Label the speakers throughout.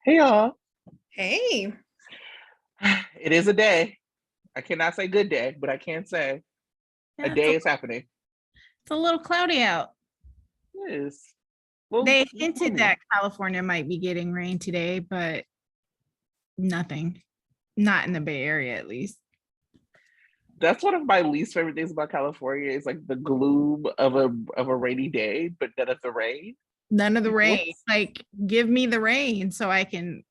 Speaker 1: Hey y'all.
Speaker 2: Hey,
Speaker 1: It is a day. I cannot say good day, but I can say a
Speaker 3: Yeah,
Speaker 1: day is happening.
Speaker 3: it's a little cloudy out.
Speaker 1: It is. Well,
Speaker 3: They hinted that California might be getting rain today, but nothing. Not in the Bay Area, at least.
Speaker 1: that's one of my least favorite things about California is like the gloom of a rainy day, but none of the rain.
Speaker 3: None of the rain.
Speaker 1: What's-
Speaker 3: Like, give me the rain so I can,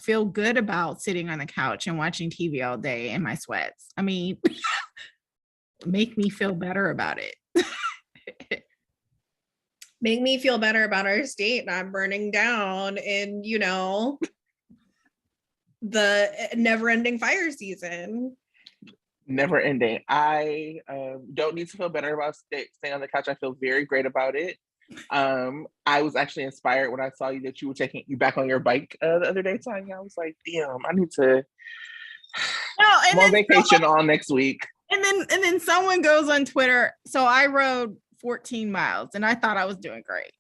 Speaker 3: feel good about sitting on the couch and watching TV all day in my sweats. I mean, make me feel better about it.
Speaker 2: make me feel better about our state not burning down in, the never-ending fire season.
Speaker 1: Never ending. I don't need to feel better about staying on the couch. I feel very great about it. I was actually inspired when I saw that you were taking you back on your bike the other day, Tanya. I was like, damn, I need to.
Speaker 3: No,
Speaker 1: I'm on vacation all next week.
Speaker 3: And then someone goes on Twitter. So I rode 14 miles and I thought I was doing great.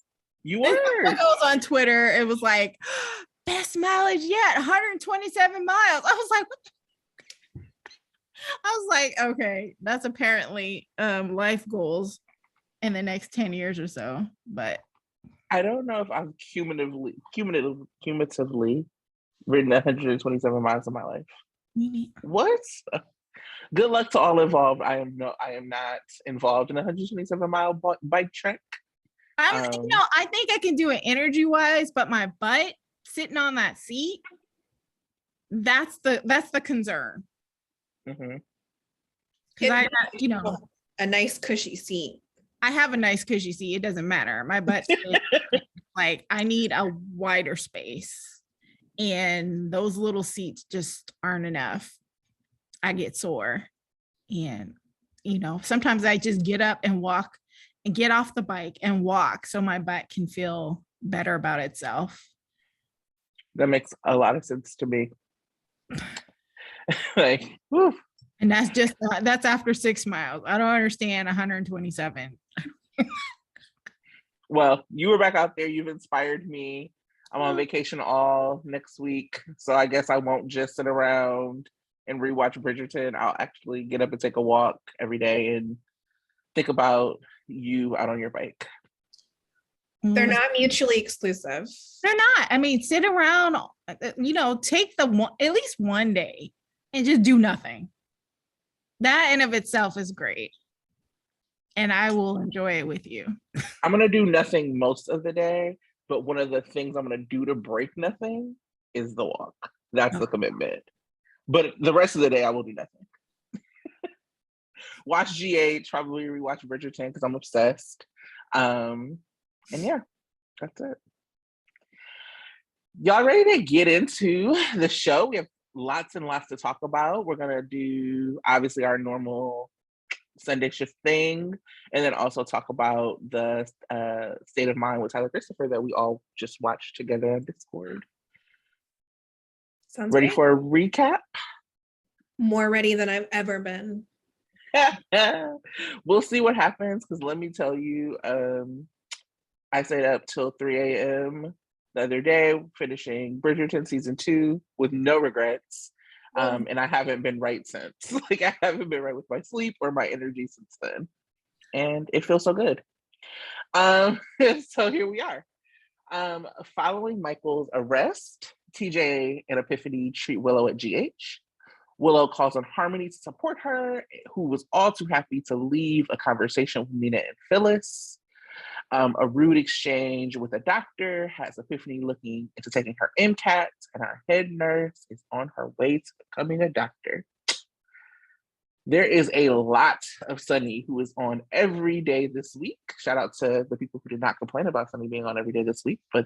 Speaker 1: You
Speaker 3: Then
Speaker 1: were.
Speaker 3: someone goes on Twitter. It was like, best mileage yet, 127 miles. I was like, what the? I was like, okay, that's apparently life goals in the next 10 years or so. But
Speaker 1: I don't know if I've cumulatively ridden 127 miles in my life. What? Good luck to all involved. I am not involved in a 127-mile bike trek.
Speaker 3: I think I can do it energy wise, but my butt sitting on that seat, that's the concern.
Speaker 1: Mm-hmm.
Speaker 3: Because I got,
Speaker 2: a nice cushy seat.
Speaker 3: I have a nice cushy seat. It doesn't matter. My butt, like I need a wider space, and those little seats just aren't enough. I get sore, and sometimes I just get up and walk, and get off the bike and walk, so my butt can feel better about itself.
Speaker 1: That makes a lot of sense to me. Like, whew.
Speaker 3: And that's after 6 miles. I don't understand 127.
Speaker 1: Well, you were back out there. You've inspired me. I'm on vacation all next week, so I guess I won't just sit around and rewatch Bridgerton. I'll actually get up and take a walk every day and think about you out on your bike.
Speaker 2: They're not mutually exclusive.
Speaker 3: They're not. I mean, sit around, take at least one day and just do nothing. That in of itself is great. And I will enjoy it with you.
Speaker 1: I'm going to do nothing most of the day, but one of the things I'm going to do to break nothing is the walk. That's the commitment. But the rest of the day, I will do nothing. Watch GH, probably rewatch Bridgerton because I'm obsessed. And yeah, that's it. Y'all ready to get into the show? We have lots and lots to talk about. We're going to do, obviously, our normal Sunday shift thing, and then also talk about the State of Mind with Tyler Christopher that we all just watched together on Discord.
Speaker 2: Sounds
Speaker 1: ready
Speaker 2: great.
Speaker 1: for a recap?
Speaker 2: More ready than I've ever been.
Speaker 1: We'll see what happens, because let me tell you, I stayed up till 3 a.m. the other day, finishing Bridgerton season 2 with no regrets. And I haven't been right since. Like, I haven't been right with my sleep or my energy since then. And it feels so good. So here we are. Following Michael's arrest, TJ and Epiphany treat Willow at GH. Willow calls on Harmony to support her, who was all too happy to leave a conversation with Nina and Phyllis. A rude exchange with a doctor has Epiphany looking into taking her MCAT, and our head nurse is on her way to becoming a doctor. There is a lot of Sunny who is on every day this week. Shout out to the people who did not complain about Sunny being on every day this week, but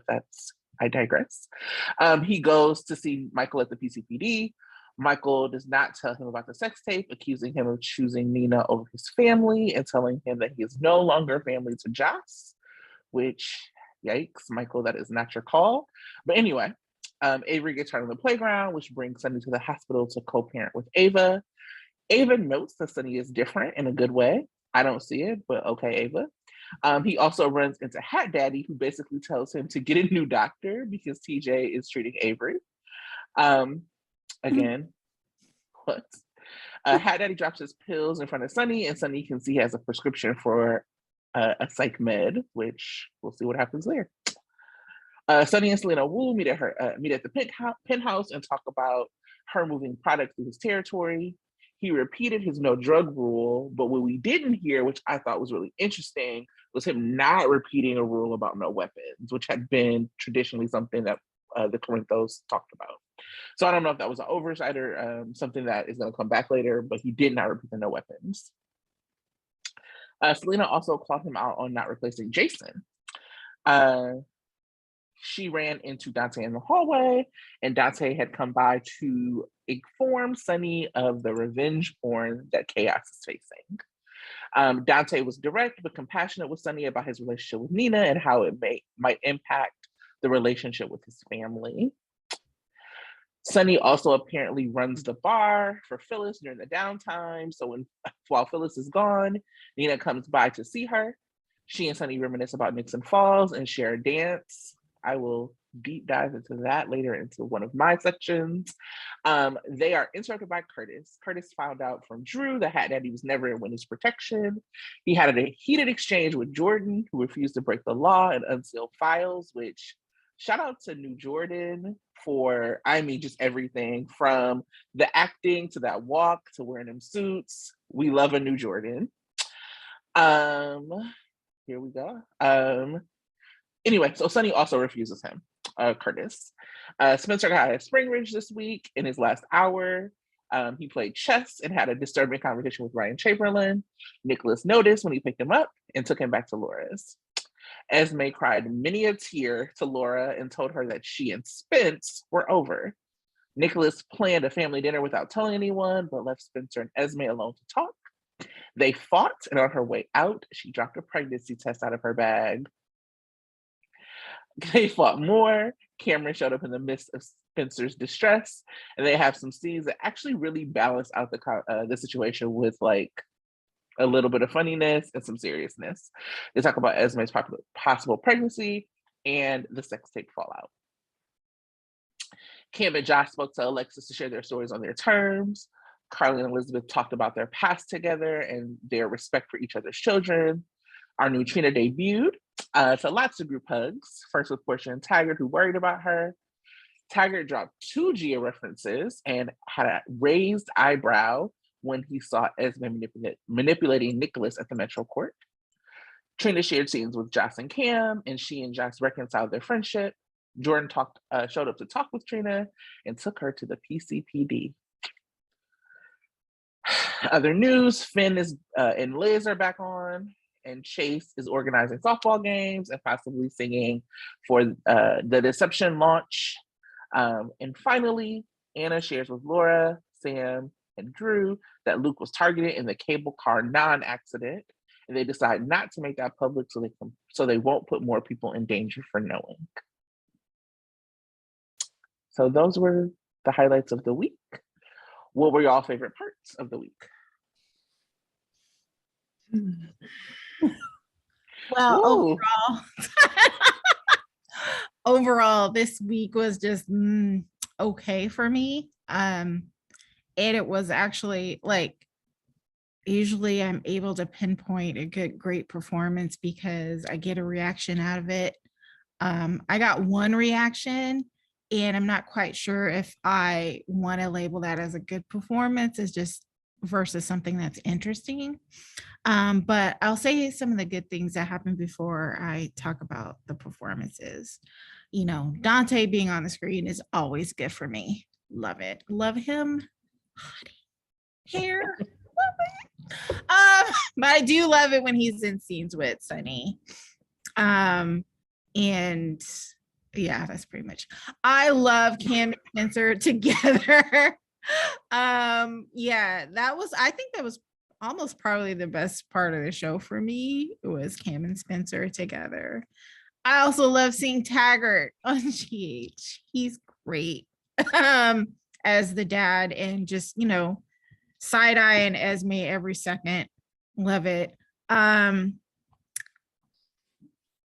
Speaker 1: I digress. He goes to see Michael at the PCPD. Michael does not tell him about the sex tape, accusing him of choosing Nina over his family and telling him that he is no longer family to Joss, which, yikes, Michael, that is not your call. But anyway, Avery gets hurt on the playground, which brings Sunny to the hospital to co-parent with Ava. Ava notes that Sunny is different in a good way. I don't see it, but okay, Ava. He also runs into Hat Daddy, who basically tells him to get a new doctor because TJ is treating Avery. Again, what? Hat Daddy drops his pills in front of Sunny, and Sunny can see he has a prescription for a psych med, which we'll see what happens there. Sunny and Selena Wu meet at the penthouse and talk about her moving product through his territory. He repeated his no drug rule, but what we didn't hear, which I thought was really interesting, was him not repeating a rule about no weapons, which had been traditionally something that the Corinthos talked about. So I don't know if that was an oversight or something that is going to come back later, but he did not repeat the no weapons. Selena also called him out on not replacing Jason. She ran into Dante in the hallway, and Dante had come by to inform Sunny of the revenge porn that Chaos is facing. Dante was direct but compassionate with Sunny about his relationship with Nina and how it might impact the relationship with his family. Sunny also apparently runs the bar for Phyllis during the downtime. So while Phyllis is gone, Nina comes by to see her. She and Sunny reminisce about Nixon Falls and share a dance. I will deep dive into that later into one of my sections. They are interrupted by Curtis. Curtis found out from Drew that Hat Daddy was never in witness protection. He had a heated exchange with Jordan, who refused to break the law and unseal files, which shout out to New Jordan for, just everything from the acting to that walk to wearing them suits. We love a New Jordan. Here we go. Anyway, so Sunny also refuses him, Curtis. Spencer got a Spring Ridge this week in his last hour. He played chess and had a disturbing conversation with Ryan Chamberlain. Nicholas noticed when he picked him up and took him back to Laura's. Esme cried many a tear to Laura and told her that she and Spence were over. Nicholas planned a family dinner without telling anyone, but left Spencer and Esme alone to talk. They fought, and on her way out, she dropped a pregnancy test out of her bag. They fought more. Cameron showed up in the midst of Spencer's distress, and they have some scenes that actually really balance out the situation with like a little bit of funniness and some seriousness. They talk about Esme's possible pregnancy and the sex tape fallout. Cam and Josh spoke to Alexis to share their stories on their terms. Carly and Elizabeth talked about their past together and their respect for each other's children. Our new Trina debuted. So lots of group hugs. First with Portia and Taggart, who worried about her. Taggart dropped 2 Gia references and had a raised eyebrow when he saw Esme manipulating Nicholas at the Metro Court. Trina shared scenes with Joss and Cam, and she and Joss reconciled their friendship. Jordan showed up to talk with Trina and took her to the PCPD. Other news, Finn and Liz are back on, and Chase is organizing softball games and possibly singing for the Deception launch. And finally, Anna shares with Laura, Sam, and Drew that Luke was targeted in the cable car non-accident, and they decide not to make that public so they won't put more people in danger for knowing. So those were the highlights of the week. What were y'all favorite parts of the week?
Speaker 3: Well, overall, this week was just okay for me. And it was actually like, usually I'm able to pinpoint a great performance because I get a reaction out of it. I got one reaction, and I'm not quite sure if I want to label that as a good performance as just versus something that's interesting. But I'll say some of the good things that happened before I talk about the performances. You know, Dante being on the screen is always good for me. Love it. Love him. Hair. Love it. But I do love it when he's in scenes with Sunny. And yeah, that's pretty much. I love Cam and Spencer together. Yeah, I think that was almost probably the best part of the show for me. It was Cam and Spencer together. I also love seeing Taggart on GH. He's great as the dad, and just, you know, side-eyeing Esme every second. Love it.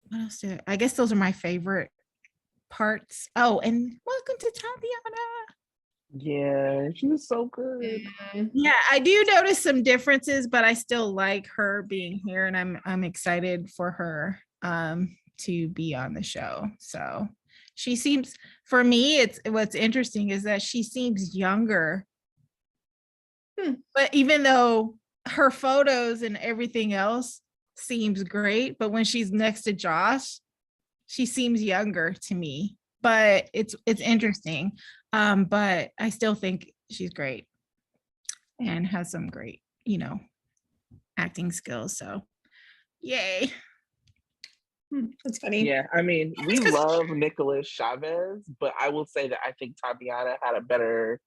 Speaker 3: what else I guess those are my favorite parts. Oh, and welcome to Tatiana.
Speaker 1: Yeah, she was so good.
Speaker 3: Yeah, I do notice some differences, but I still like her being here, and I'm excited for her to be on the show. So she seems, for me, it's what's interesting is that she seems younger. But even though her photos and everything else seems great, but when she's next to Josh, she seems younger to me. But it's interesting. But I still think she's great and has some great, acting skills. So yay.
Speaker 2: That's funny.
Speaker 1: Yeah, I mean, we love Nicholas Chavez, but I will say that I think Tatiana had a better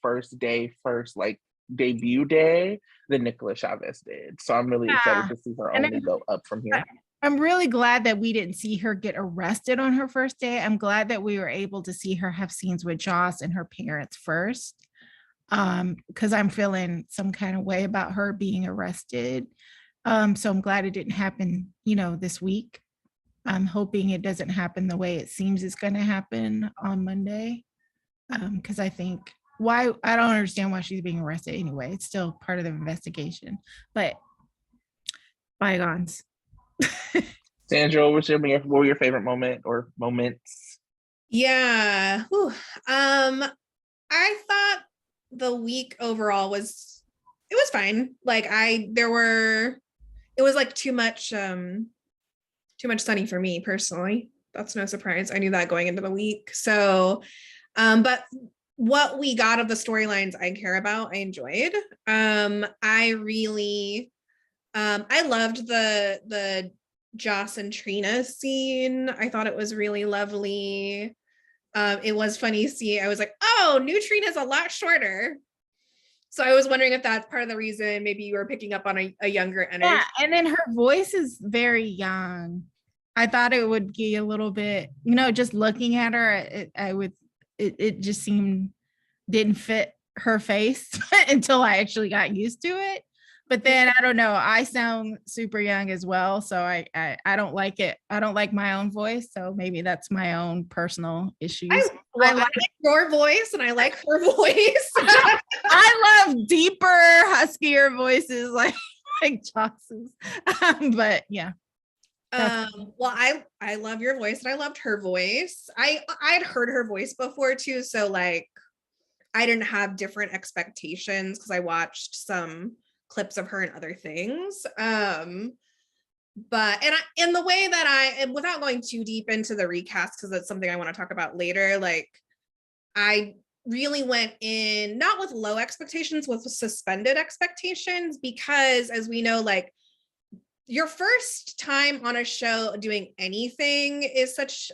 Speaker 1: first debut day than Nicholas Chavez did. So I'm really excited to see her only go up from here.
Speaker 3: I'm really glad that we didn't see her get arrested on her first day. I'm glad that we were able to see her have scenes with Joss and her parents first. Because I'm feeling some kind of way about her being arrested. So I'm glad it didn't happen, this week. I'm hoping it doesn't happen the way it seems it's going to happen on Monday. Because I think I don't understand why she's being arrested anyway. It's still part of the investigation, but bygones.
Speaker 1: Sandra, what were your favorite moment or moments?
Speaker 2: Yeah. I thought the week overall was fine. It was like too much sunny for me personally. That's no surprise. I knew that going into the week. So, but what we got of the storylines I care about, I enjoyed. I really, I loved the Joss and Trina scene. I thought it was really lovely. It was funny I was like, oh, new Trina's a lot shorter. So I was wondering if that's part of the reason maybe you were picking up on a younger energy.
Speaker 3: Yeah, and then her voice is very young. I thought it would be a little bit, just looking at her, it just didn't fit her face until I actually got used to it. But then I don't know, I sound super young as well. So I don't like it. I don't like my own voice. So maybe that's my own personal issues.
Speaker 2: I like your voice and I like her voice.
Speaker 3: I love deeper, huskier voices like Joss's. But yeah.
Speaker 2: Well, I love your voice and I loved her voice. I'd heard her voice before too. So I didn't have different expectations because I watched some clips of her and other things. But in the way that and without going too deep into the recast, because that's something I want to talk about later, I really went in not with low expectations, with suspended expectations, because as we know, your first time on a show doing anything is such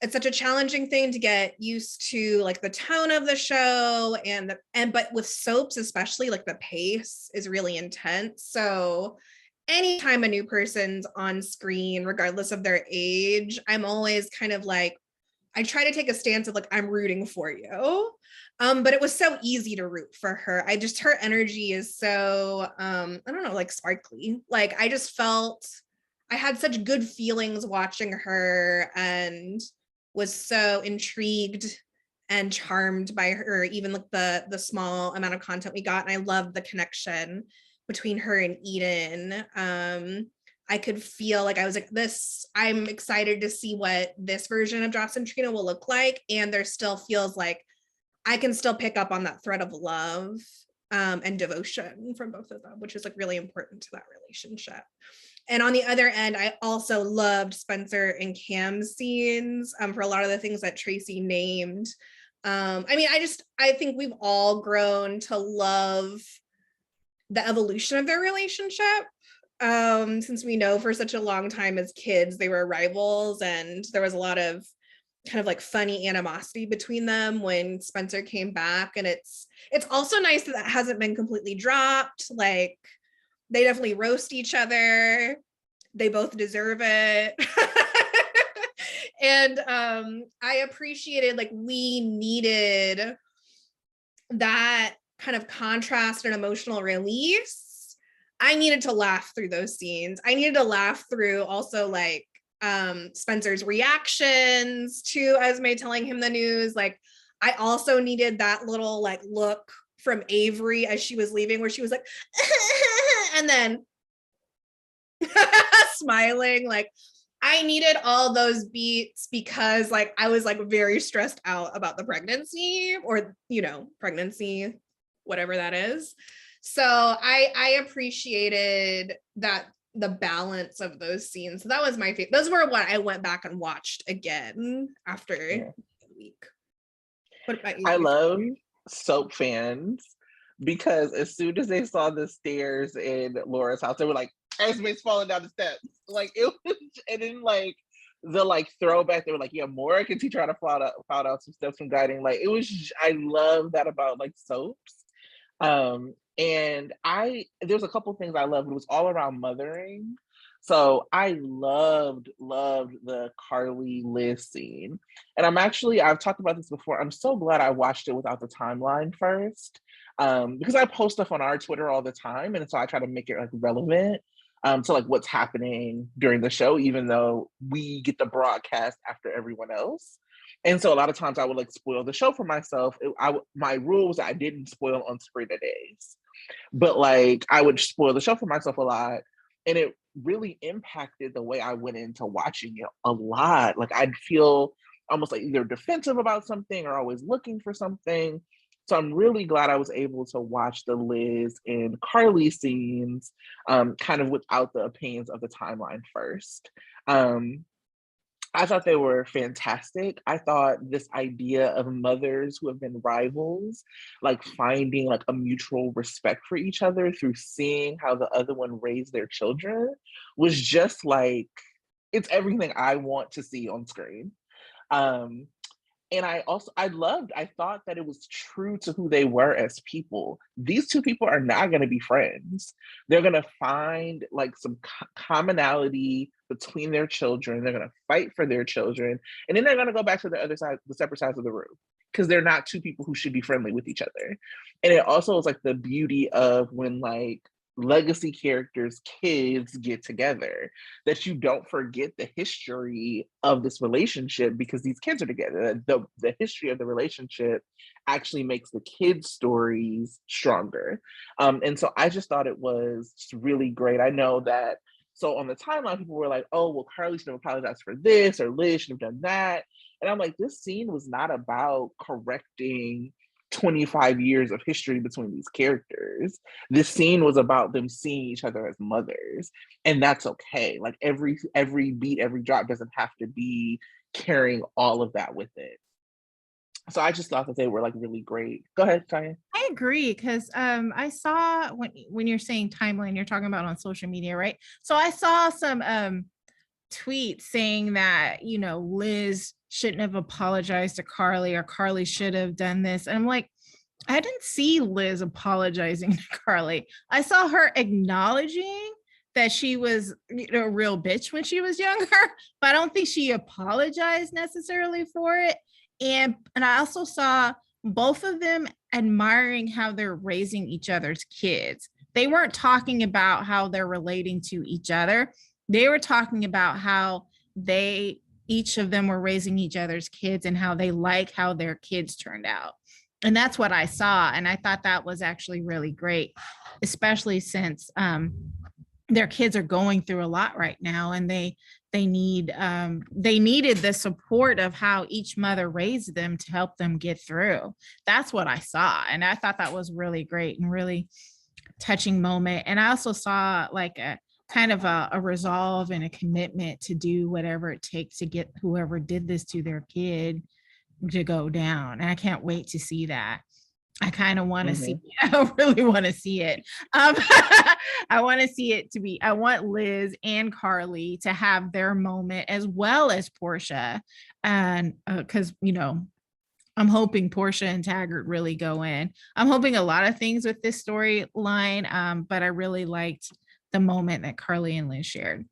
Speaker 2: it's such a challenging thing to get used to, the tone of the show but with soaps especially, the pace is really intense. So anytime a new person's on screen, regardless of their age, I'm always kind of I try to take a stance of I'm rooting for you. But it was so easy to root for her. Her energy is so I don't know, sparkly. I just felt I had such good feelings watching her and was so intrigued and charmed by her, even the small amount of content we got. And I loved the connection between her and Eden. I could feel I was I'm excited to see what this version of Joss and Trina will look like. And there still feels I can still pick up on that thread of love and devotion from both of them, which is really important to that relationship. And on the other end, I also loved Spencer and Cam's scenes for a lot of the things that Tracy named. I think we've all grown to love the evolution of their relationship. Since we know for such a long time as kids, they were rivals and there was a lot of kind of funny animosity between them when Spencer came back. And it's also nice that hasn't been completely dropped. They definitely roast each other. They both deserve it. And I appreciated we needed that kind of contrast and emotional release I needed to laugh through those scenes. I needed to laugh through also like Spencer's reactions to Esme telling him the news. Like I also needed that little like look from Avery as she was leaving where she was like and then smiling. Like I needed all those beats because like I was like very stressed out about the pregnancy or, you know, pregnancy, whatever that is. So I appreciated that, the balance of those scenes. So that was my favorite. Those were what I went back and watched again after the week. What about you?
Speaker 1: I love soap fans because as soon as they saw the stairs in Laura's house, they were like, Esme's falling down the steps. Like it was, and then like the like throwback, they were like, yeah, Maura can teach her how to fall down some steps from guiding. Like it was, I love that about like soaps. And there's a couple things I loved. It was all around mothering. So I loved the Carly Liz scene. And I've talked about this before. I'm so glad I watched it without the timeline first. Because I post stuff on our Twitter all the time. And so I try to make it like relevant to like what's happening during the show, even though we get the broadcast after everyone else. And so a lot of times I would like spoil the show for myself. My rule was I didn't spoil on Sabrina days, but like I would spoil the show for myself a lot, and it really impacted the way I went into watching it a lot. Like I'd feel almost like either defensive about something or always looking for something. So I'm really glad I was able to watch the Liz and Carly scenes kind of without the opinions of the timeline first. I thought they were fantastic. I thought this idea of mothers who have been rivals, like finding like a mutual respect for each other through seeing how the other one raised their children was just like, it's everything I want to see on screen. And I thought that it was true to who they were as people. These two people are not going to be friends. They're going to find like some commonality between their children. They're going to fight for their children. And then they're going to go back to the other side, the separate sides of the room, because they're not two people who should be friendly with each other. And it also is like the beauty of when like legacy characters' kids get together, that you don't forget the history of this relationship because these kids are together. The history of the relationship actually makes the kids' stories stronger. And so I just thought it was just really great. I know that, so on the timeline, people were like, oh, well, Carly should have apologized for this, or Liz should have done that. And I'm like, this scene was not about correcting 25 years of history between these characters. This scene was about them seeing each other as mothers, and that's okay. Like every beat, every drop doesn't have to be carrying all of that with it. So I just thought that they were like really great. Go ahead, Diane.
Speaker 3: I agree, because I saw when you're saying timeline, you're talking about on social media, right? So I saw some tweets saying that, you know, Liz shouldn't have apologized to Carly, or Carly should have done this. And I'm like, I didn't see Liz apologizing to Carly. I saw her acknowledging that she was, you know, a real bitch when she was younger, but I don't think she apologized necessarily for it. And I also saw both of them admiring how they're raising each other's kids. They weren't talking about how they're relating to each other. They were talking about how each of them were raising each other's kids and how they like how their kids turned out. And that's what I saw. And I thought that was actually really great, especially since their kids are going through a lot right now, and they needed the support of how each mother raised them to help them get through. That's what I saw. And I thought that was really great and really touching moment. And I also saw like a kind of a resolve and a commitment to do whatever it takes to get whoever did this to their kid to go down. And I can't wait to see that. I kind of want to see, I really want to see it. I want to see it I want Liz and Carly to have their moment as well as Portia. And because, you know, I'm hoping Portia and Taggart really go in. I'm hoping a lot of things with this storyline, but I really liked the moment that Carly and Liz shared.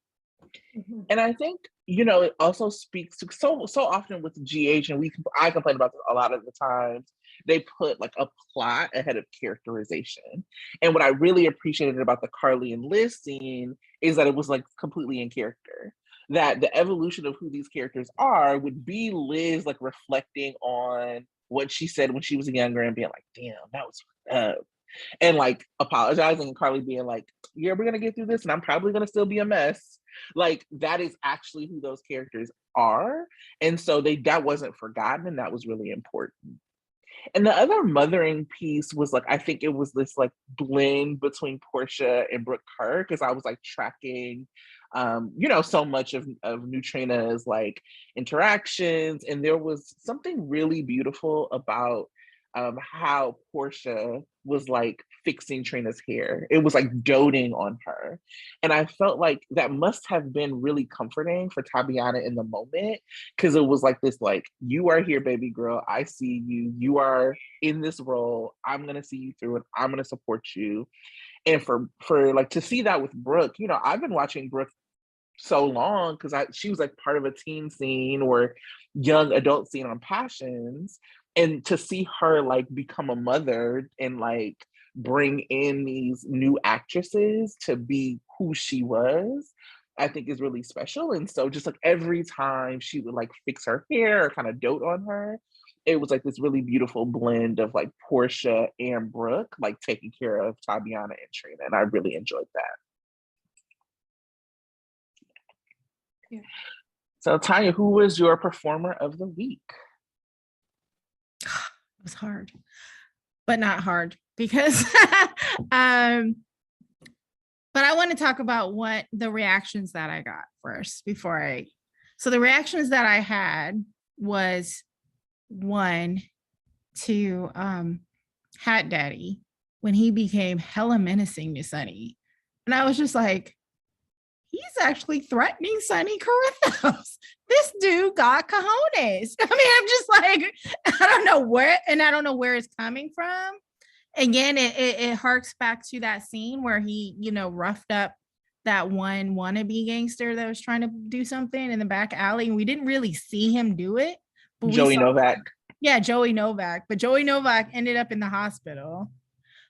Speaker 1: And I think, you know, it also speaks to so often with GH, and I complain about this a lot of the times, they put like a plot ahead of characterization. And what I really appreciated about the Carly and Liz scene is that it was like completely in character. That the evolution of who these characters are would be Liz like reflecting on what she said when she was younger and being like, damn, that was and like apologizing, and Carly being like, yeah, we're gonna get through this and I'm probably gonna still be a mess. Like that is actually who those characters are. And so that wasn't forgotten, and that was really important. And the other mothering piece was like, I think it was this like blend between Portia and Brooke Kirk, because I was like tracking so much of Neutrina's like interactions. And there was something really beautiful about how Portia was like fixing Trina's hair. It was like doting on her. And I felt like that must have been really comforting for Tabiana in the moment, because it was like this, like, you are here, baby girl. I see you. You are in this role. I'm going to see you through it. I'm going to support you. And for like to see that with Brooke, I've been watching Brooke so long because she was like part of a teen scene or young adult scene on Passions, and to see her like become a mother and like bring in these new actresses to be who she was, I think is really special. And so just like every time she would like fix her hair or kind of dote on her, it was like this really beautiful blend of like Portia and Brooke like taking care of Tabiana and Trina, and I really enjoyed that.
Speaker 2: Yeah.
Speaker 1: So Tanya, who was your performer of the week?
Speaker 3: It was hard, but not hard because but I want to talk about what the reactions that I got first so the reactions that I had was one to Hat Daddy when he became hella menacing to Sunny. And I was just like, he's actually threatening Sunny Corinthos. This dude got cojones. I mean, I'm just like, I don't know where it's coming from. Again, it harks back to that scene where he, roughed up that one wannabe gangster that was trying to do something in the back alley. And we didn't really see him do it. But
Speaker 1: Joey Novak.
Speaker 3: Yeah, Joey Novak. But Joey Novak ended up in the hospital.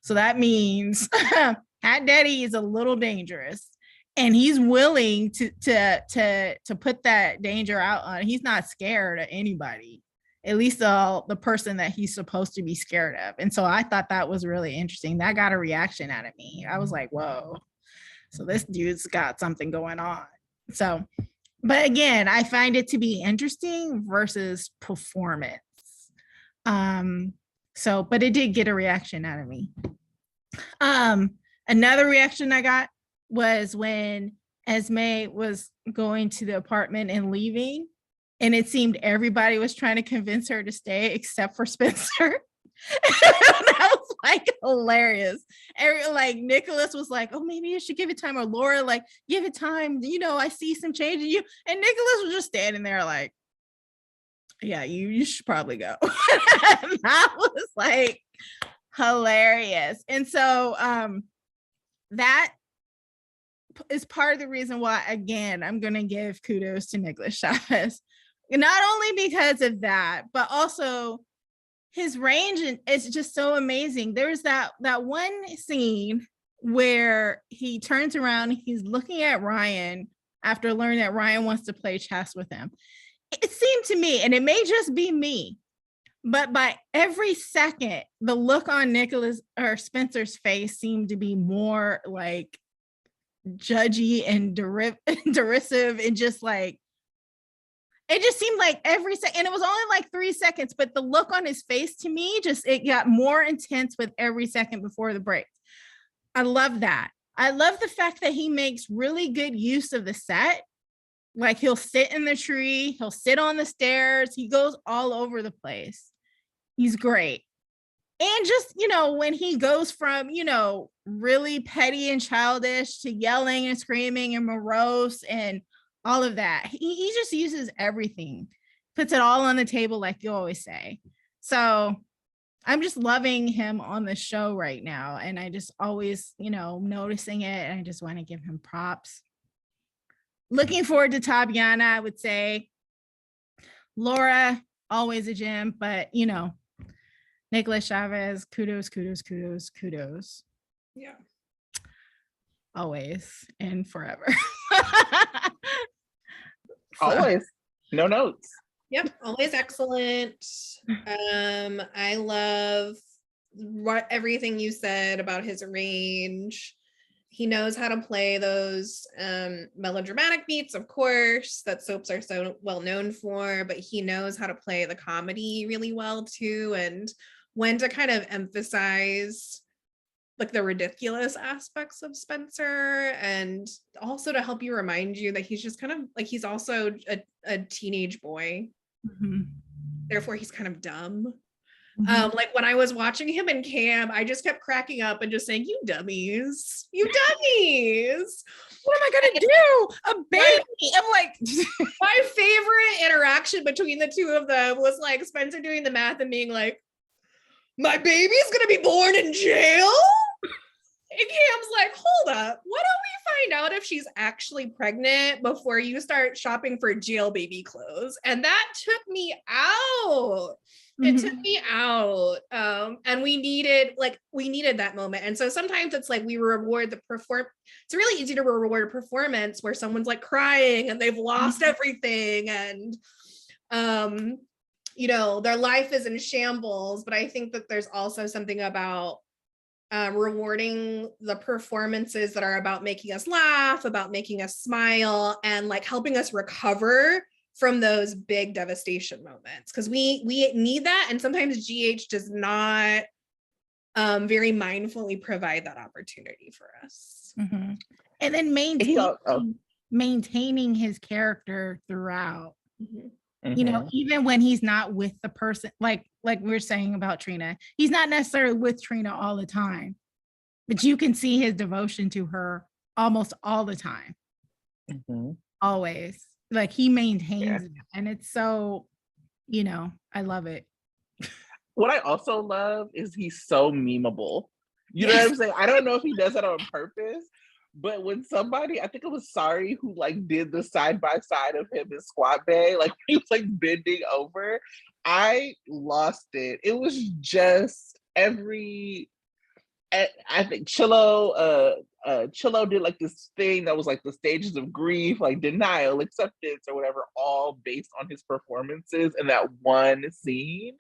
Speaker 3: So that means Hat Daddy is a little dangerous. And he's willing to put that danger out on. He's not scared of anybody, at least the person that he's supposed to be scared of. And so I thought that was really interesting. That got a reaction out of me. I was like, whoa. So this dude's got something going on. So, but again, I find it to be interesting versus performance. But it did get a reaction out of me. Another reaction I got was when Esme was going to the apartment and leaving, and it seemed everybody was trying to convince her to stay except for Spencer. That was like hilarious. Like Nicholas was like, oh, maybe you should give it time, or Laura like, give it time, I see some change in you, and Nicholas was just standing there like, yeah, you should probably go. That was like hilarious. And so that is part of the reason why, again, I'm going to give kudos to Nicholas Chavez, not only because of that, but also his range is just so amazing. There's that one scene where he turns around, he's looking at Ryan after learning that Ryan wants to play chess with him. It seemed to me, and it may just be me, but by every second, the look on Nicholas or Spencer's face seemed to be more like judgy and derisive, and just like, it just seemed like every second, and it was only like 3 seconds, but the look on his face to me, it got more intense with every second before the break. I love that. I love the fact that he makes really good use of the set. Like, he'll sit in the tree, he'll sit on the stairs, he goes all over the place. He's great. And just, when he goes from, really petty and childish to yelling and screaming and morose and all of that, he just uses everything, puts it all on the table, like you always say. So I'm just loving him on the show right now. And I just always, noticing it. And I just want to give him props. Looking forward to Tabiana, I would say. Laura, always a gem, but Nicholas Chavez, kudos, kudos, kudos, kudos.
Speaker 2: Yeah.
Speaker 3: Always and forever.
Speaker 1: Always. No notes.
Speaker 2: Yep, always excellent. I love everything you said about his range. He knows how to play those melodramatic beats, of course, that soaps are so well known for, but he knows how to play the comedy really well too, and when to kind of emphasize like the ridiculous aspects of Spencer, and also to help you remind you that he's just kind of like, he's also a teenage boy.
Speaker 3: Mhm.
Speaker 2: Therefore, he's kind of dumb.
Speaker 3: Mhm.
Speaker 2: Like when I was watching him in camp, I just kept cracking up and just saying, "You dummies, you dummies."
Speaker 3: What am I gonna do? A baby. I'm like,
Speaker 2: My favorite interaction between the two of them was like Spencer doing the math and being like, "My baby's gonna be born in jail?" And Cam's like, "Hold up, why don't we find out if she's actually pregnant before you start shopping for jail baby clothes?" And that took me out. It took me out. And we needed that moment. And so sometimes it's like we reward the it's really easy to reward a performance where someone's like crying and they've lost everything, and their life is in shambles. But I think that there's also something about rewarding the performances that are about making us laugh, about making us smile, and like helping us recover from those big devastation moments, because we need that, and sometimes GH does not very mindfully provide that opportunity for us.
Speaker 3: mm-hmm. And then maintaining his character throughout.
Speaker 2: Mm-hmm.
Speaker 3: You know, even when he's not with the person, like we were saying about Trina, he's not necessarily with Trina all the time, but you can see his devotion to her almost all the time. Always. Like he maintains it, and it's so, I love it.
Speaker 1: What I also love is he's so memeable. You know what I'm saying? I don't know if he does that on purpose, but when somebody, I think it was Sorry, who like did the side by side of him in Squat Bay, like he was like bending over, I lost it. It was just I think Chillo did like this thing that was like the stages of grief, like denial, acceptance, or whatever, all based on his performances in that one scene.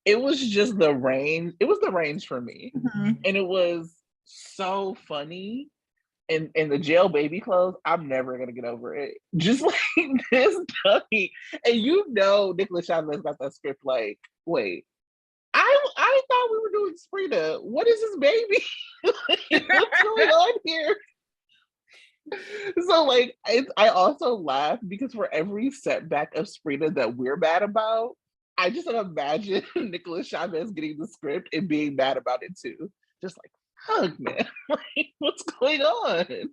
Speaker 1: It was just the range. It was the range for me, and it was so funny. And the jail baby clothes, I'm never gonna get over it. Just like this dummy, and Nicholas Chavez got that script. Like, wait, I thought we were doing Sprita. What is this baby? What's going on here? So like, I also laugh because for every setback of Sprita that we're mad about, I just imagine Nicholas Chavez getting the script and being mad about it too. Just like, hug, man. Like, what's going on?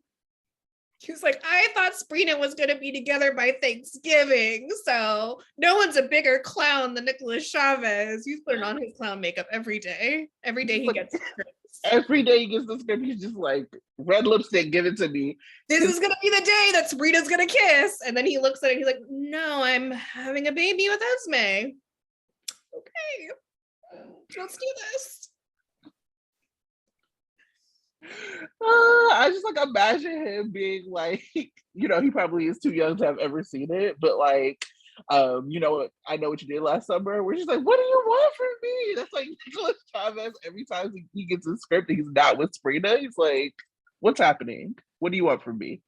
Speaker 2: He was like, "I thought Sprina was going to be together by Thanksgiving, so no one's a bigger clown than Nicholas Chavez. He's putting on his clown makeup every day. Every day he gets scripts.
Speaker 1: Every day he gets the script, he's just like, red lipstick, give it to me.
Speaker 2: This is going to be the day that Sprina's going to kiss." And then he looks at it and he's like, "No, I'm having a baby with Esme." Okay, let's do this.
Speaker 1: I just like imagine him being like, he probably is too young to have ever seen it, but like, I know what you did last summer. We're just like, what do you want from me? That's like Nicholas Chavez. Every time he gets a script and he's not with Sprina, he's like, what's happening? What do you want from me?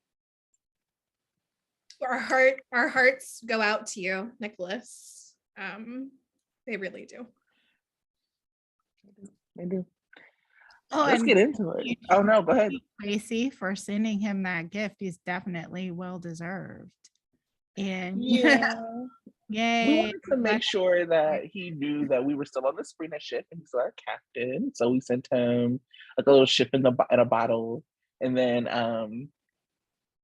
Speaker 2: Our hearts go out to you, Nicholas. They really do.
Speaker 1: They do.
Speaker 3: Oh,
Speaker 1: let's get into it. Oh no, go ahead.
Speaker 3: Tracy for sending him that gift is definitely well deserved. And
Speaker 1: we
Speaker 3: yay.
Speaker 1: wanted to make sure that he knew that we were still on the Sprina ship and he's our captain. So we sent him like a little ship in a bottle, and then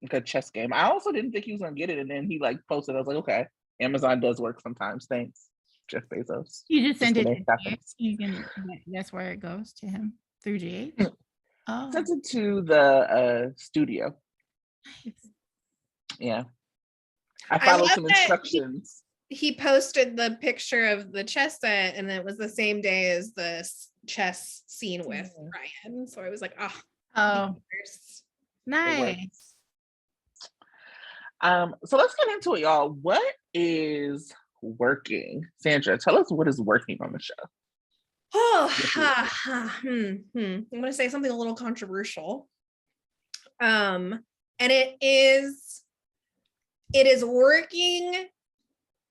Speaker 1: like a chess game. I also didn't think he was gonna get it, and then he like posted. I was like, okay, Amazon does work sometimes. Thanks, Jeff Bezos.
Speaker 3: You just send it to GH. You can guess where it goes to him through GH. Oh,
Speaker 1: sent it to the studio.
Speaker 3: Nice.
Speaker 1: Yeah, I followed some instructions.
Speaker 2: he posted the picture of the chess set, and it was the same day as the chess scene with Ryan. So I was like,
Speaker 3: Oh,
Speaker 1: It
Speaker 3: nice.
Speaker 1: So let's get into it, y'all. What is working? Sandra, tell us what is working on the show.
Speaker 2: I'm gonna say something a little controversial. And it is working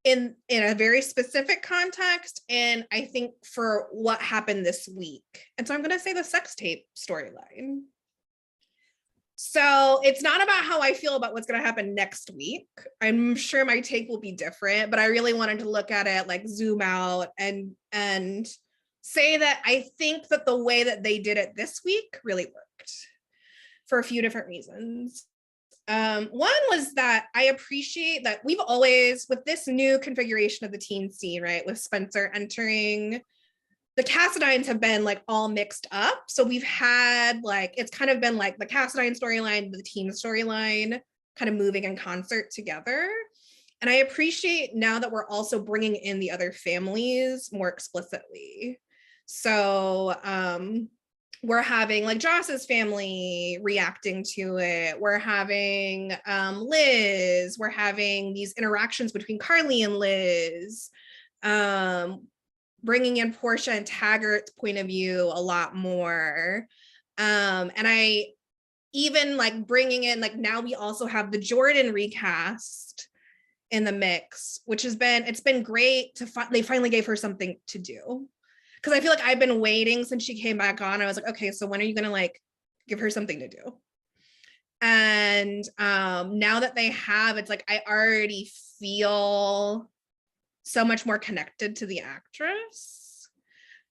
Speaker 2: in a very specific context, and I think for what happened this week. And so I'm gonna say the sex tape storyline. So it's not about how I feel about what's going to happen next week. I'm sure my take will be different, but I really wanted to look at it, like zoom out and say that I think that the way that they did it this week really worked for a few different reasons. One was that I appreciate that we've always, with this new configuration of the teen scene, right, with Spencer entering, the Cassadines have been like all mixed up. So we've had like, it's kind of been like the Cassadine storyline, the teen storyline kind of moving in concert together. And I appreciate now that we're also bringing in the other families more explicitly. So we're having like Joss's family reacting to it. We're having Liz. We're having these interactions between Carly and Liz. Bringing in Portia and Taggart's point of view a lot more. And I even like bringing in, like now we also have the Jordan recast in the mix, which has been, it's been great to they finally gave her something to do. Cause I feel like I've been waiting since she came back on. I was like, okay, so when are you gonna like give her something to do? And now that they have, it's like, I already feel so much more connected to the actress.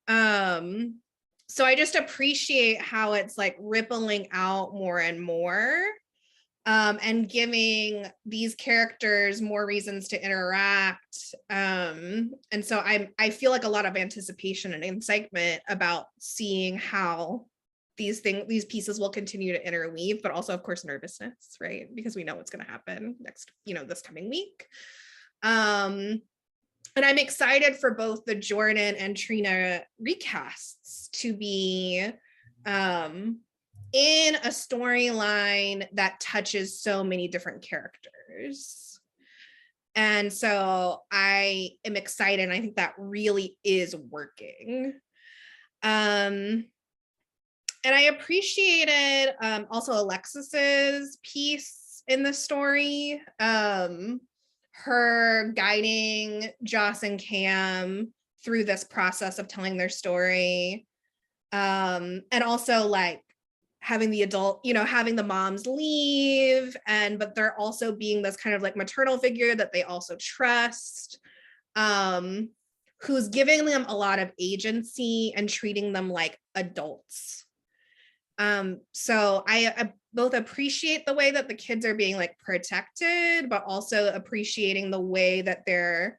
Speaker 2: So I just appreciate how it's like rippling out more and more, and giving these characters more reasons to interact. And so I feel like a lot of anticipation and excitement about seeing how these pieces will continue to interweave, but also of course nervousness, right? Because we know what's going to happen next, this coming week. And I'm excited for both the Jordan and Trina recasts to be in a storyline that touches so many different characters. And so I am excited. And I think that really is working. And I appreciated also Alexis's piece in the story. Her guiding Joss and Cam through this process of telling their story. And also like having the adult, having the moms leave, but they're also being this kind of like maternal figure that they also trust, who's giving them a lot of agency and treating them like adults. So I both appreciate the way that the kids are being like protected, but also appreciating the way that they're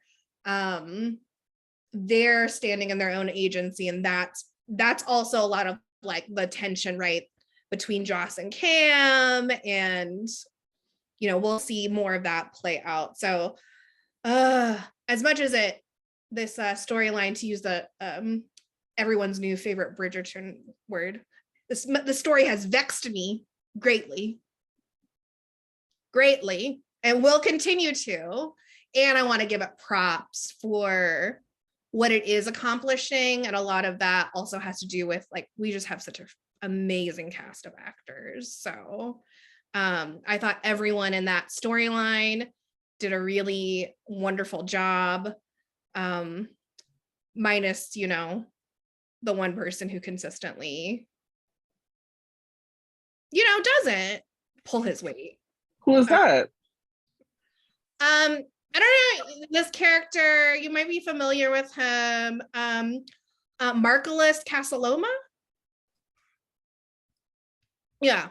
Speaker 2: standing in their own agency. And that's also a lot of like the tension, right, between Joss and Cam, and we'll see more of that play out. So as much as this storyline, to use the everyone's new favorite Bridgerton word, the story has vexed me greatly, and will continue to. And I want to give it props for what it is accomplishing. And a lot of that also has to do with like, we just have such an amazing cast of actors. So I thought everyone in that storyline did a really wonderful job. Minus, the one person who consistently doesn't pull his weight.
Speaker 1: Who is that?
Speaker 2: I don't know. This character, you might be familiar with him. Marcellus Casaloma. Yeah,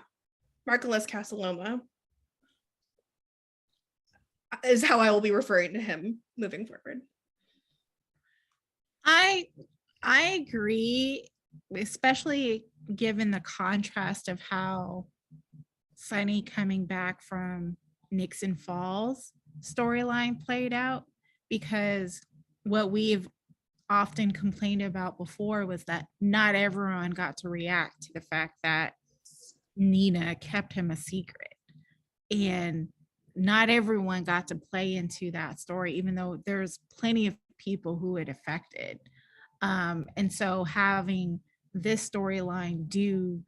Speaker 2: Marcellus Casaloma is how I will be referring to him moving forward.
Speaker 3: I agree, especially given the contrast of how Sunny coming back from Nixon Falls storyline played out. because what we've often complained about before was that not everyone got to react to the fact that Nina kept him a secret. And not everyone got to play into that story, even though there's plenty of people who it affected. And so having this storyline do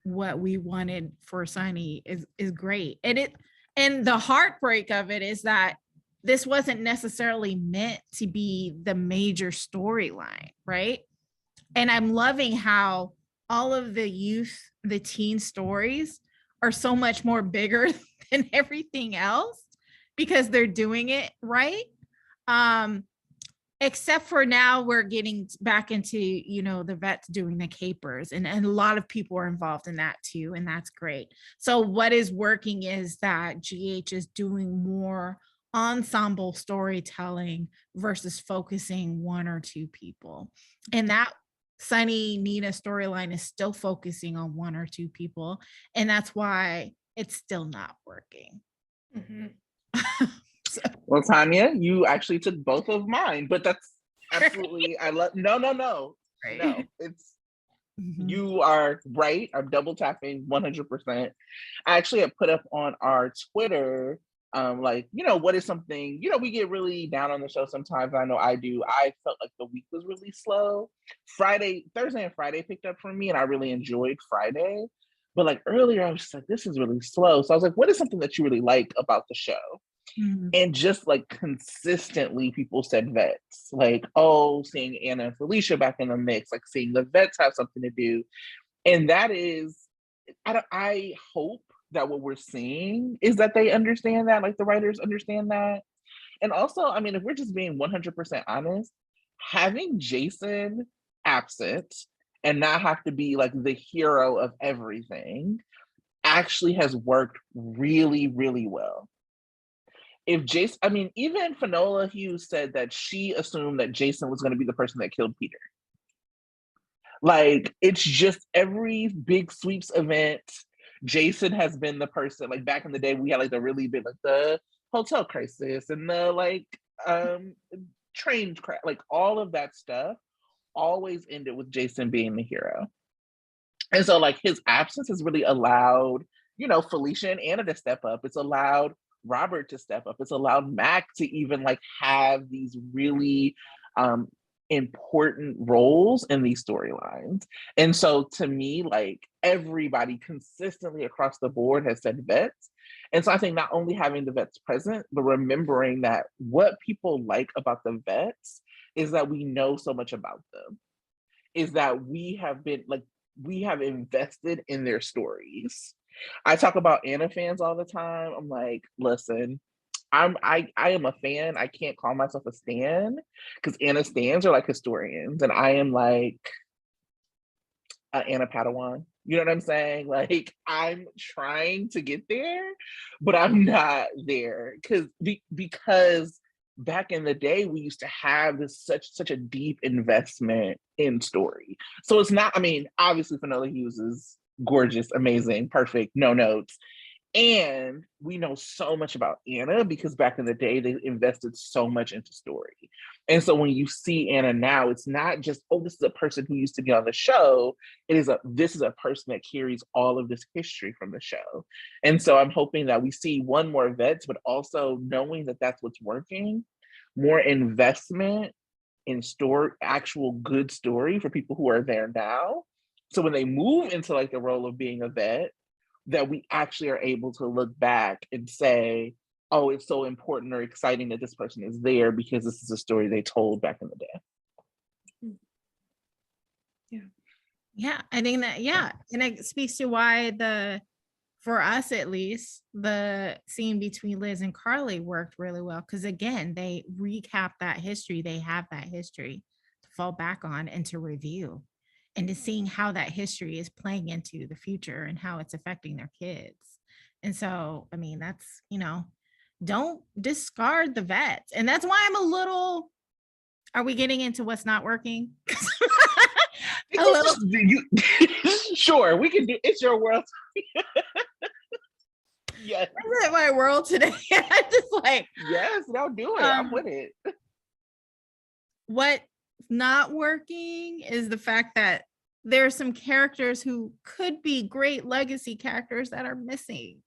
Speaker 3: what we wanted for Sunny is great. And the heartbreak of it is that this wasn't necessarily meant to be the major storyline, right? And I'm loving how all of the teen stories are so much more bigger than everything else because they're doing it right. Except for now we're getting back into, the vets doing the capers, and a lot of people are involved in that too, and that's great. So what is working is that GH is doing more ensemble storytelling versus focusing one or two people, and that Sunny Nina storyline is still focusing on one or two people, and that's why it's still not working.
Speaker 1: Well, Tanya, you actually took both of mine, but that's absolutely, I love, no,
Speaker 3: Right.
Speaker 1: no, it's, you are right. I'm double tapping 100%. I actually have put up on our Twitter, what is something, we get really down on the show sometimes. I know I do. I felt like the week was really slow. Thursday and Friday picked up for me, and I really enjoyed Friday. But like earlier, I was just like, this is really slow. So I was like, what is something that you really like about the show? And just like consistently people said vets, like, oh, seeing Anna and Felicia back in the mix, like seeing the vets have something to do. And that is, I hope that what we're seeing is that they understand that, like the writers understand that. And also, I mean, if we're just being 100% honest, having Jason absent and not have to be like the hero of everything actually has worked really, really well. If Jason, I mean, even Finola Hughes said that she assumed that Jason was going to be the person that killed Peter. Like, it's just every big sweeps event, Jason has been the person. Like back in the day, we had like the really big, like the hotel crisis and the train crash, like all of that stuff always ended with Jason being the hero. And so like his absence has really allowed, Felicia and Anna to step up. It's allowed Robert to step up. It's allowed Mac to even like have these really important roles in these storylines. And so to me, like everybody consistently across the board has said vets. And so I think not only having the vets present, but remembering that what people like about the vets is that we know so much about them, is that we have invested in their stories. I talk about Anna fans all the time. I'm like, listen, I am a fan. I can't call myself a stan because Anna stans are like historians, and I am like Anna Padawan. You know what I'm saying? Like I'm trying to get there, but I'm not there because back in the day we used to have this such a deep investment in story. So it's not. I mean, obviously Finola Hughes is gorgeous, amazing, perfect, no notes. And we know so much about Anna because back in the day, they invested so much into story. And so when you see Anna now, it's not just, oh, this is a person who used to be on the show. This is a person that carries all of this history from the show. And so I'm hoping that we see one more vets, but also knowing that that's what's working, more investment in story, actual good story for people who are there now. So when they move into like the role of being a vet, that we actually are able to look back and say, oh, it's so important or exciting that this person is there because this is a story they told back in the day.
Speaker 3: Yeah, I think that, and it speaks to why for us at least, the scene between Liz and Carly worked really well because again, they recap that history. They have that history to fall back on and to review, and to seeing how that history is playing into the future and how it's affecting their kids. And so, I mean, that's, don't discard the vets. And that's why I'm a little, are we getting into what's not working?
Speaker 1: Sure, we can do, it's your world. Yes.
Speaker 3: Isn't it my world today? I'm just like,
Speaker 1: yes, no, do it. I'm with it.
Speaker 3: What's not working is the fact that there are some characters who could be great legacy characters that are missing,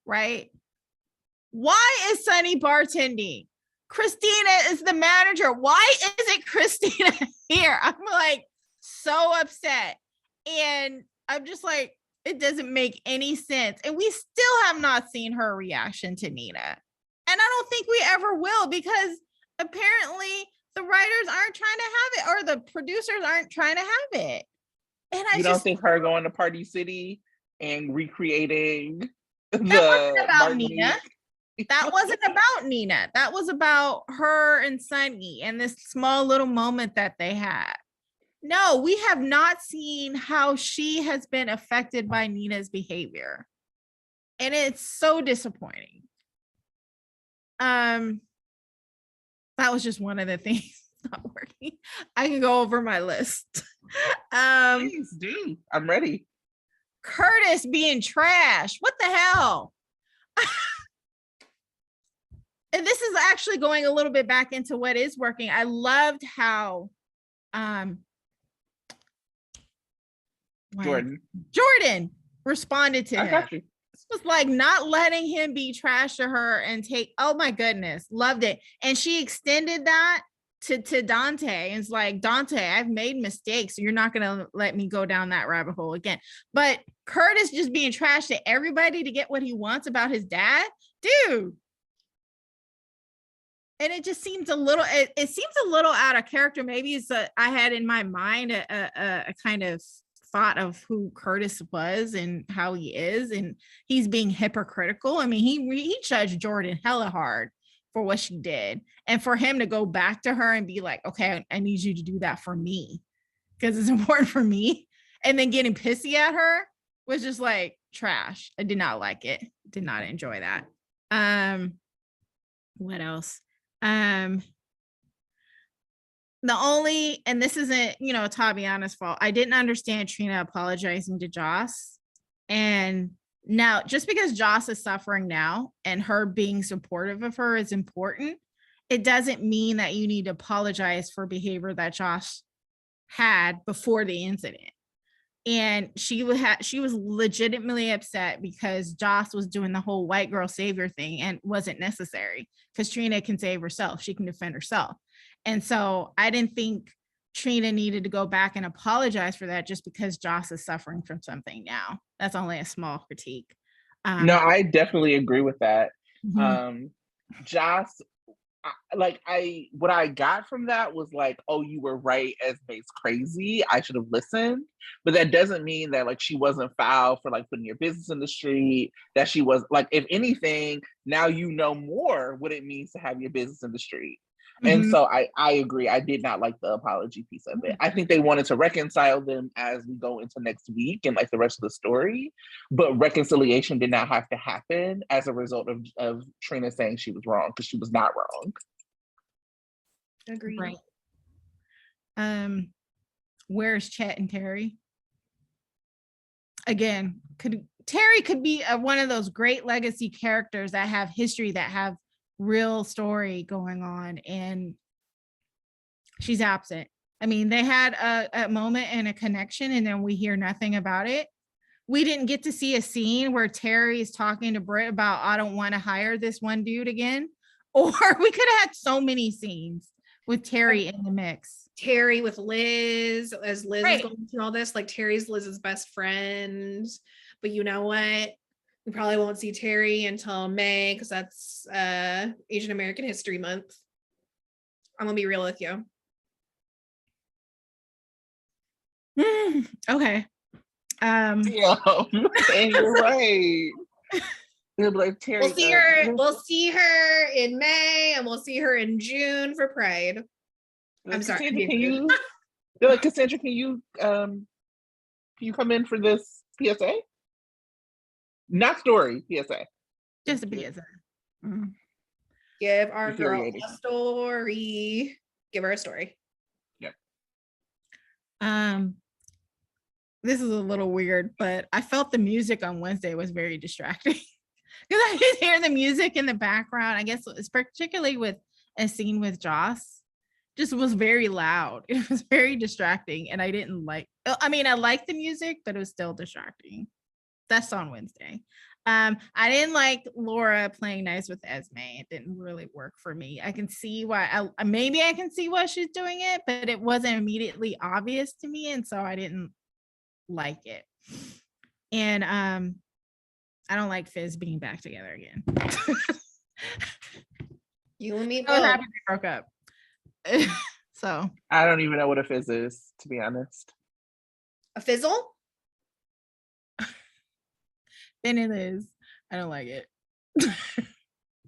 Speaker 3: right? Why is Sunny bartending? Christina is the manager. Why isn't Christina here? I'm like so upset. And I'm just like, it doesn't make any sense. And we still have not seen her reaction to Nina. And I don't think we ever will, because apparently the writers aren't trying to have it, or the producers aren't trying to have it. And I
Speaker 1: don't think her going to Party City and recreating
Speaker 3: that wasn't about
Speaker 1: Martinique.
Speaker 3: Nina. That wasn't about Nina. That was about her and Sunny and this small little moment that they had. No, we have not seen how she has been affected by Nina's behavior. And it's so disappointing. That was just one of the things not working. I can go over my list.
Speaker 1: Please do. I'm ready.
Speaker 3: Curtis being trash. What the hell? And this is actually going a little bit back into what is working. I loved how Jordan responded to him. This was like not letting him be trash to her and take, oh my goodness, loved it. And she extended that to Dante, and it's like, Dante, I've made mistakes, so you're not gonna let me go down that rabbit hole again. But Curtis just being trash to everybody to get what he wants about his dad, dude. And it just seems a little, it seems a little out of character. Maybe it's I had in my mind a kind of thought of who Curtis was and how he is, and he's being hypocritical. I mean, he judged Jordan hella hard for what she did, and for him to go back to her and be like, okay, I need you to do that for me because it's important for me, and then getting pissy at her was just like trash. I did not like it. Did not enjoy that. What else? The only, and this isn't, Tabiana's fault, I didn't understand Trina apologizing to Joss. And now, just because Joss is suffering now and her being supportive of her is important, it doesn't mean that you need to apologize for behavior that Joss had before the incident. And she was legitimately upset because Joss was doing the whole white girl savior thing and wasn't necessary, because Trina can save herself. She can defend herself. And so I didn't think Trina needed to go back and apologize for that just because Joss is suffering from something now. That's only a small critique.
Speaker 1: No, I definitely agree with that.
Speaker 3: Mm-hmm.
Speaker 1: Joss, what I got from that was like, oh, you were right, Esme's crazy, I should have listened. But that doesn't mean that like she wasn't foul for like putting your business in the street, that she was like, if anything, now you know more what it means to have your business in the street. And so I agree. I did not like the apology piece of it. I think they wanted to reconcile them as we go into next week and like the rest of the story. But reconciliation did not have to happen as a result of Trina saying she was wrong, because she was not wrong.
Speaker 2: Agreed.
Speaker 3: Right. Where's Chet and Terry? Again, Terry could be one of those great legacy characters that have history, that have real story going on, and she's absent. I mean, they had a moment and a connection, and then we hear nothing about it. We didn't get to see a scene where Terry is talking to Britt about, I don't want to hire this one dude again. Or we could have had so many scenes with Terry in the mix.
Speaker 2: Terry with Liz, as Liz
Speaker 3: Right.
Speaker 2: is going through all this, like Terry's Liz's best friend. But you know what? We probably won't see Terry until May, because that's Asian American History Month. I'm gonna be real with you.
Speaker 3: Okay.
Speaker 1: Yeah, and you're right. They'll be like, Terry,
Speaker 2: We'll see her in May, and we'll see her in June for Pride. I'm sorry.
Speaker 1: Cassandra, they're like, Cassandra, can you come in for this PSA? Not story, PSA.
Speaker 3: Just a PSA.
Speaker 2: Give our girl a story. Give her a story.
Speaker 1: Yep.
Speaker 3: This is a little weird, but I felt the music on Wednesday was very distracting. Because I just hear the music in the background. I guess it's particularly with a scene with Joss, just was very loud. It was very distracting, and I didn't like. I mean, I liked the music, but it was still distracting. That's on Wednesday. I didn't like Laura playing nice with Esme. It didn't really work for me. I can see why. Maybe I can see why she's doing it, but it wasn't immediately obvious to me, and so I didn't like it. And I don't like Fizz being back together again.
Speaker 2: You and me
Speaker 3: I was
Speaker 2: both.
Speaker 3: happy they broke up. So
Speaker 1: I don't even know what a fizz is, to be honest.
Speaker 2: A fizzle?
Speaker 3: then it is. I don't like it.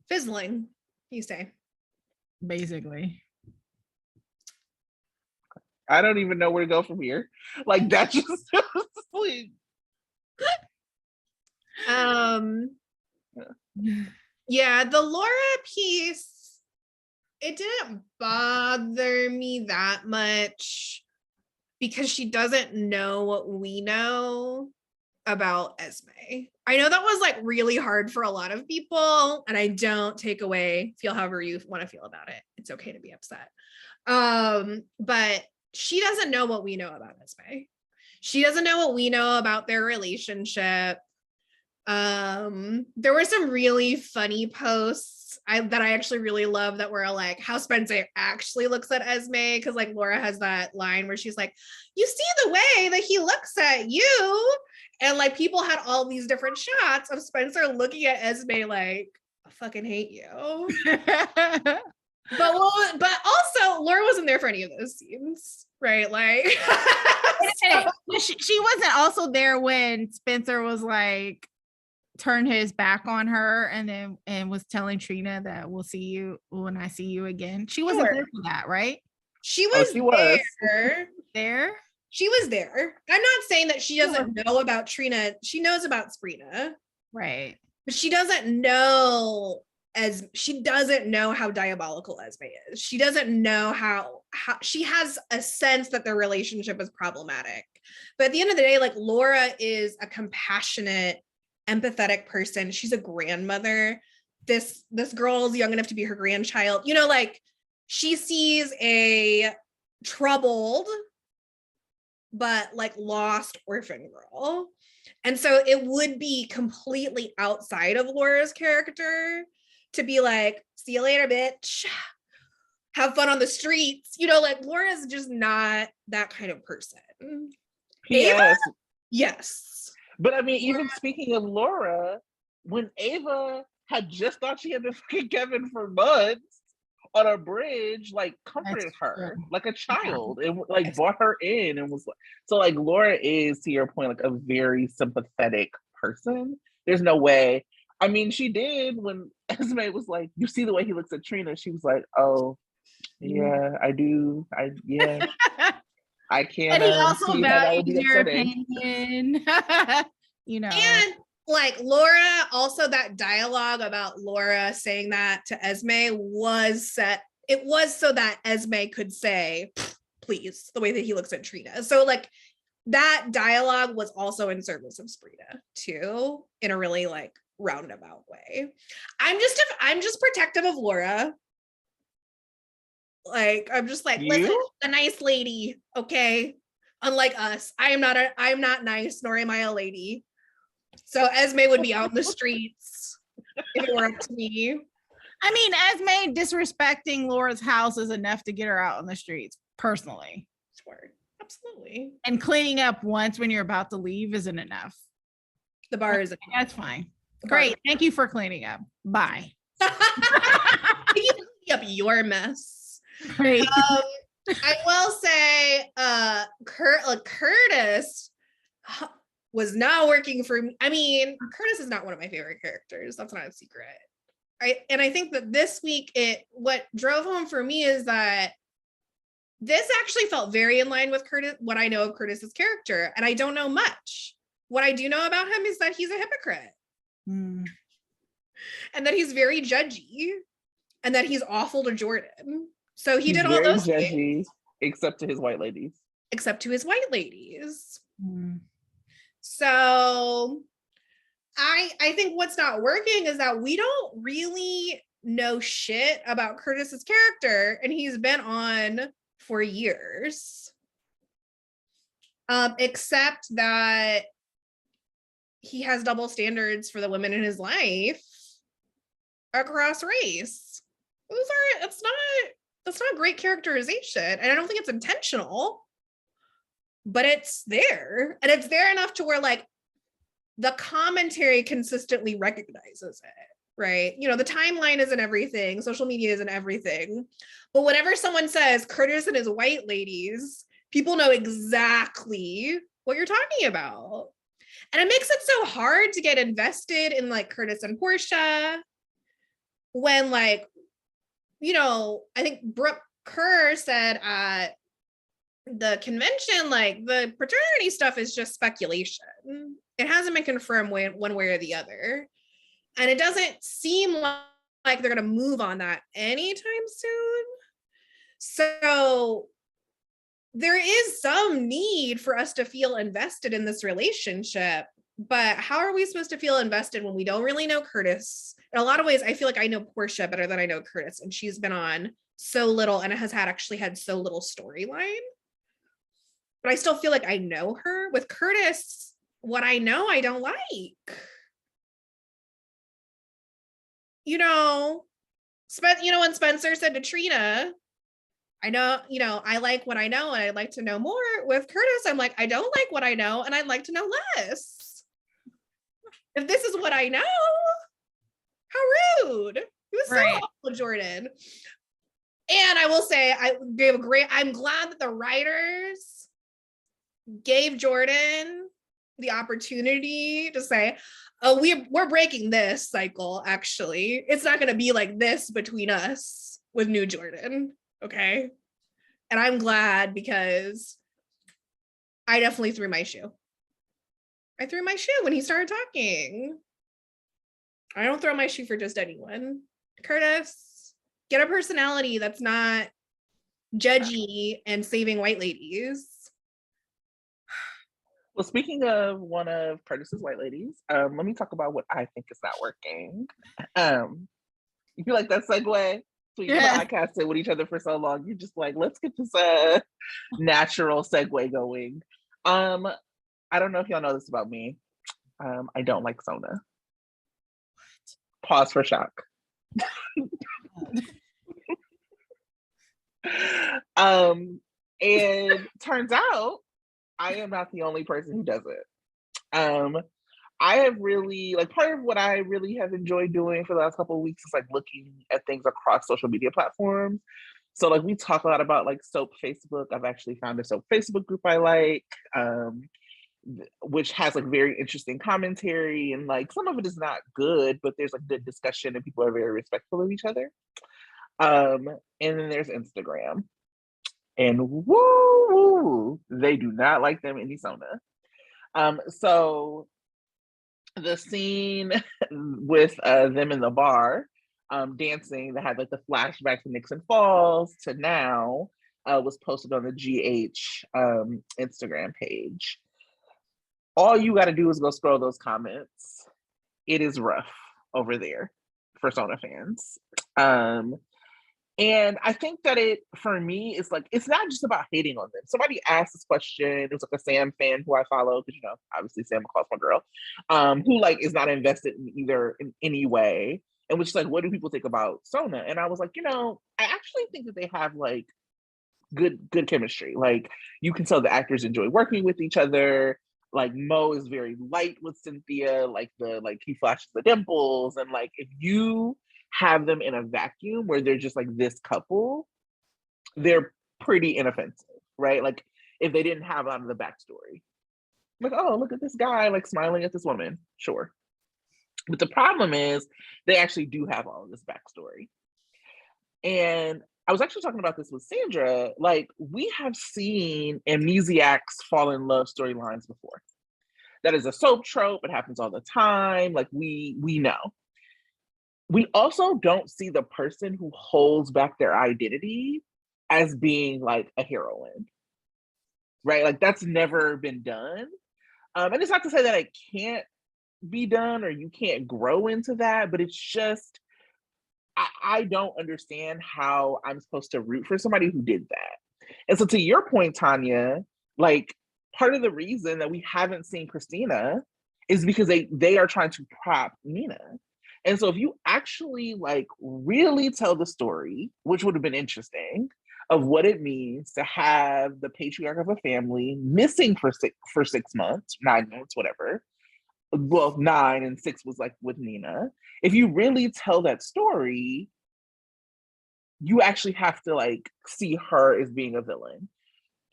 Speaker 2: Fizzling, you say.
Speaker 3: Basically.
Speaker 1: I don't even know where to go from here. Like that just
Speaker 2: Yeah, the Laura piece, it didn't bother me that much because she doesn't know what we know about Esme. I know that was like really hard for a lot of people, and I don't take away, feel however you want to feel about it. It's okay to be upset. But she doesn't know what we know about Esme. She doesn't know what we know about their relationship. There were some really funny posts that I actually really love that were like how Spencer actually looks at Esme, because like Laura has that line where she's like, you see the way that he looks at you, and like people had all these different shots of Spencer looking at Esme like, I fucking hate you. But also Laura wasn't there for any of those scenes, right? Like
Speaker 3: she wasn't also there when Spencer was like turned his back on her and was telling Trina that we'll see you when I see you again. She wasn't there for that, right?
Speaker 2: She was there.
Speaker 3: There?
Speaker 2: She was there. I'm not saying that she doesn't know about Trina. She knows about Sprina.
Speaker 3: Right.
Speaker 2: But she doesn't know how diabolical Esme is. She doesn't know how she has a sense that their relationship is problematic. But at the end of the day, like Laura is a compassionate, empathetic person. She's a grandmother. This girl is young enough to be her grandchild. You know, like she sees a troubled but like lost orphan girl. And so it would be completely outside of Laura's character to be like, see you later, bitch. Have fun on the streets. You know, like Laura's just not that kind of person.
Speaker 1: Yes.
Speaker 2: Ava? Yes.
Speaker 1: But I mean, even speaking of Laura, when Ava had just thought she had been fucking Kevin for months on a bridge, like comforted her like a child and like brought her in and was like, so like Laura is, to your point, like a very sympathetic person. There's no way. I mean, she did when Esme was like, you see the way he looks at Trina, she was like, oh yeah, I do. I can't.
Speaker 3: And he also
Speaker 1: see how that would be
Speaker 3: values your
Speaker 1: upsetting.
Speaker 3: opinion. You know.
Speaker 2: And like Laura, also that dialogue about Laura saying that to Esme was set. It was so that Esme could say, please, the way that he looks at Trina. So like that dialogue was also in service of Sprina too, in a really like roundabout way. I'm just protective of Laura. Like I'm just like, listen, the nice lady, okay? Unlike us, I am not nice, nor am I a lady. So Esme would be out in the streets if it were up to me.
Speaker 3: I mean, Esme disrespecting Laura's house is enough to get her out on the streets, personally.
Speaker 2: Sure, absolutely.
Speaker 3: And cleaning up once when you're about to leave isn't enough.
Speaker 2: The bar is
Speaker 3: That's fine. Great. Thank you for cleaning up. Bye.
Speaker 2: You clean up your mess.
Speaker 3: Great.
Speaker 2: I will say, Curtis was not working for me. I mean, Curtis is not one of my favorite characters. That's not a secret. And I think that this week, what drove home for me is that this actually felt very in line with Curtis, what I know of Curtis's character, and I don't know much. What I do know about him is that he's a hypocrite, and that he's very judgy, and that he's awful to Jordan. So he's did all those
Speaker 1: judgy,
Speaker 2: things,
Speaker 1: except to his white ladies.
Speaker 2: Except to his white ladies. So I think what's not working is that we don't really know shit about Curtis's character, and he's been on for years. Except that he has double standards for the women in his life across race. That's not great characterization, and I don't think it's intentional, but it's there, and it's there enough to where like the commentary consistently recognizes it, right? You know, the timeline isn't everything, social media isn't everything, but whenever someone says Curtis and his white ladies, people know exactly what you're talking about. And it makes it so hard to get invested in like Curtis and Portia when, like, you know, I think Brooke Kerr said at the convention, like, the paternity stuff is just speculation. It hasn't been confirmed one way or the other. And it doesn't seem like they're going to move on that anytime soon. So there is some need for us to feel invested in this relationship, but how are we supposed to feel invested when we don't really know Curtis? In a lot of ways, I feel like I know Portia better than I know Curtis, and she's been on so little and has actually had so little storyline. But I still feel like I know her. With Curtis, what I know, I don't like. You know, when Spencer said to Trina, I know, I like what I know and I'd like to know more. With Curtis, I'm like, I don't like what I know and I'd like to know less. If this is what I know, how rude. He was so awful, Jordan. And I will say, I'm glad that the writers gave Jordan the opportunity to say, oh, we're breaking this cycle, actually. It's not going to be like this between us with new Jordan. Okay. And I'm glad, because I definitely threw my shoe. I threw my shoe when he started talking. I don't throw my shoe for just anyone. Curtis, get a personality that's not judgy and saving white ladies.
Speaker 1: Well, speaking of one of Curtis's white ladies, let me talk about what I think is not working. You feel like that segue? So you podcasted with each other for so long, you're just like, let's get this natural segue going. I don't know if y'all know this about me. I don't like Sona. Pause for shock. And turns out I am not the only person who does it. I have really, like, part of what I really have enjoyed doing for the last couple of weeks is like looking at things across social media platforms. So like we talk a lot about like soap Facebook. I've actually found a soap Facebook group I like, which has like very interesting commentary, and like some of it is not good, but there's like good discussion and people are very respectful of each other. And then there's Instagram, and woo, they do not like them any Sona. So the scene with them in the bar dancing that had like the flashback to Nixon Falls to now was posted on the GH Instagram page. All you got to do is go scroll those comments. It is rough over there for Sona fans. And I think that it, for me, is like, it's not just about hating on them. Somebody asked this question. It was like a Sam fan who I follow, because, you know, obviously Sam McCall's my girl, who like is not invested in either in any way. And which is like, what do people think about Sona? And I was like, you know, I actually think that they have like good chemistry. Like you can tell the actors enjoy working with each other. Like Mo is very light with Cynthia, like he flashes the dimples, and like if you have them in a vacuum where they're just like this couple, they're pretty inoffensive, right? Like if they didn't have a lot of the backstory, like, oh, look at this guy like smiling at this woman, sure. But the problem is they actually do have all of this backstory. And I was actually talking about this with Sandra. Like, we have seen amnesiacs fall in love storylines before. That is a soap trope. It happens all the time. Like, we know. We also don't see the person who holds back their identity as being like a heroine, right? Like, that's never been done. And it's not to say that it can't be done or you can't grow into that, but it's just I don't understand how I'm supposed to root for somebody who did that. And so to your point, Tanya, like part of the reason that we haven't seen Christina is because they are trying to prop Nina. And so if you actually like really tell the story, which would have been interesting, of what it means to have the patriarch of a family missing for 6 months, 9 months, whatever. Well, 9 and 6 was like with Nina. If you really tell that story, you actually have to like see her as being a villain.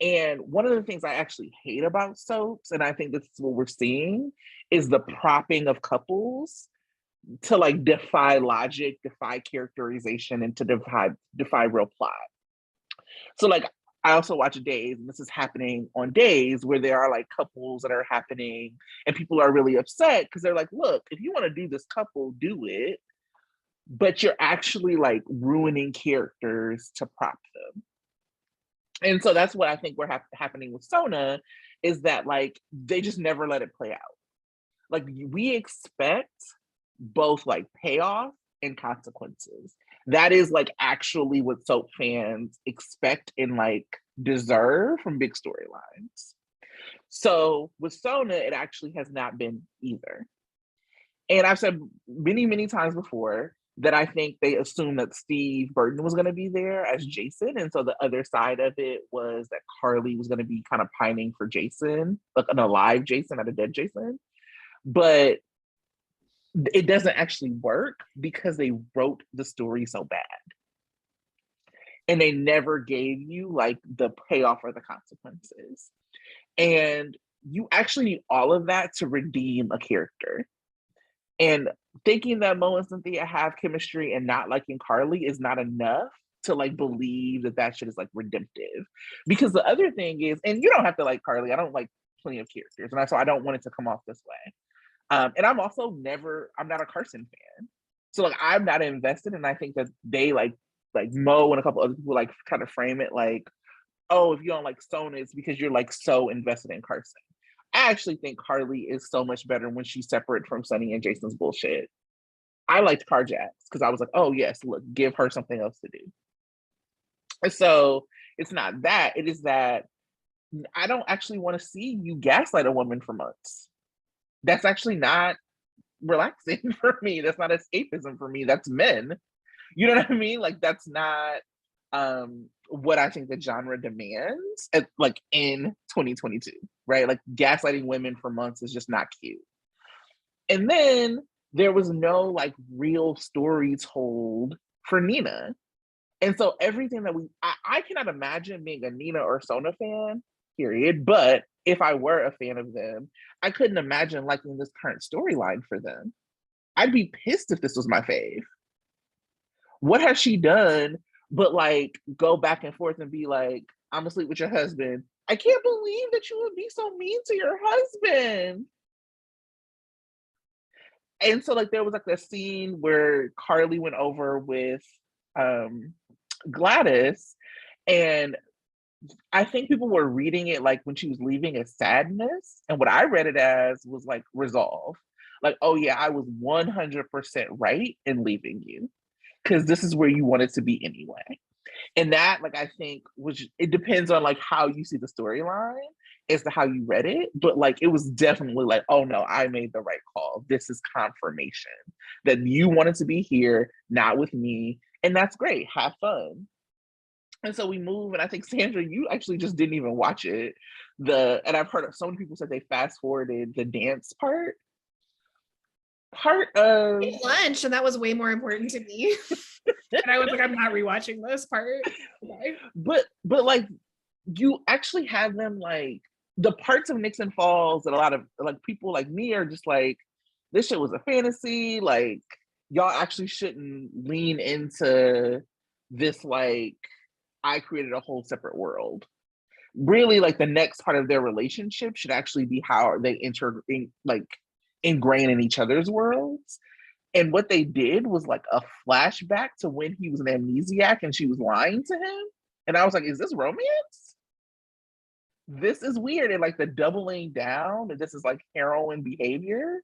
Speaker 1: And one of the things I actually hate about soaps, and I think this is what we're seeing, is the propping of couples to like defy logic, defy characterization, and to defy real plot. So like I also watch Days, and this is happening on Days where there are like couples that are happening, and people are really upset because they're like, look, if you want to do this couple, do it, but you're actually like ruining characters to prop them. And so that's what I think we're happening with Sona, is that like they just never let it play out. Like we expect both like payoff and consequences. That is like actually what soap fans expect and like deserve from big storylines. So with Sona, it actually has not been either. And I've said many, many times before that I think they assumed that Steve Burton was going to be there as Jason. And so the other side of it was that Carly was going to be kind of pining for Jason, like an alive Jason, not a dead Jason. But it doesn't actually work because they wrote the story so bad. And they never gave you like the payoff or the consequences. And you actually need all of that to redeem a character. And thinking that Mo and Cynthia have chemistry and not liking Carly is not enough to like believe that that shit is like redemptive. Because the other thing is, and you don't have to like Carly, I don't like plenty of characters, and so I don't want it to come off this way. And I'm also I'm not a Carson fan. So like I'm not invested, and I think that they like Mo and a couple other people like kind of frame it like, oh, if you don't like Sona, it's because you're like so invested in Carson. I actually think Carly is so much better when she's separate from Sonny and Jason's bullshit. I liked Carjax because I was like, oh yes, look, give her something else to do. And so it's not that, it is that I don't actually want to see you gaslight a woman for months. That's actually not relaxing for me. That's not escapism for me. That's men. You know what I mean? Like that's not what I think the genre demands like in 2022, right? Like gaslighting women for months is just not cute. And then there was no like real story told for Nina. And so everything that I cannot imagine being a Nina or Sona fan, period. But if I were a fan of them, I couldn't imagine liking this current storyline for them. I'd be pissed if this was my fave. What has she done but like go back and forth and be like, I'm gonna sleep with your husband? I can't believe that you would be so mean to your husband. And so like there was like a scene where Carly went over with Gladys, and I think people were reading it like when she was leaving as sadness, and what I read it as was like resolve. Like, oh yeah, I was 100% right in leaving you because this is where you wanted to be anyway. And that, like, I think, which it depends on like how you see the storyline as to how you read it, but like it was definitely like, oh no, I made the right call. This is confirmation that you wanted to be here, not with me, and that's great. Have fun. And so we move, and I think Sandra, you actually just didn't even watch it. And I've heard of so many people said they fast forwarded the dance part. Part of
Speaker 2: lunch, and that was way more important to me. And I was like, I'm not rewatching this part. Okay.
Speaker 1: But like you actually have them like the parts of Nixon Falls that a lot of like people like me are just like, this shit was a fantasy. Like y'all actually shouldn't lean into this like I created a whole separate world. Really, like the next part of their relationship should actually be how they ingrain in each other's worlds. And what they did was like a flashback to when he was an amnesiac and she was lying to him. And I was like, is this romance? This is weird. And like the doubling down, and this is like heroin behavior.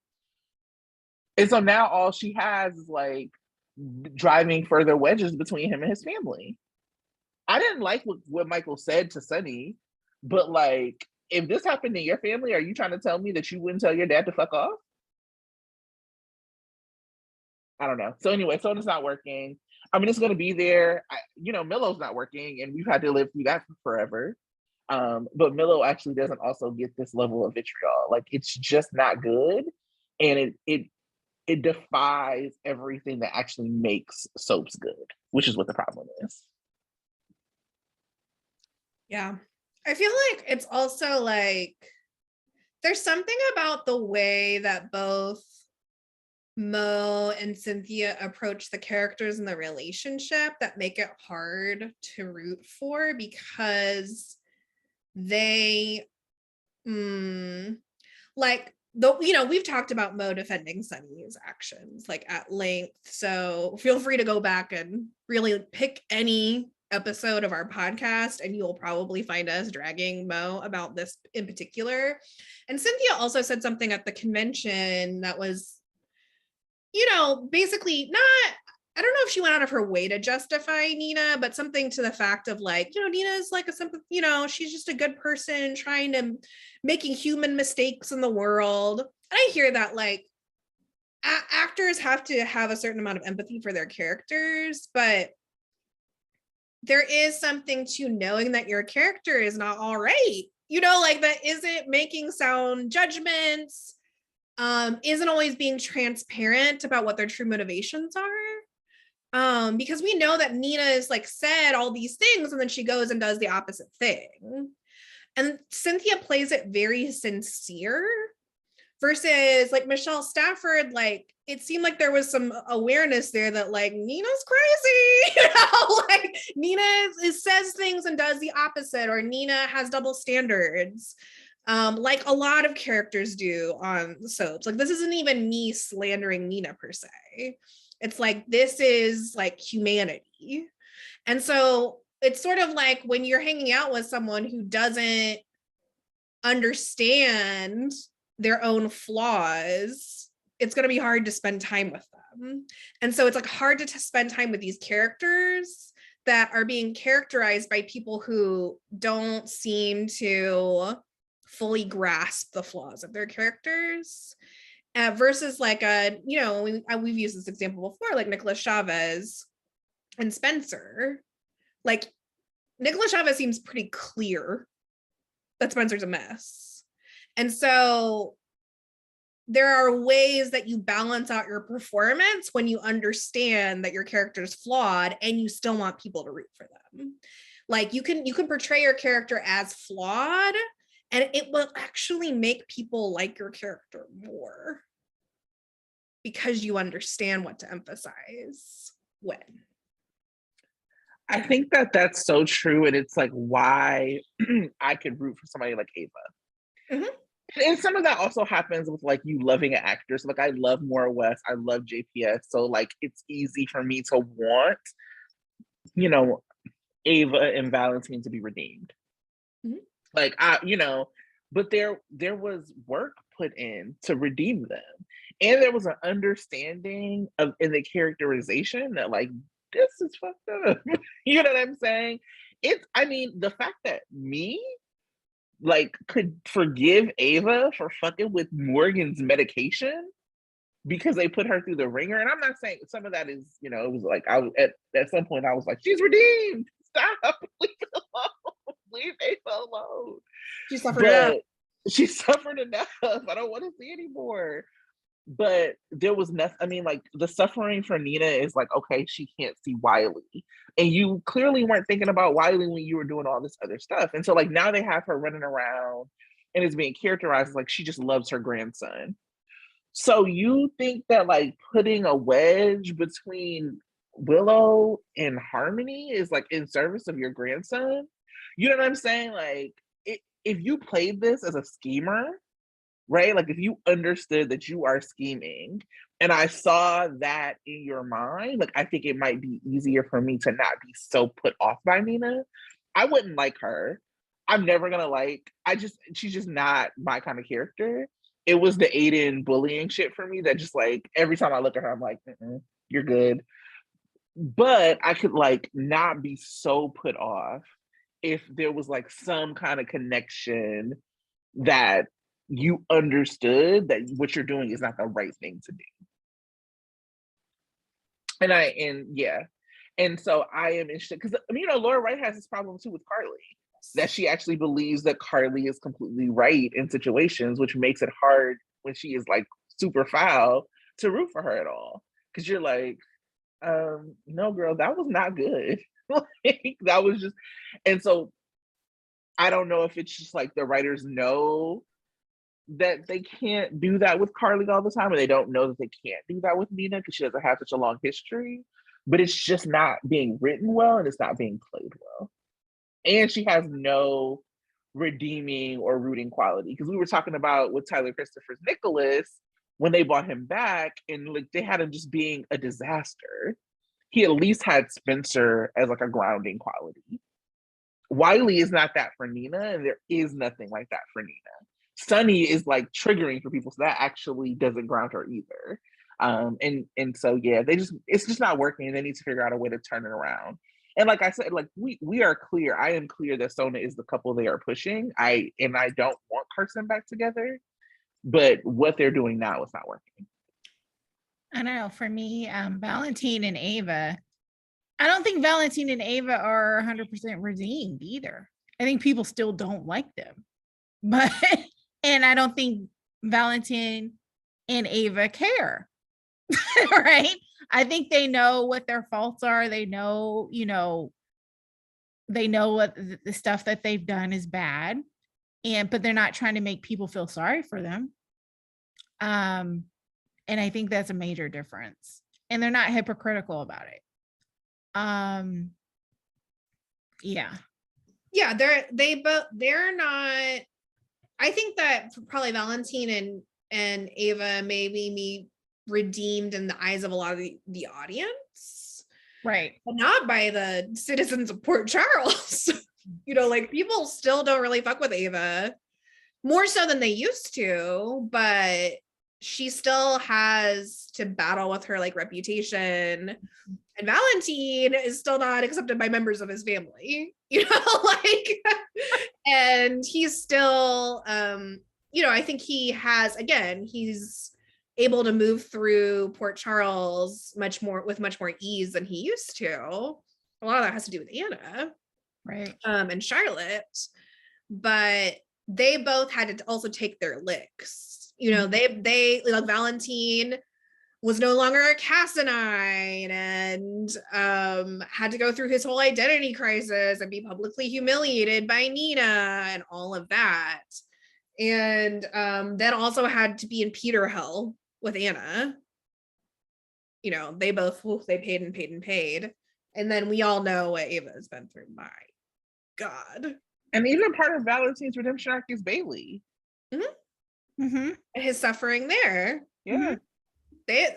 Speaker 1: And so now all she has is like driving further wedges between him and his family. I didn't like what Michael said to Sonny, but like, if this happened in your family, are you trying to tell me that you wouldn't tell your dad to fuck off? I don't know. So anyway, Sona's not working. I mean, it's going to be there. Millow's not working, and we've had to live through that for forever. But Millow actually doesn't also get this level of vitriol. Like, it's just not good, and it defies everything that actually makes soaps good, which is what the problem is.
Speaker 2: Yeah. I feel like it's also like there's something about the way that both Mo and Cynthia approach the characters in the relationship that make it hard to root for, because they we've talked about Mo defending Sonny's actions like at length, so feel free to go back and really pick any episode of our podcast and you'll probably find us dragging Mo about this in particular. And Cynthia also said something at the convention that was, basically not, I don't know if she went out of her way to justify Nina, but something to the fact of like, Nina is like she's just a good person trying to making human mistakes in the world. And I hear that like actors have to have a certain amount of empathy for their characters, but there is something to knowing that your character is not all right. Like that isn't making sound judgments, isn't always being transparent about what their true motivations are. Because we know that Nina is like said all these things and then she goes and does the opposite thing. And Cynthia plays it very sincere versus like Michelle Stafford, like it seemed like there was some awareness there that like Nina's crazy, like Nina says things and does the opposite, or Nina has double standards. Like a lot of characters do on soaps. Like this isn't even me slandering Nina per se. It's like, this is like humanity. And so it's sort of like when you're hanging out with someone who doesn't understand their own flaws, it's going to be hard to spend time with them. And so it's like hard to spend time with these characters that are being characterized by people who don't seem to fully grasp the flaws of their characters, versus like we've used this example before, like Nicholas Chavez and Spencer. Like Nicholas Chavez seems pretty clear that Spencer's a mess. And so there are ways that you balance out your performance when you understand that your character is flawed and you still want people to root for them. Like you can portray your character as flawed and it will actually make people like your character more because you understand what to emphasize when.
Speaker 1: I think that that's so true. And it's like why I could root for somebody like Ava. Mm-hmm. And some of that also happens with like you loving an actor. So like I love Maura West, I love JPS. So like it's easy for me to want, Ava and Valentine to be redeemed. Mm-hmm. Like but there was work put in to redeem them. And there was an understanding in the characterization that like this is fucked up. You know what I'm saying? The fact that me like could forgive Ava for fucking with Morgan's medication because they put her through the ringer. And I'm not saying some of that is, it was like I was at some point I was like, she's redeemed. Stop. Leave it alone. Leave Ava alone.
Speaker 2: She suffered enough.
Speaker 1: She suffered enough. I don't want to see anymore. But there was nothing. Like the suffering for Nina is like, okay, she can't see Wiley. And you clearly weren't thinking about Wiley when you were doing all this other stuff. And so like now they have her running around and it's being characterized as like she just loves her grandson. So you think that like putting a wedge between Willow and Harmony is like in service of your grandson? You know what I'm saying? Like if you played this as a schemer, right? Like if you understood that you are scheming and I saw that in your mind, like I think it might be easier for me to not be so put off by Nina. I wouldn't like her. I'm never gonna she's just not my kind of character. it was the Aiden bullying shit for me that just like every time I look at her, I'm like, you're good. But I could like not be so put off if there was like some kind of connection that you understood that what you're doing is not the right thing to do. And so I am interested because Laura Wright has this problem too with Carly, that she actually believes that Carly is completely right in situations, which makes it hard when she is like super foul to root for her at all. Because you're like, no, girl, that was not good. Like, that was just, and so I don't know if it's just like the writers know that they can't do that with Carly all the time, and they don't know that they can't do that with Nina because she doesn't have such a long history, but it's just not being written well and it's not being played well. And she has no redeeming or rooting quality. Because we were talking about with Tyler Christopher's Nicholas, when they brought him back and like they had him just being a disaster, he at least had Spencer as like a grounding quality. Wiley is not that for Nina, and there is nothing like that for Nina. Sunny is like triggering for people, so that actually doesn't ground her either. And so yeah, it's just not working, and they need to figure out a way to turn it around. And like I said, like we are clear. I am clear that Sona is the couple they are pushing. I don't want Carson back together, but what they're doing now is not working.
Speaker 3: I don't know. For me, Valentine and Ava, I don't think Valentine and Ava are 100% redeemed either. I think people still don't like them, but and I don't think Valentine and Ava care. Right? I think they know what their faults are. They know, they know what the stuff that they've done is bad, but they're not trying to make people feel sorry for them. And I think that's a major difference. And they're not hypocritical about it. Yeah.
Speaker 2: Yeah, they're not. I think that probably Valentine and Ava maybe be redeemed in the eyes of a lot of the audience,
Speaker 3: right?
Speaker 2: But not by the citizens of Port Charles. Like people still don't really fuck with Ava, more so than they used to, but she still has to battle with her like reputation. And Valentine is still not accepted by members of his family, like, and he's still, I think he's able to move through Port Charles with much more ease than he used to. A lot of that has to do with Anna,
Speaker 3: right?
Speaker 2: And Charlotte, but they both had to also take their licks. They like Valentine was no longer a Cassinine and had to go through his whole identity crisis and be publicly humiliated by Nina and all of that. And then also had to be in Peter hell with Anna. They paid and paid and paid. And then we all know what Ava has been through. My God.
Speaker 1: And even part of Valentine's redemption arc is Bailey.
Speaker 2: Mm-hmm. Mm-hmm. And his suffering there.
Speaker 1: Yeah.
Speaker 2: Mm-hmm.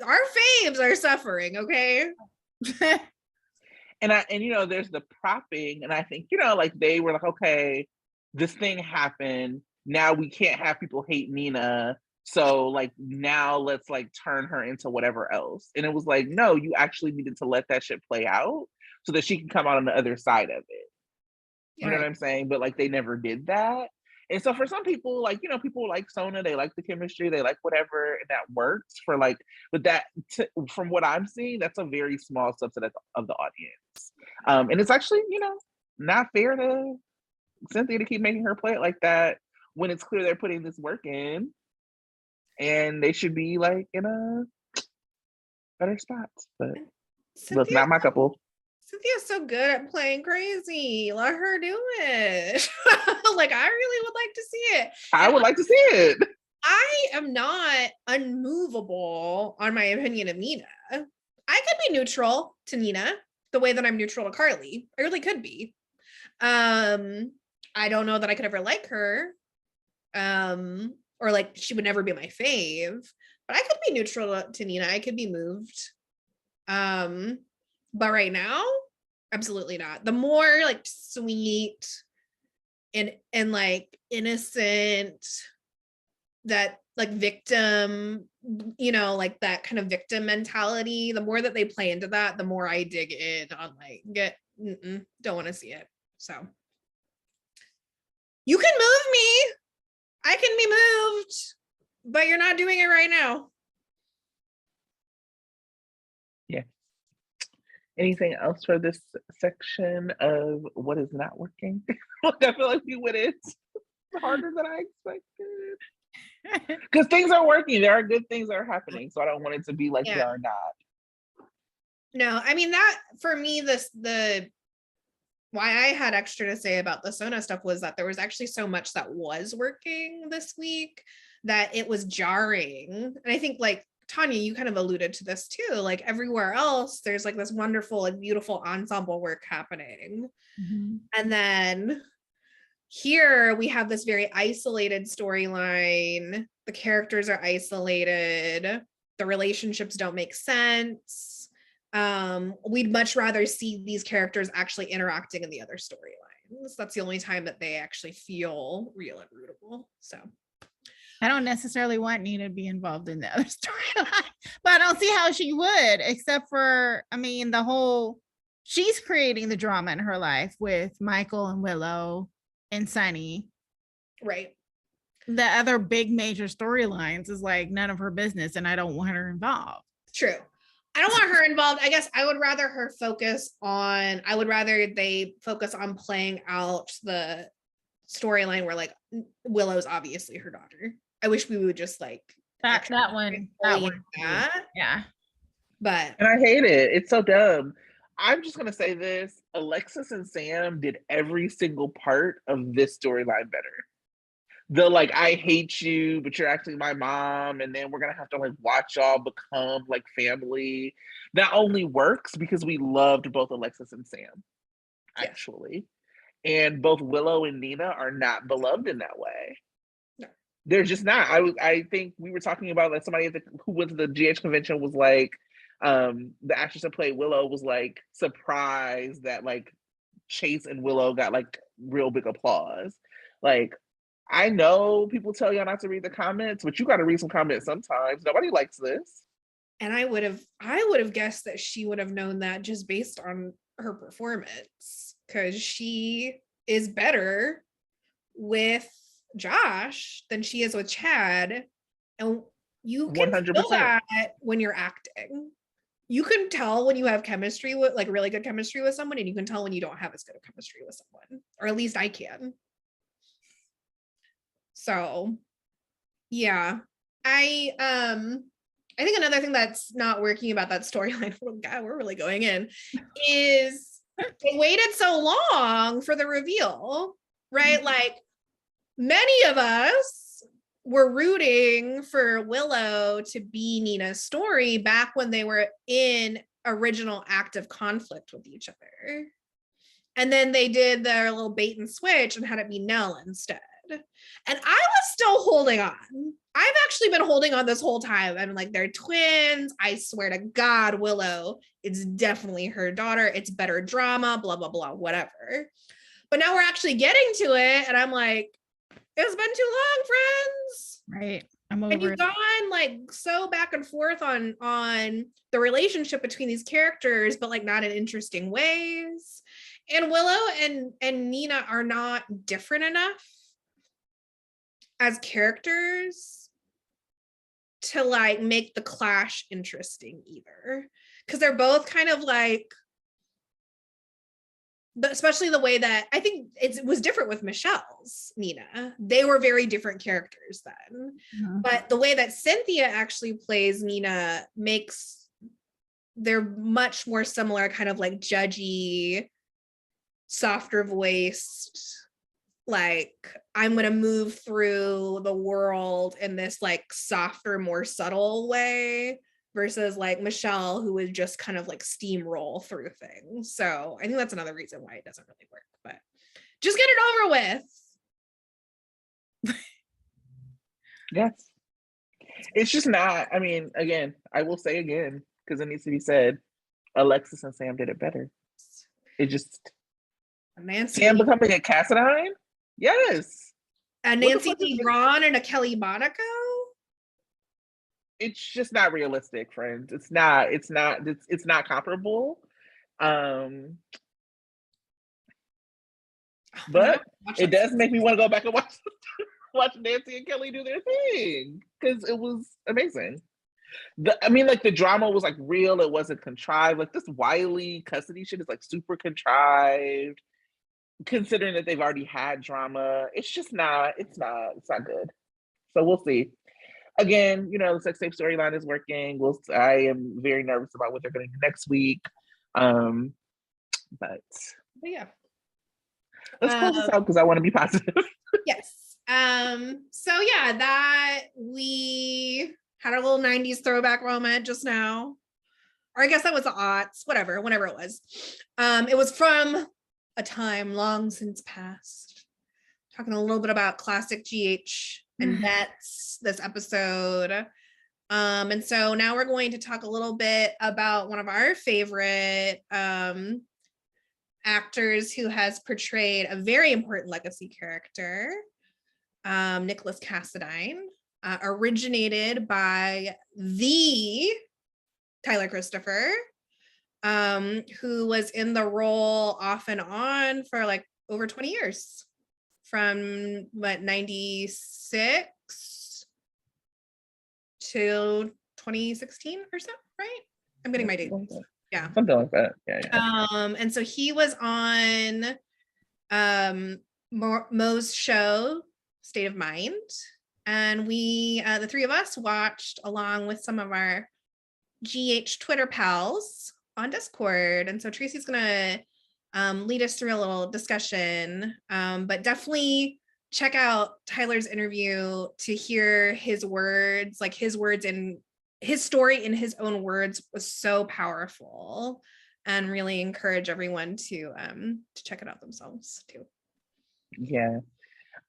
Speaker 2: Our faves are suffering, okay?
Speaker 1: and there's the propping, and I think, like they were like, okay, this thing happened. Now we can't have people hate Nina. So like now let's like turn her into whatever else. And it was like, no, you actually needed to let that shit play out so that she can come out on the other side of it. You know what I'm saying? But like they never did that. And so for some people, like, people like Sona, they like the chemistry, they like whatever, and that works for like, but that, from what I'm seeing, that's a very small subset of the audience. And it's actually, not fair to Cynthia to keep making her play it like that when it's clear they're putting this work in and they should be like in a better spot. But look, not my couple.
Speaker 2: Cynthia's so good at playing crazy. Let her do it. Like, I really would like to see it.
Speaker 1: I would like to see it.
Speaker 2: I am not unmovable on my opinion of Nina. I could be neutral to Nina the way that I'm neutral to Carly. I really could be. I don't know that I could ever like her. Or like she would never be my fave. But I could be neutral to Nina. I could be moved. But right now, absolutely not. The more like sweet and like innocent that like victim, you know, like that kind of victim mentality, the more that they play into that, the more I dig in on like don't want to see it. So you can move me. I can be moved, but you're not doing it right now.
Speaker 1: Yeah. Anything else for this section of what is not working? I feel like we went in harder than I expected. Because things are working. There are good things that are happening. So I don't want it to be like they are not.
Speaker 2: No, I mean, that for me, the why I had extra to say about the Sona stuff was that there was actually so much that was working this week that it was jarring. And I think like Tanya, you kind of alluded to this too, like everywhere else, there's like this wonderful and beautiful ensemble work happening. Mm-hmm. And then here we have this very isolated storyline. The characters are isolated. The relationships don't make sense. We'd much rather see these characters actually interacting in the other storylines. That's the only time that they actually feel real and rootable. So
Speaker 3: I don't necessarily want Nina to be involved in the other storyline, but I don't see how she would, except for, I mean, she's creating the drama in her life with Michael and Willow and Sunny.
Speaker 2: Right.
Speaker 3: The other big major storylines is like none of her business, and I don't want her involved.
Speaker 2: True. I don't want her involved. I guess I would rather they focus on playing out the storyline where like Willow's obviously her daughter. I wish we would just like
Speaker 3: that one. Yeah.
Speaker 2: But
Speaker 1: and I hate it. It's so dumb. I'm just gonna say this. Alexis and Sam did every single part of this storyline better. The like, I hate you, but you're actually my mom, and then we're gonna have to like watch y'all become like family. That only works because we loved both Alexis and Sam, actually. Yeah. And both Willow and Nina are not beloved in that way. No. They're just not. I think we were talking about like somebody who went to the GH convention was like, the actress that played Willow was like surprised that like Chase and Willow got like real big applause. Like, I know people tell y'all not to read the comments, but you got to read some comments sometimes. Nobody likes this.
Speaker 2: And I would have guessed that she would have known that just based on her performance, because she is better with Josh than she is with Chad. And you can 100%. Feel that when you're acting. You can tell when you have chemistry with like really good chemistry with someone, and you can tell when you don't have as good of chemistry with someone, or at least I can. So yeah, I think another thing that's not working about that storyline, God, we're really going in, is they waited so long for the reveal, right? Like many of us were rooting for Willow to be Nina's story back when they were in original active conflict with each other. And then they did their little bait and switch and had it be Nell instead. And I was still holding on. I've actually been holding on this whole time. I'm like, they're twins. I swear to God, Willow, it's definitely her daughter. It's better drama, blah, blah, blah, whatever. But now we're actually getting to it. And I'm like, it's been too long, friends.
Speaker 3: Right. I'm over
Speaker 2: and you've gone like so back and forth on the relationship between these characters, but like not in interesting ways. And Willow and Nina are not different enough as characters to like make the clash interesting either, because they're both kind of like, especially the way that I think it was different with Michelle's Nina. They were very different characters then. Mm-hmm. But the way that Cynthia actually plays Nina makes, they're much more similar, kind of like judgy, softer voiced, like I'm going to move through the world in this like softer, more subtle way, versus like Michelle, who would just kind of like steamroll through things. So I think that's another reason why it doesn't really work, but just get it over with.
Speaker 1: Yes. It's just not, I mean, again, I will say again, because it needs to be said, Alexis and Sam did it better. It just,
Speaker 2: Nancy
Speaker 1: Sam becoming a Cassadine? Yes.
Speaker 2: A Nancy D. Ron and a Kelly Monaco?
Speaker 1: it's just not realistic, friends. It's not comparable. Um, but it does make me want to go back and watch Nancy and Kelly do their thing because it was amazing. The drama was like real. It wasn't contrived. Like this Wiley custody shit is like super contrived, considering that they've already had drama. It's just not. It's not good. So we'll see. Again, the sex tape storyline is working. I am very nervous about what they're going to do next week. But
Speaker 2: yeah.
Speaker 1: Let's close this out because I want to be positive.
Speaker 2: Yes. So yeah, that we had a little 90s throwback moment just now. Or I guess that was the aughts, whenever it was. It was from a time long since past. Talking a little bit about classic GH and vets this episode. And so now we're going to talk a little bit about one of our favorite actors who has portrayed a very important legacy character, Nicholas Cassadine, originated by the Tyler Christopher, who was in the role off and on for like over 20 years, from 96 to 2016 or so, right? I'm getting my dates. Yeah.
Speaker 1: Something like that. Yeah.
Speaker 2: And so he was on Mo's show, State of Mind. And we, the three of us, watched along with some of our GH Twitter pals on Discord. And so Tracy's gonna lead us through a little discussion, but definitely check out Tyler's interview to hear his words, like his words in his story in his own words was so powerful, and really encourage everyone to check it out themselves too.
Speaker 1: Yeah.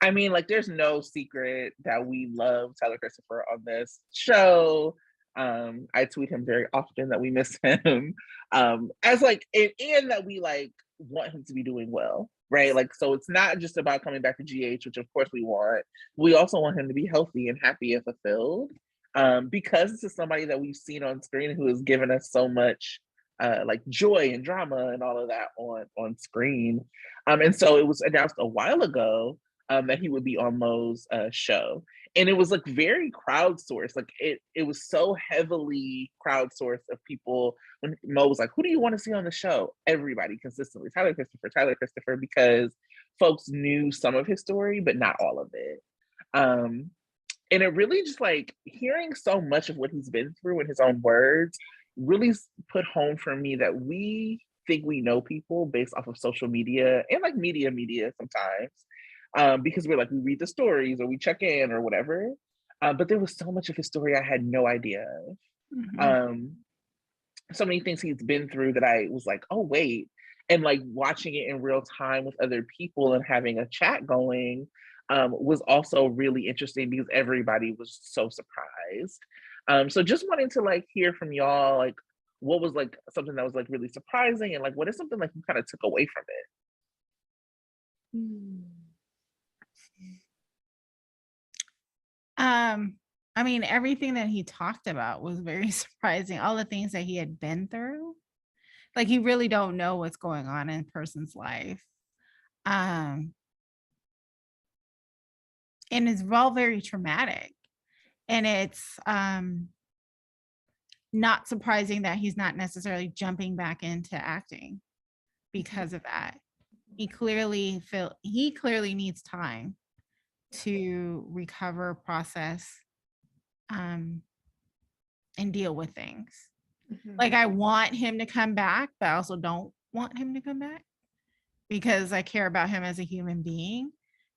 Speaker 1: I mean, like, there's no secret that we love Tyler Christopher on this show. I tweet him very often that we miss him. As like, and that we like want him to be doing well, right? Like, so it's not just about coming back to GH, which of course we want. We also want him to be healthy and happy and fulfilled. Because this is somebody that we've seen on screen who has given us so much like joy and drama and all of that on screen. And so it was announced a while ago that he would be on Mo's show. And it was like very crowdsourced. Like it was so heavily crowdsourced of people. When Mo was like, who do you want to see on the show? Everybody consistently, Tyler Christopher, because folks knew some of his story, but not all of it. And it really just like hearing so much of what he's been through in his own words really put home for me that we think we know people based off of social media and like media sometimes, because we're like, we read the stories or we check in or whatever. But there was so much of his story I had no idea of.
Speaker 3: Mm-hmm.
Speaker 1: So many things he's been through that I was like, oh, wait. And like watching it in real time with other people and having a chat going was also really interesting because everybody was so surprised. So just wanting to like hear from y'all, like what was like something that was like really surprising and like what is something like you kind of took away from
Speaker 3: it? I mean, everything that he talked about was very surprising. All the things that he had been through, like you really don't know what's going on in a person's life. And it's all very traumatic. And it's not surprising that he's not necessarily jumping back into acting because of that. He clearly needs time to recover, process, and deal with things. Mm-hmm. Like I want him to come back, but I also don't want him to come back because I care about him as a human being.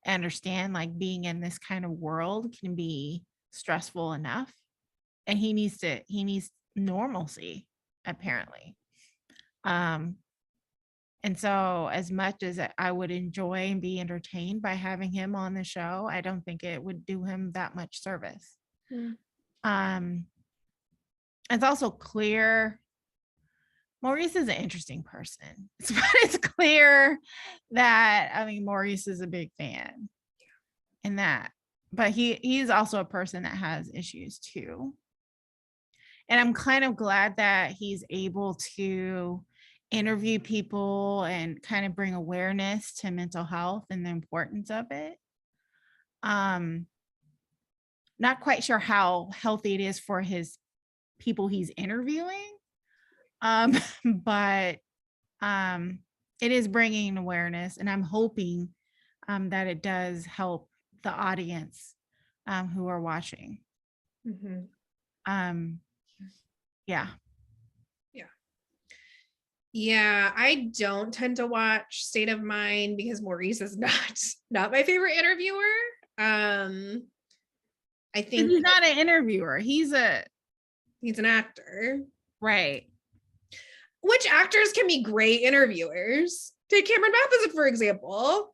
Speaker 3: I understand like being in this kind of world can be stressful enough, and he needs normalcy apparently. And so as much as I would enjoy and be entertained by having him on the show, I don't think it would do him that much service. It's also clear Maurice is an interesting person. It's clear that, I mean, Maurice is a big fan in that, but he's also a person that has issues too. And I'm kind of glad that he's able to interview people and kind of bring awareness to mental health and the importance of it. Not quite sure how healthy it is for his people he's interviewing. But it is bringing awareness, and I'm hoping that it does help the audience who are watching.
Speaker 2: Mm-hmm.
Speaker 3: Yeah.
Speaker 2: Yeah, I don't tend to watch State of Mind because Maurice is not my favorite interviewer. I think
Speaker 3: He's not an interviewer. He's an
Speaker 2: actor.
Speaker 3: Right.
Speaker 2: Which actors can be great interviewers? Take Cameron Matheson, for example.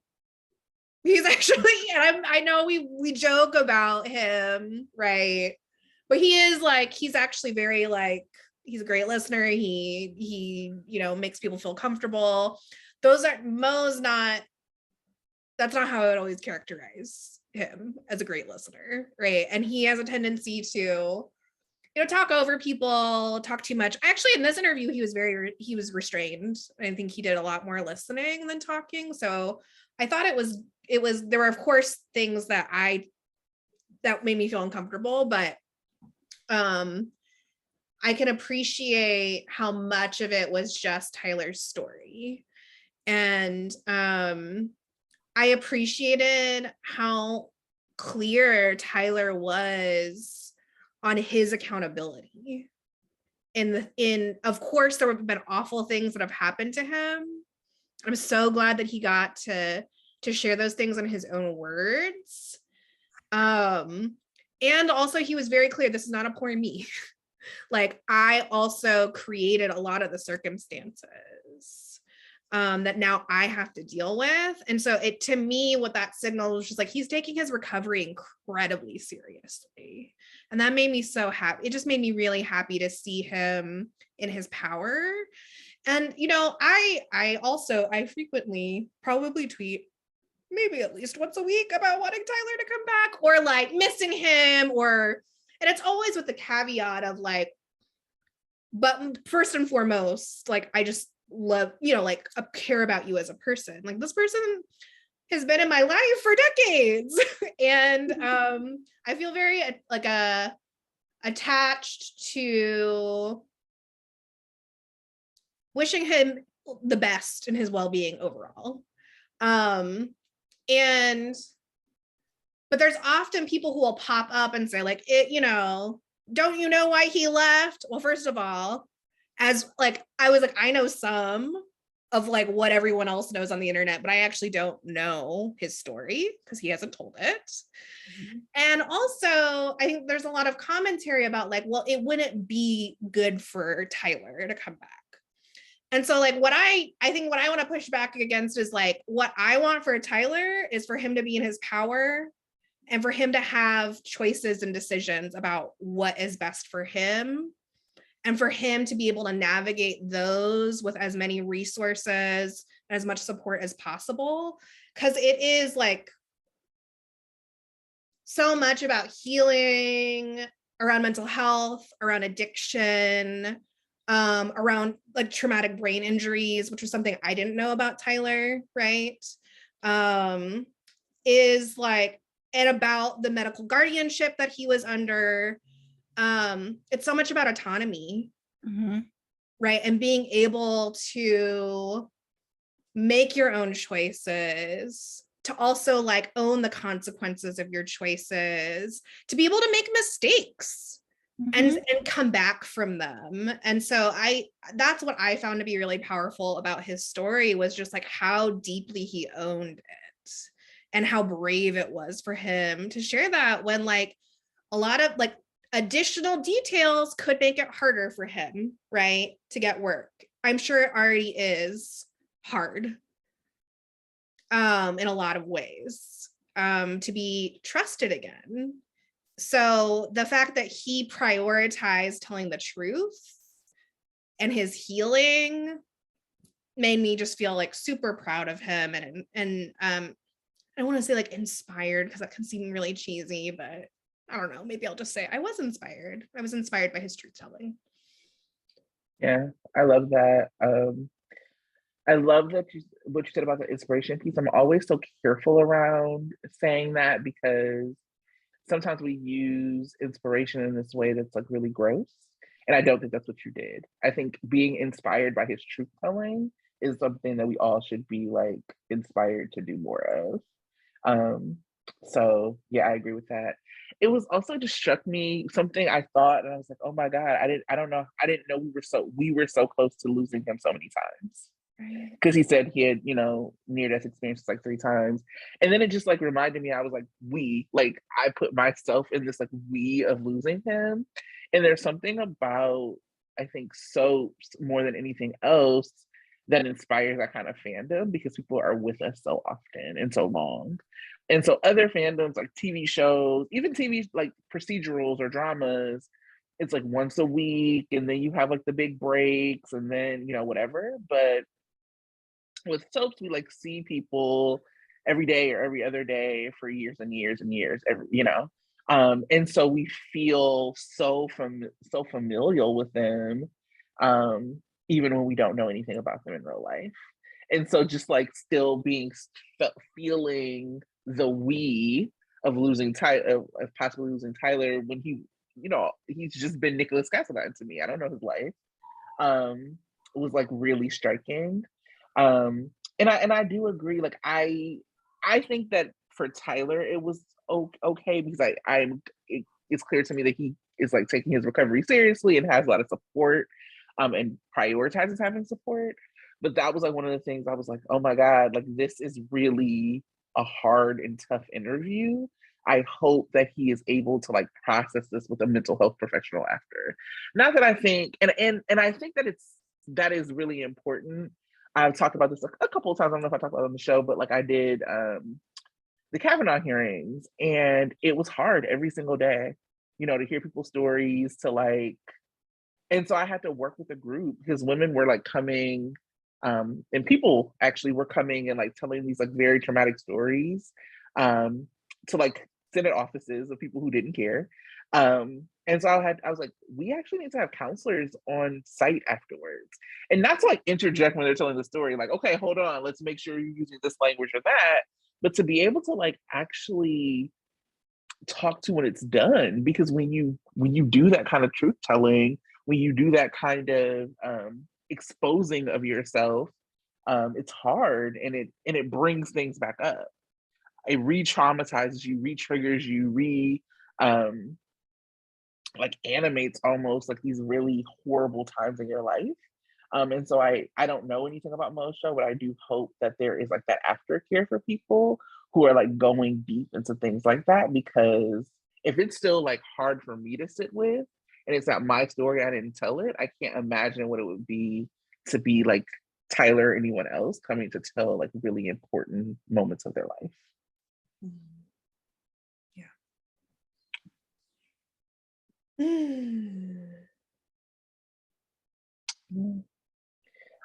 Speaker 2: He's actually, and I know we joke about him, right? But he is like, he's actually very like, he's a great listener. He makes people feel comfortable. That's not how I would always characterize him as a great listener, right? And he has a tendency to talk over people, talk too much. Actually, in this interview, he was restrained. I think he did a lot more listening than talking. So I thought it was, there were of course things that made me feel uncomfortable, but I can appreciate how much of it was just Tyler's story. And I appreciated how clear Tyler was on his accountability. Of course, there have been awful things that have happened to him. I'm so glad that he got to share those things in his own words. And also he was very clear, this is not a poor me. Like, I also created a lot of the circumstances that now I have to deal with. And so to me, what that signal was just like, he's taking his recovery incredibly seriously. And that made me so happy. It just made me really happy to see him in his power. And, I frequently probably tweet maybe at least once a week about wanting Tyler to come back or like missing him and it's always with the caveat of like, but first and foremost, like, I just love, like, I care about you as a person. Like, this person has been in my life for decades. And I feel very attached to wishing him the best in his well-being overall. But there's often people who will pop up and say like, don't you know why he left? Well, first of all, as like, I was like, I know some of like what everyone else knows on the internet, but I actually don't know his story because he hasn't told it. Mm-hmm. And also, I think there's a lot of commentary about like, well, it wouldn't be good for Tyler to come back. And so like what I think what I want to push back against is like, what I want for Tyler is for him to be in his power and for him to have choices and decisions about what is best for him, and for him to be able to navigate those with as many resources and as much support as possible. Because it is like so much about healing around mental health, around addiction, around like traumatic brain injuries, which was something I didn't know about Tyler, right? Is like, and about the medical guardianship that he was under. It's so much about autonomy, mm-hmm. right? And being able to make your own choices, to also like own the consequences of your choices, to be able to make mistakes, mm-hmm. and come back from them. And so that's what I found to be really powerful about his story, was just like how deeply he owned it and how brave it was for him to share that when like a lot of like additional details could make it harder for him, right, to get work. I'm sure it already is hard in a lot of ways, to be trusted again. So the fact that he prioritized telling the truth and his healing made me just feel like super proud of him, and I don't want to say like inspired because that can seem really cheesy, but I don't know, maybe I'll just say I was inspired. I was inspired by his truth telling.
Speaker 1: Yeah, I love that. I love that what you said about the inspiration piece. I'm always so careful around saying that because sometimes we use inspiration in this way that's like really gross. And I don't think that's what you did. I think being inspired by his truth telling is something that we all should be like inspired to do more of. Um, so yeah, I agree with that. It was also just struck me something I thought, and I was like, oh my God, I don't know, I didn't know we were so close to losing him so many times.
Speaker 2: Right.
Speaker 1: Because he said he had, near death experiences like 3 times. And then it just like reminded me, I was like, I put myself in this like we of losing him. And there's something about, I think, soaps more than anything else that inspires that kind of fandom because people are with us so often and so long. And so other fandoms like TV shows, even TV like procedurals or dramas, it's like once a week and then you have like the big breaks and then, whatever. But with soaps, we like see people every day or every other day for years and years and years, and so we feel so familial with them, even when we don't know anything about them in real life. And so just like still feeling the we of losing Tyler, of possibly losing Tyler when he's just been Nicholas Cassadine to me. I don't know his life. It was like really striking. And I do agree. Like I think that for Tyler it was okay because it's clear to me that he is like taking his recovery seriously and has a lot of support, and prioritizes having support. But that was like one of the things I was like, oh my God, like this is really a hard and tough interview. I hope that he is able to like process this with a mental health professional after. Not that I think, and I think that is really important. I've talked about this a couple of times. I don't know if I talked about it on the show, but like I did the Kavanaugh hearings, and it was hard every single day, to hear people's stories, to like, and so I had to work with a group because women were like coming, and people actually were coming and like telling these like very traumatic stories, to like Senate offices of people who didn't care. And so I was like, we actually need to have counselors on site afterwards. And not to like interject when they're telling the story, like, okay, hold on, let's make sure you're using this language or that, but to be able to like actually talk to when it's done. Because when you do that kind of truth telling, when you do that kind of exposing of yourself, it's hard and it brings things back up. It re-traumatizes you, re-triggers you, um like animates almost like these really horrible times in your life. And so I don't know anything about Mo's show, but I do hope that there is like that aftercare for people who are like going deep into things like that, because if it's still like hard for me to sit with and it's not my story, I didn't tell it, I can't imagine what it would be to be like Tyler or anyone else coming to tell like really important moments of their life.
Speaker 2: Yeah.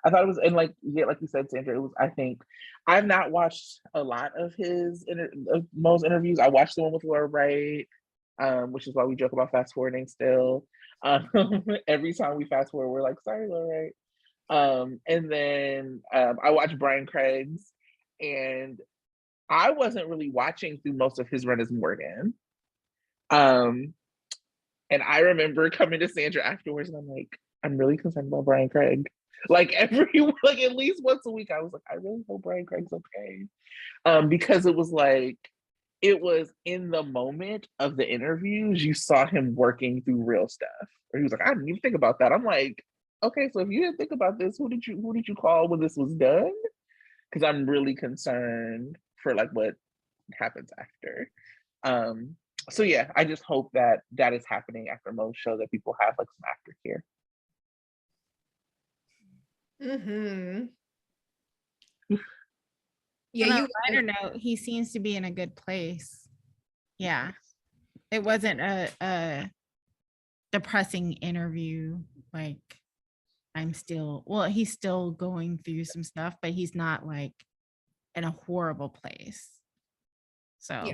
Speaker 1: I thought it was, and like, yeah, like you said, Sandra, it was, I think, I've not watched a lot of of Mo's interviews. I watched the one with Laura Wright, which is why we joke about fast forwarding still. Every time we fast forward, we're like, sorry, Laura Wright. And then I watched Brian Craig's, and I wasn't really watching through most of his run as Morgan. And I remember coming to Sandra afterwards and I'm like, I'm really concerned about Brian Craig. Like like at least once a week, I was like, I really hope Brian Craig's okay. Because it was like, it was in the moment of the interviews, you saw him working through real stuff. Or he was like, I didn't even think about that. I'm like, okay, so if you didn't think about this, who did you call when this was done? Because I'm really concerned for like what happens after. So yeah, I just hope that is happening after Mo's show, that people have like some aftercare.
Speaker 2: Yeah,
Speaker 3: on a lighter note, he seems to be in a good place. Yeah, it wasn't a depressing interview. Like he's still going through some stuff, but he's not like in a horrible place. So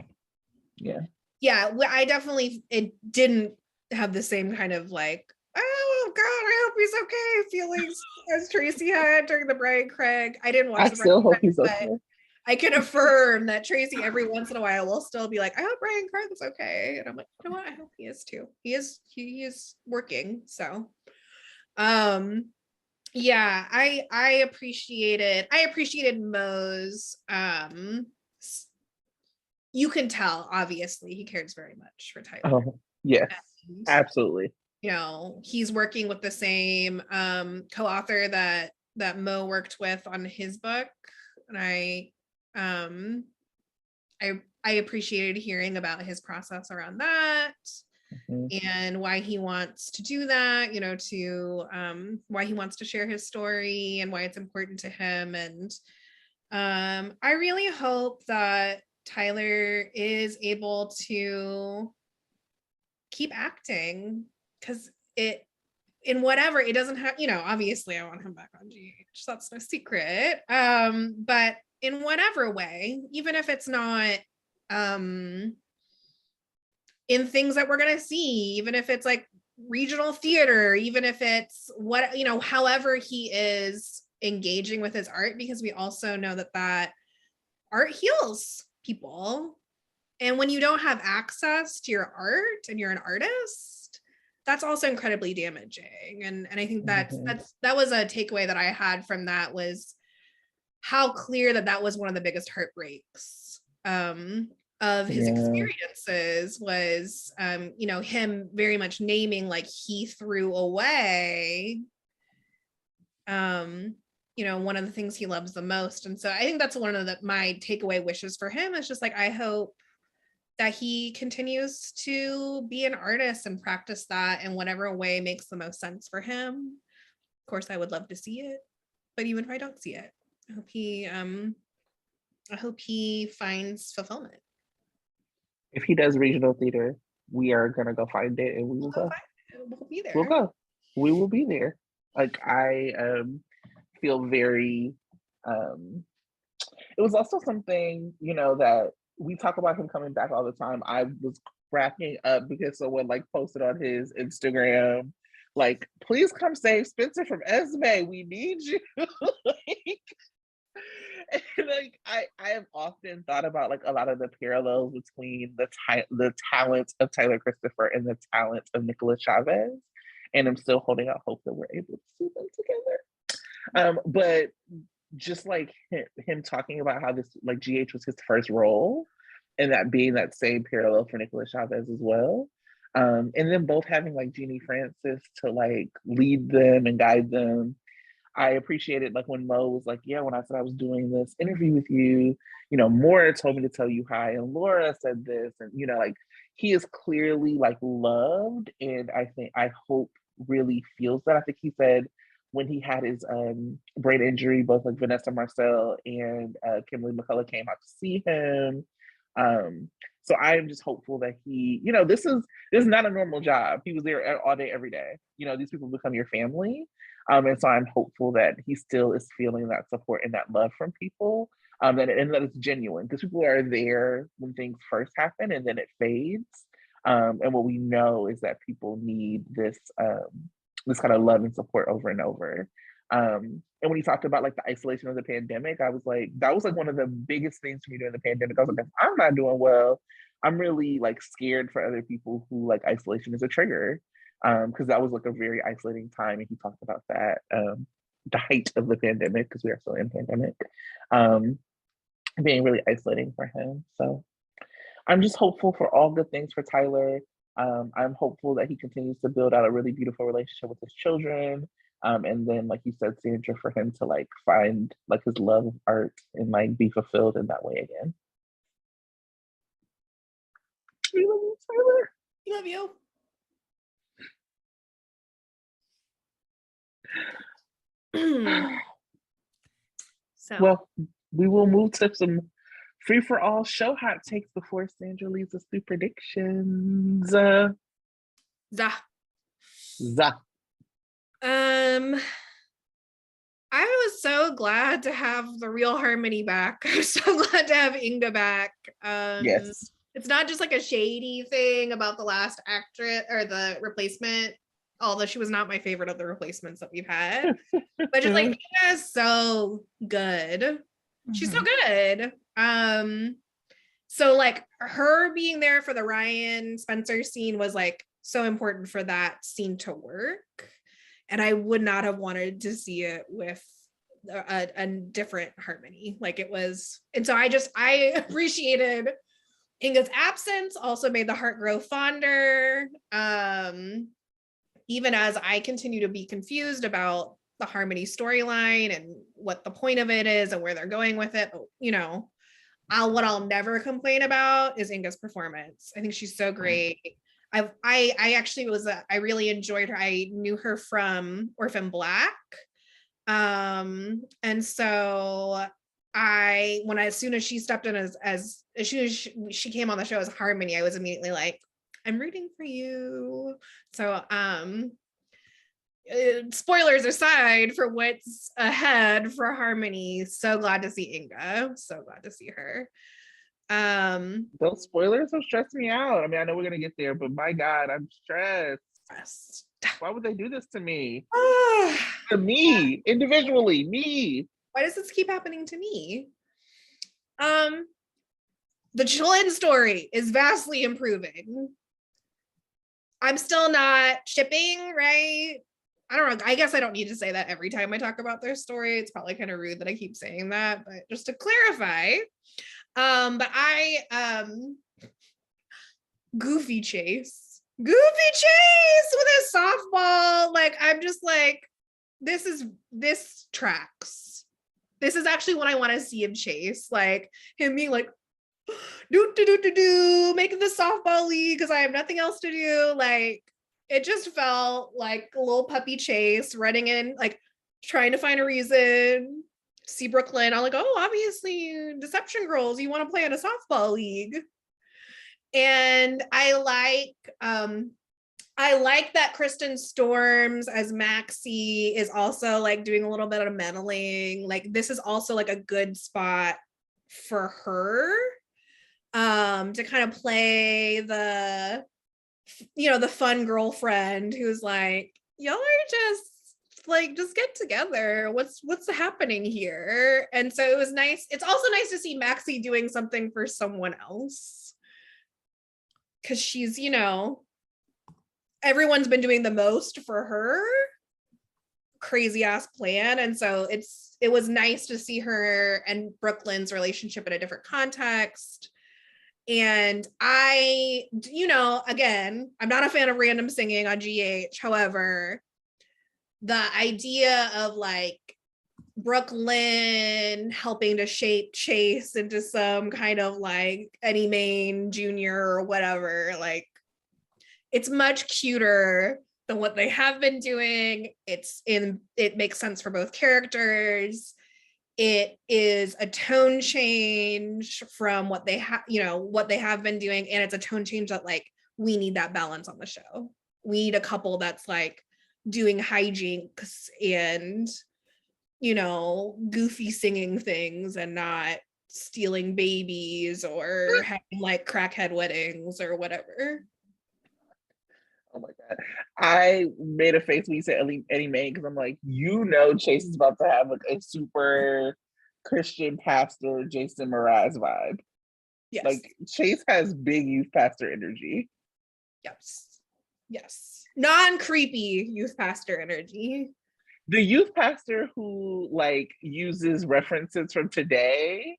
Speaker 1: yeah.
Speaker 2: Yeah, I definitely, it didn't have the same kind of like, oh God, I hope he's okay feelings as Tracy had during the Brian Craig. I didn't watch
Speaker 1: I
Speaker 2: the Brian
Speaker 1: still hope
Speaker 2: Craig,
Speaker 1: he's
Speaker 2: but
Speaker 1: okay.
Speaker 2: I can affirm that Tracy every once in a while will still be like, I hope Brian Craig is okay. And I'm like, you know what? I hope he is too. He is working. So yeah, I appreciated Mo's you can tell obviously he cares very much for Tyler.
Speaker 1: Oh, yes,
Speaker 2: And,
Speaker 1: absolutely.
Speaker 2: you know, he's working with the same co-author that Mo worked with on his book, and um I appreciated hearing about his process around that and why he wants to do that, you know, to why he wants to share his story and why it's important to him. And I really hope that Tyler is able to keep acting, because it, in whatever, it doesn't have, you know, obviously I want him back on GH, that's no secret, but in whatever way, even if it's not in things that we're going to see, even if it's like regional theater, even if it's what, you know, however he is engaging with his art, because we also know that art heals people. And when you don't have access to your art and you're an artist, that's also incredibly damaging. And I think that was a takeaway that I had from that, was how clear that was one of the biggest heartbreaks of his experiences, was you know, him very much naming like he threw away you know, one of the things he loves the most. And so I think that's one of my takeaway wishes for him, is just like, I hope that he continues to be an artist and practice that in whatever way makes the most sense for him. Of course, I would love to see it, but even if I don't see it, I hope he finds fulfillment.
Speaker 1: If he does regional theater, we are gonna go find it, and we will go.
Speaker 2: We'll be there.
Speaker 1: We'll go. We will be there. Like, I feel very it was also something, you know, that we talk about him coming back all the time. I was cracking up because someone like posted on his Instagram, like, please come save Spencer from Esme. We need you. Like, and like, I have often thought about like a lot of the parallels between the talent of Tyler Christopher and the talent of Nicolas Chavez. And I'm still holding out hope that we're able to see them together. But just like him talking about how this, like, GH was his first role, and that being that same parallel for Nicolas Chavez as well. And then both having like Jeannie Francis to like lead them and guide them. I appreciated like when Mo was like, yeah, when I said I was doing this interview with you, you know, Maura told me to tell you hi, and Laura said this, and you know, like, he is clearly like loved, and I hope really feels that. I think he said when he had his brain injury, both like Vanessa Marcel and Kimberly McCullough came out to see him. So I am just hopeful that he, you know, this is not a normal job. He was there all day, every day. You know, these people become your family. And so I'm hopeful that he still is feeling that support and that love from people, and that it's genuine, because people are there when things first happen and then it fades. And what we know is that people need this this kind of love and support over and over. And when he talked about like the isolation of the pandemic, I was like, that was like one of the biggest things for me during the pandemic. I was like, I'm not doing well, I'm really like scared for other people who like isolation is a trigger. Because that was like a very isolating time, and he talked about that, the height of the pandemic, because we are still in pandemic, being really isolating for him. So I'm just hopeful for all good things for Tyler. I'm hopeful that he continues to build out a really beautiful relationship with his children. And then, like you said, Sandra, for him to like find like his love of art and like be fulfilled in that way again. We love you, Tyler.
Speaker 2: We love you. So,
Speaker 1: well, we will move to some free for all show hot takes before Sandra leads us through predictions.
Speaker 2: Zah. I was so glad to have the real Harmony back. I was so glad to have Inga back.
Speaker 1: Yes.
Speaker 2: It's not just like a shady thing about the last actress or the replacement, although she was not my favorite of the replacements that we've had. But just like Inga is so good. She's so good. So like her being there for the Ryan Spencer scene was like so important for that scene to work. And I would not have wanted to see it with a different Harmony. Like it was, and so I appreciated Inga's absence, also made the heart grow fonder. Even as I continue to be confused about the Harmony storyline and what the point of it is and where they're going with it, but, you know, what I'll never complain about is Inga's performance. I think she's so great. I actually I really enjoyed her. I knew her from Orphan Black. And so as soon as she stepped in as soon as she came on the show as Harmony, I was immediately like, I'm rooting for you. So spoilers aside for what's ahead for Harmony, so glad to see Inga. So glad to see her.
Speaker 1: Those spoilers will stress me out. I mean, I know we're gonna get there, but my God, I'm stressed. Why would they do this to me? To me, individually, me.
Speaker 2: Why does this keep happening to me? The Chen story is vastly improving. I'm still not shipping, right? I don't know. I guess I don't need to say that every time I talk about their story. It's probably kind of rude that I keep saying that, but just to clarify. But Goofy Chase with his softball. Like, I'm just like, this tracks. This is actually what I want to see him chase. Like him being like, making the softball league because I have nothing else to do. Like, it just felt like a little puppy Chase running in, like trying to find a reason. See Brooklyn. I'm like, oh, obviously, Deception Girls, you want to play in a softball league. And I like that Kristen Storms as Maxie is also like doing a little bit of meddling. Like this is also like a good spot for her to kind of play the, you know, the fun girlfriend who's like, y'all are just get together. What's happening here? And so it was nice. It's also nice to see Maxie doing something for someone else. Cause she's, you know, everyone's been doing the most for her crazy ass plan. And so it was nice to see her and Brooklyn's relationship in a different context. And I, you know, again, I'm not a fan of random singing on GH. However, the idea of like Brooklyn helping to shape Chase into some kind of like Eddie Mayne Jr. or whatever, like it's much cuter than what they have been doing. It makes sense for both characters. It is a tone change from what they have, you know, what they have been doing. And it's a tone change that like, we need that balance on the show. We need a couple that's like doing hijinks and, you know, goofy singing things and not stealing babies or having like crackhead weddings or whatever.
Speaker 1: Oh my God. I made a face when you said Eddie May because I'm like, you know, Chase is about to have like a super Christian pastor Jason Mraz vibe.
Speaker 2: Yes.
Speaker 1: Like Chase has big youth pastor energy.
Speaker 2: Yes. Non-creepy youth pastor energy.
Speaker 1: The youth pastor who like uses references from today,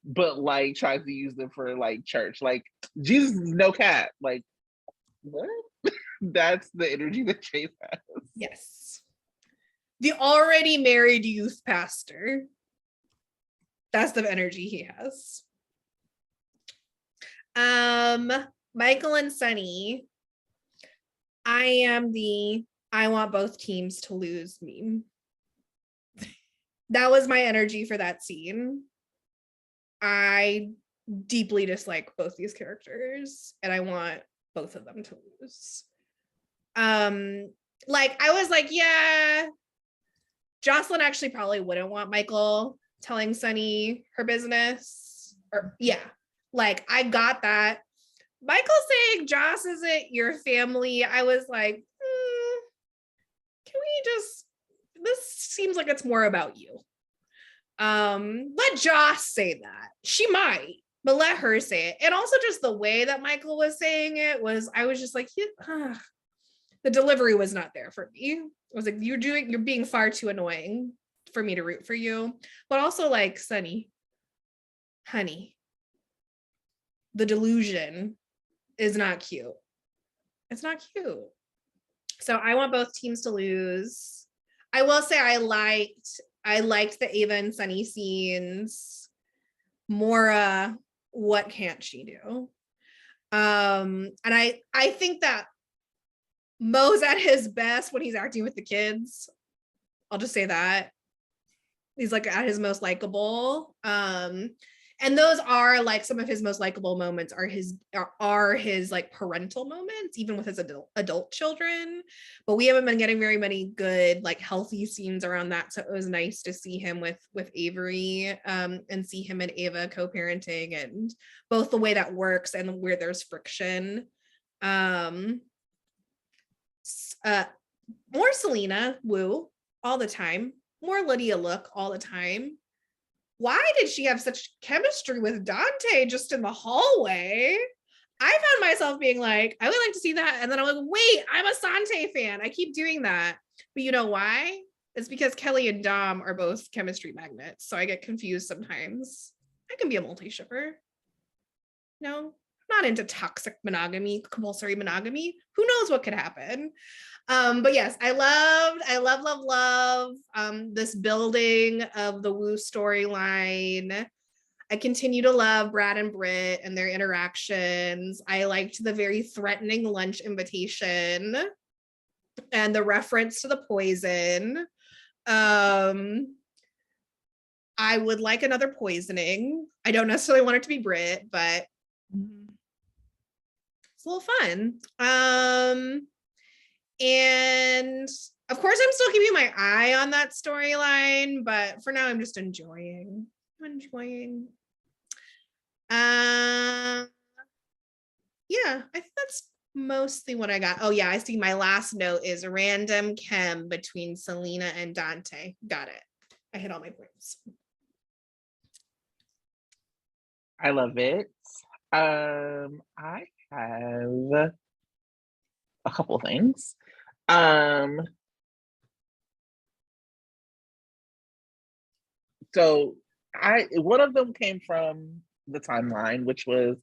Speaker 1: but like tries to use them for like church. Like Jesus is no cat. Like what? That's the energy that Chase has.
Speaker 2: Yes. The already married youth pastor. That's the energy he has. Michael and Sunny. I want both teams to lose meme. That was my energy for that scene. I deeply dislike both these characters and I want both of them to lose. Like I was like, yeah, Jocelyn actually probably wouldn't want Michael telling Sunny her business. Or yeah, like I got that. Michael saying Joss isn't your family, I was like, can we just, this seems like it's more about you. Let Joss say that. She might, but let her say it. And also just the way that Michael was saying it was, I was just like, the delivery was not there for me. I was like, you're being far too annoying for me to root for you. But also like, Sonny, honey, the delusion is not cute. It's not cute. So I want both teams to lose. I will say I liked the Ava and Sunny scenes. Mora, what can't she do? And I think that Mo's at his best when he's acting with the kids. I'll just say that. He's like at his most likable. And those are like some of his most likable moments are his like parental moments, even with his adult children. But we haven't been getting very many good like healthy scenes around that. So it was nice to see him with Avery and see him and Ava co-parenting, and both the way that works and where there's friction. More Selena woo all the time, more Lydia look all the time. Why did she have such chemistry with Dante just in the hallway? I found myself being like, I would like to see that. And then I'm like, wait, I'm a Sante fan. I keep doing that. But you know why? It's because Kelly and Dom are both chemistry magnets. So I get confused sometimes. I can be a multi-shipper. No, I'm not into toxic monogamy, compulsory monogamy. Who knows what could happen? But yes, I love this building of the Woo storyline. I continue to love Brad and Britt and their interactions. I liked the very threatening lunch invitation and the reference to the poison. I would like another poisoning. I don't necessarily want it to be Britt, but it's a little fun. And of course, I'm still keeping my eye on that storyline, but for now, I'm just enjoying. Yeah, I think that's mostly what I got. Oh yeah, I see my last note is random chem between Selena and Dante. Got it. I hit all my points.
Speaker 1: I love it. I have a couple things. So one of them came from the timeline, which was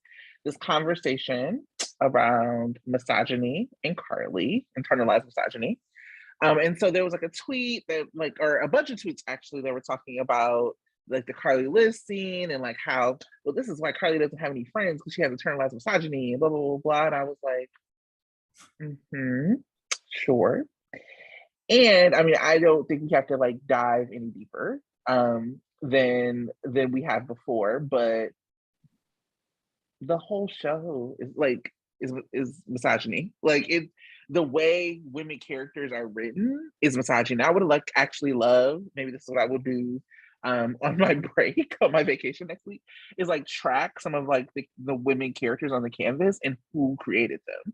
Speaker 1: this conversation around misogyny and Carly, internalized misogyny. And so there was like a tweet that like, or a bunch of tweets actually that were talking about like the Carly Liz scene and like how, well, this is why Carly doesn't have any friends because she has internalized misogyny and blah, blah, blah, blah. And I was like, sure. And I mean, I don't think we have to like dive any deeper than we have before, but the whole show is like is misogyny. Like the way women characters are written is misogyny. I would have like actually loved, maybe this is what I will do on my break, on my vacation next week, is like track some of like the women characters on the canvas and who created them.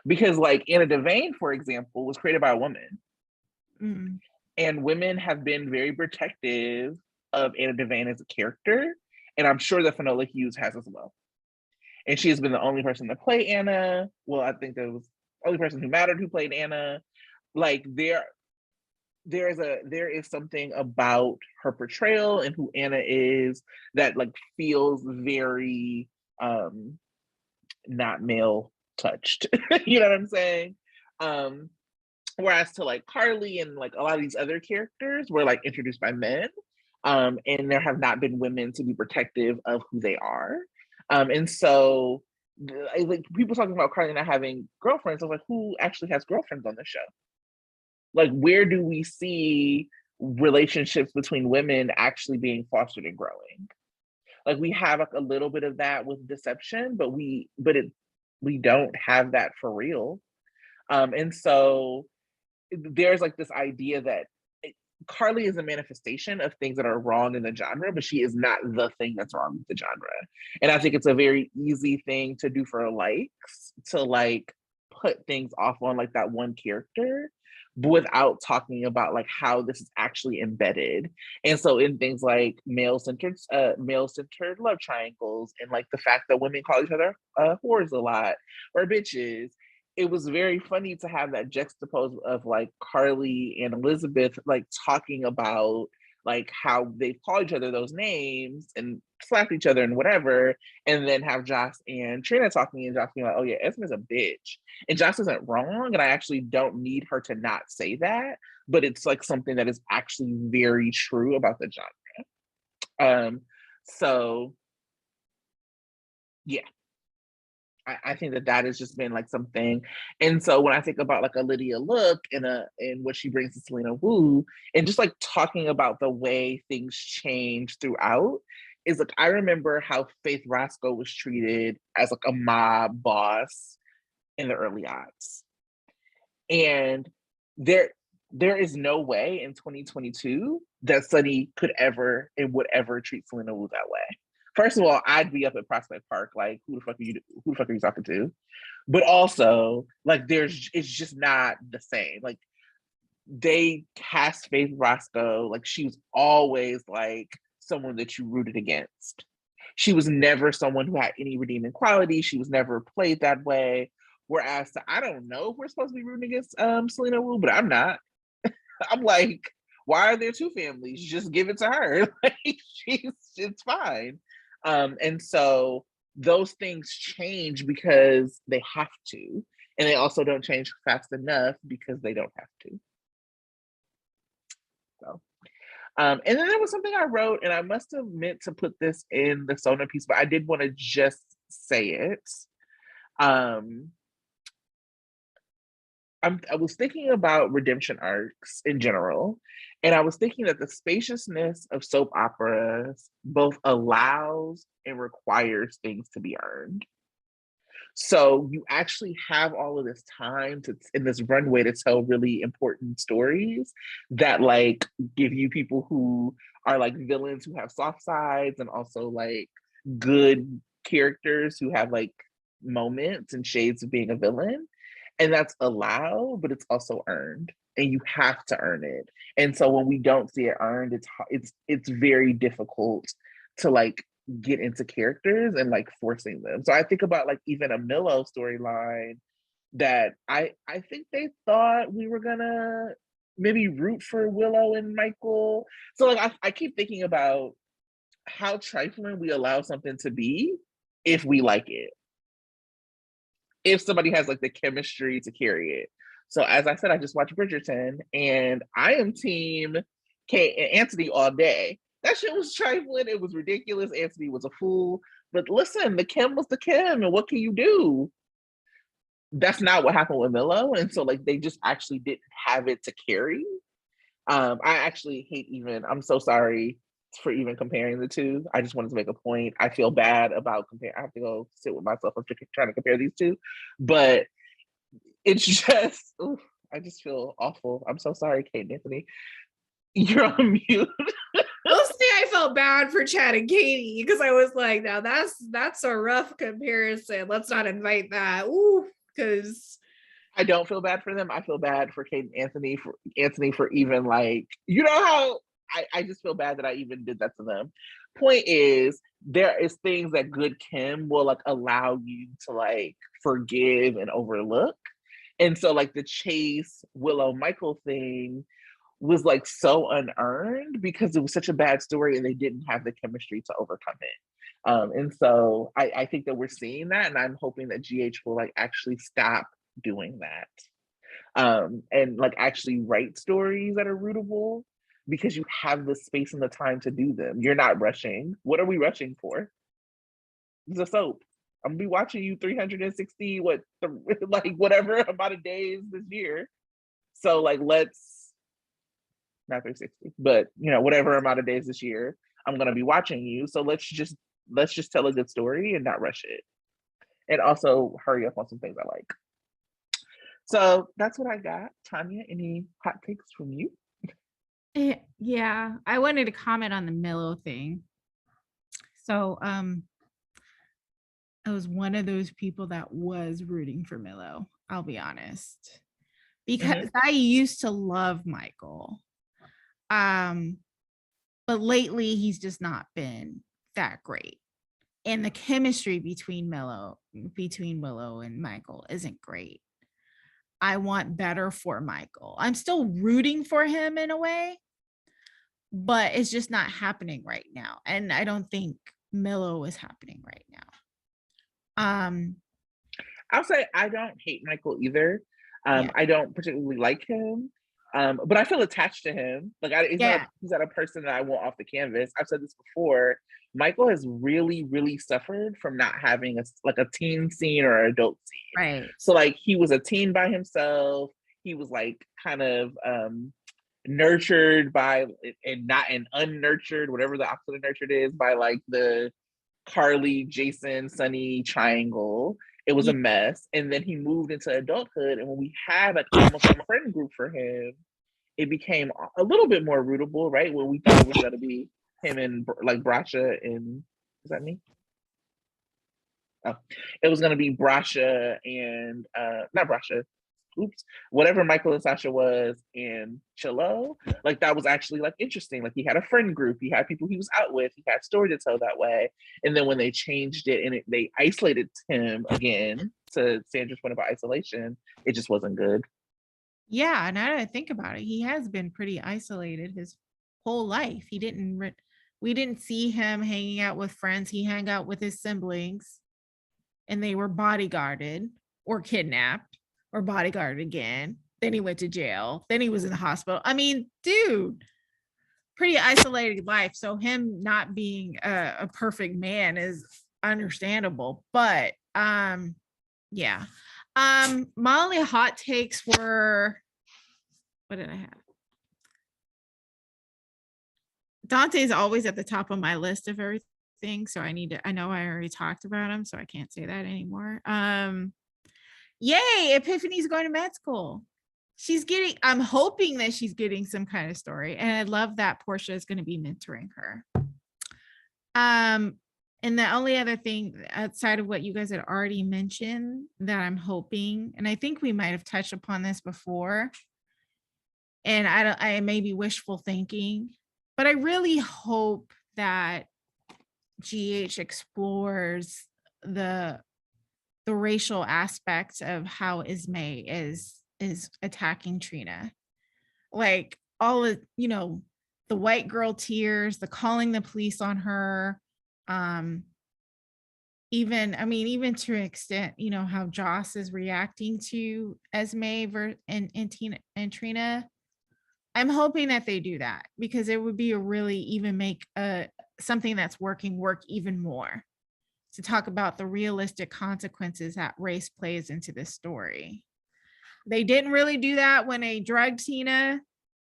Speaker 1: Because like Anna Devane, for example, was created by a woman. And women have been very protective of Anna Devane as a character. And I'm sure that Finola Hughes has as well. And she has been the only person to play Anna. Well, I think that was the only person who mattered who played Anna. Like there is something about her portrayal and who Anna is that like feels very not male touched. You know what I'm saying? Whereas to like Carly and like a lot of these other characters were like introduced by men, and there have not been women to be protective of who they are. And so like people talking about Carly not having girlfriends, I was like, who actually has girlfriends on the show? Like, where do we see relationships between women actually being fostered and growing? Like we have like a little bit of that with Deception, but we don't have that for real. And so there's like this idea that Carly is a manifestation of things that are wrong in the genre, but she is not the thing that's wrong with the genre. And I think it's a very easy thing to do for likes, to like put things off on like that one character, but without talking about like how this is actually embedded. And so in things like male-centered love triangles, and like the fact that women call each other whores a lot or bitches, it was very funny to have that juxtapose of like Carly and Elizabeth like talking about like how they call each other those names and slap each other and whatever, and then have Joss and Trina talking, and Joss being like, oh yeah, Esme's a bitch. And Joss isn't wrong, and I actually don't need her to not say that, but it's like something that is actually very true about the genre. So yeah, I think that has just been like something. And so when I think about like a Lydia Look and what she brings to Selena Wu, and just like talking about the way things change throughout, is like I remember how Faith Roscoe was treated as like a mob boss in the early aughts. And there is no way in 2022 that Sunny could ever and would ever treat Selena Wu that way. First of all, I'd be up at Prospect Park, like, who the fuck are you talking to? But also, like, it's just not the same. Like, they cast Faith Roscoe, like, she was always like someone that you rooted against. She was never someone who had any redeeming quality. She was never played that way. Whereas I don't know if we're supposed to be rooting against Selena Wu, but I'm not. I'm like, why are there two families? Just give it to her. Like, it's fine. And so those things change because they have to, and they also don't change fast enough because they don't have to. So, and then there was something I wrote, and I must have meant to put this in the Sona piece, but I did want to just say it. I was thinking about redemption arcs in general, and I was thinking that the spaciousness of soap operas both allows and requires things to be earned. So you actually have all of this time in this runway to tell really important stories that like give you people who are like villains who have soft sides, and also like good characters who have like moments and shades of being a villain. And that's allowed, but it's also earned, and you have to earn it. And so when we don't see it earned, it's very difficult to like get into characters and like forcing them. So I think about like even a Milo storyline that I think they thought we were gonna maybe root for Willow and Michael. So like I keep thinking about how trifling we allow something to be if we like it, if somebody has like the chemistry to carry it. So as I said, I just watched Bridgerton, and I am team Kate and Anthony all day. That shit was trifling. It was ridiculous. Anthony was a fool. But listen, the Kim was the Kim, and what can you do? That's not what happened with Milo. And so like they just actually didn't have it to carry. I actually hate even, I'm so sorry for even comparing the two. I just wanted to make a point. I feel bad about comparing. I have to go sit with myself after trying to compare these two. But it's just, oof, I just feel awful. I'm so sorry, Kate and Anthony. You're on mute.
Speaker 2: Mostly I felt bad for Chad and Katie because I was like, now that's a rough comparison. Let's not invite that. Ooh, because
Speaker 1: I don't feel bad for them. I feel bad for Kate and Anthony for even like, you know how I just feel bad that I even did that to them. Point is, there is things that good Kim will like allow you to like forgive and overlook. And so like the Chase Willow Michael thing was like so unearned because it was such a bad story and they didn't have the chemistry to overcome it. And so I think that we're seeing that, and I'm hoping that GH will like actually stop doing that, and like actually write stories that are rootable, because you have the space and the time to do them. You're not rushing. What are we rushing for? It's a soap. I'm gonna be watching you 360 like whatever amount of days this year. So like let's not 360, but you know, whatever amount of days this year I'm gonna be watching you. So let's just tell a good story and not rush it. And also hurry up on some things I like. So that's what I got. Tanya, any hot takes from you?
Speaker 3: Yeah, I wanted to comment on the Milo thing. So, I was one of those people that was rooting for Milo, I'll be honest, because I used to love Michael. But lately he's just not been that great. And the chemistry between Willow and Michael isn't great. I want better for Michael. I'm still rooting for him in a way, but it's just not happening right now. And I don't think Milo is happening right now.
Speaker 1: I'll say I don't hate Michael either.
Speaker 3: Yeah.
Speaker 1: I don't particularly like him. But I feel attached to him. Like he's not a person that I want off the canvas. I've said this before. Michael has really, really suffered from not having a teen scene or adult scene.
Speaker 3: Right.
Speaker 1: So like he was a teen by himself. He was like kind of nurtured by and not and unnurtured, whatever the opposite of nurtured is, by like the Carly, Jason, Sunny triangle. It was a mess. And then he moved into adulthood. And when we had like almost a friend group for him, it became a little bit more rootable, right? When we thought it was going to be him and like Brasha and, is that me? Oh, it was going to be Brasha and, not Brasha, whatever Michael and Sasha was in Chilo. Like that was actually like interesting. Like he had a friend group, he had people he was out with, he had story to tell that way. And then when they changed it and they isolated him again, to Sandra's point about isolation, it just wasn't good.
Speaker 3: Yeah, and now that I think about it, he has been pretty isolated his whole life. We didn't see him hanging out with friends. He hung out with his siblings and they were bodyguarded or kidnapped or bodyguarded again. Then he went to jail. Then he was in the hospital. I mean, dude, pretty isolated life. So him not being a perfect man is understandable. But yeah. Molly hot takes were, what did I have? Dante's always at the top of my list of everything. So I know I already talked about him, so I can't say that anymore. Yay, Epiphany's going to med school. I'm hoping that she's getting some kind of story. And I love that Portia is going to be mentoring her. And the only other thing outside of what you guys had already mentioned that I'm hoping, and I think we might have touched upon this before, and I may be wishful thinking, but I really hope that GH explores the racial aspects of how Ismay is attacking Trina. Like all of, the white girl tears, the calling the police on her, even to an extent, how Joss is reacting to Esme and Tina and Trina. I'm hoping that they do that because it would be a really even make something that's working work even more, to talk about the realistic consequences that race plays into this story. They didn't really do that when they drugged Tina.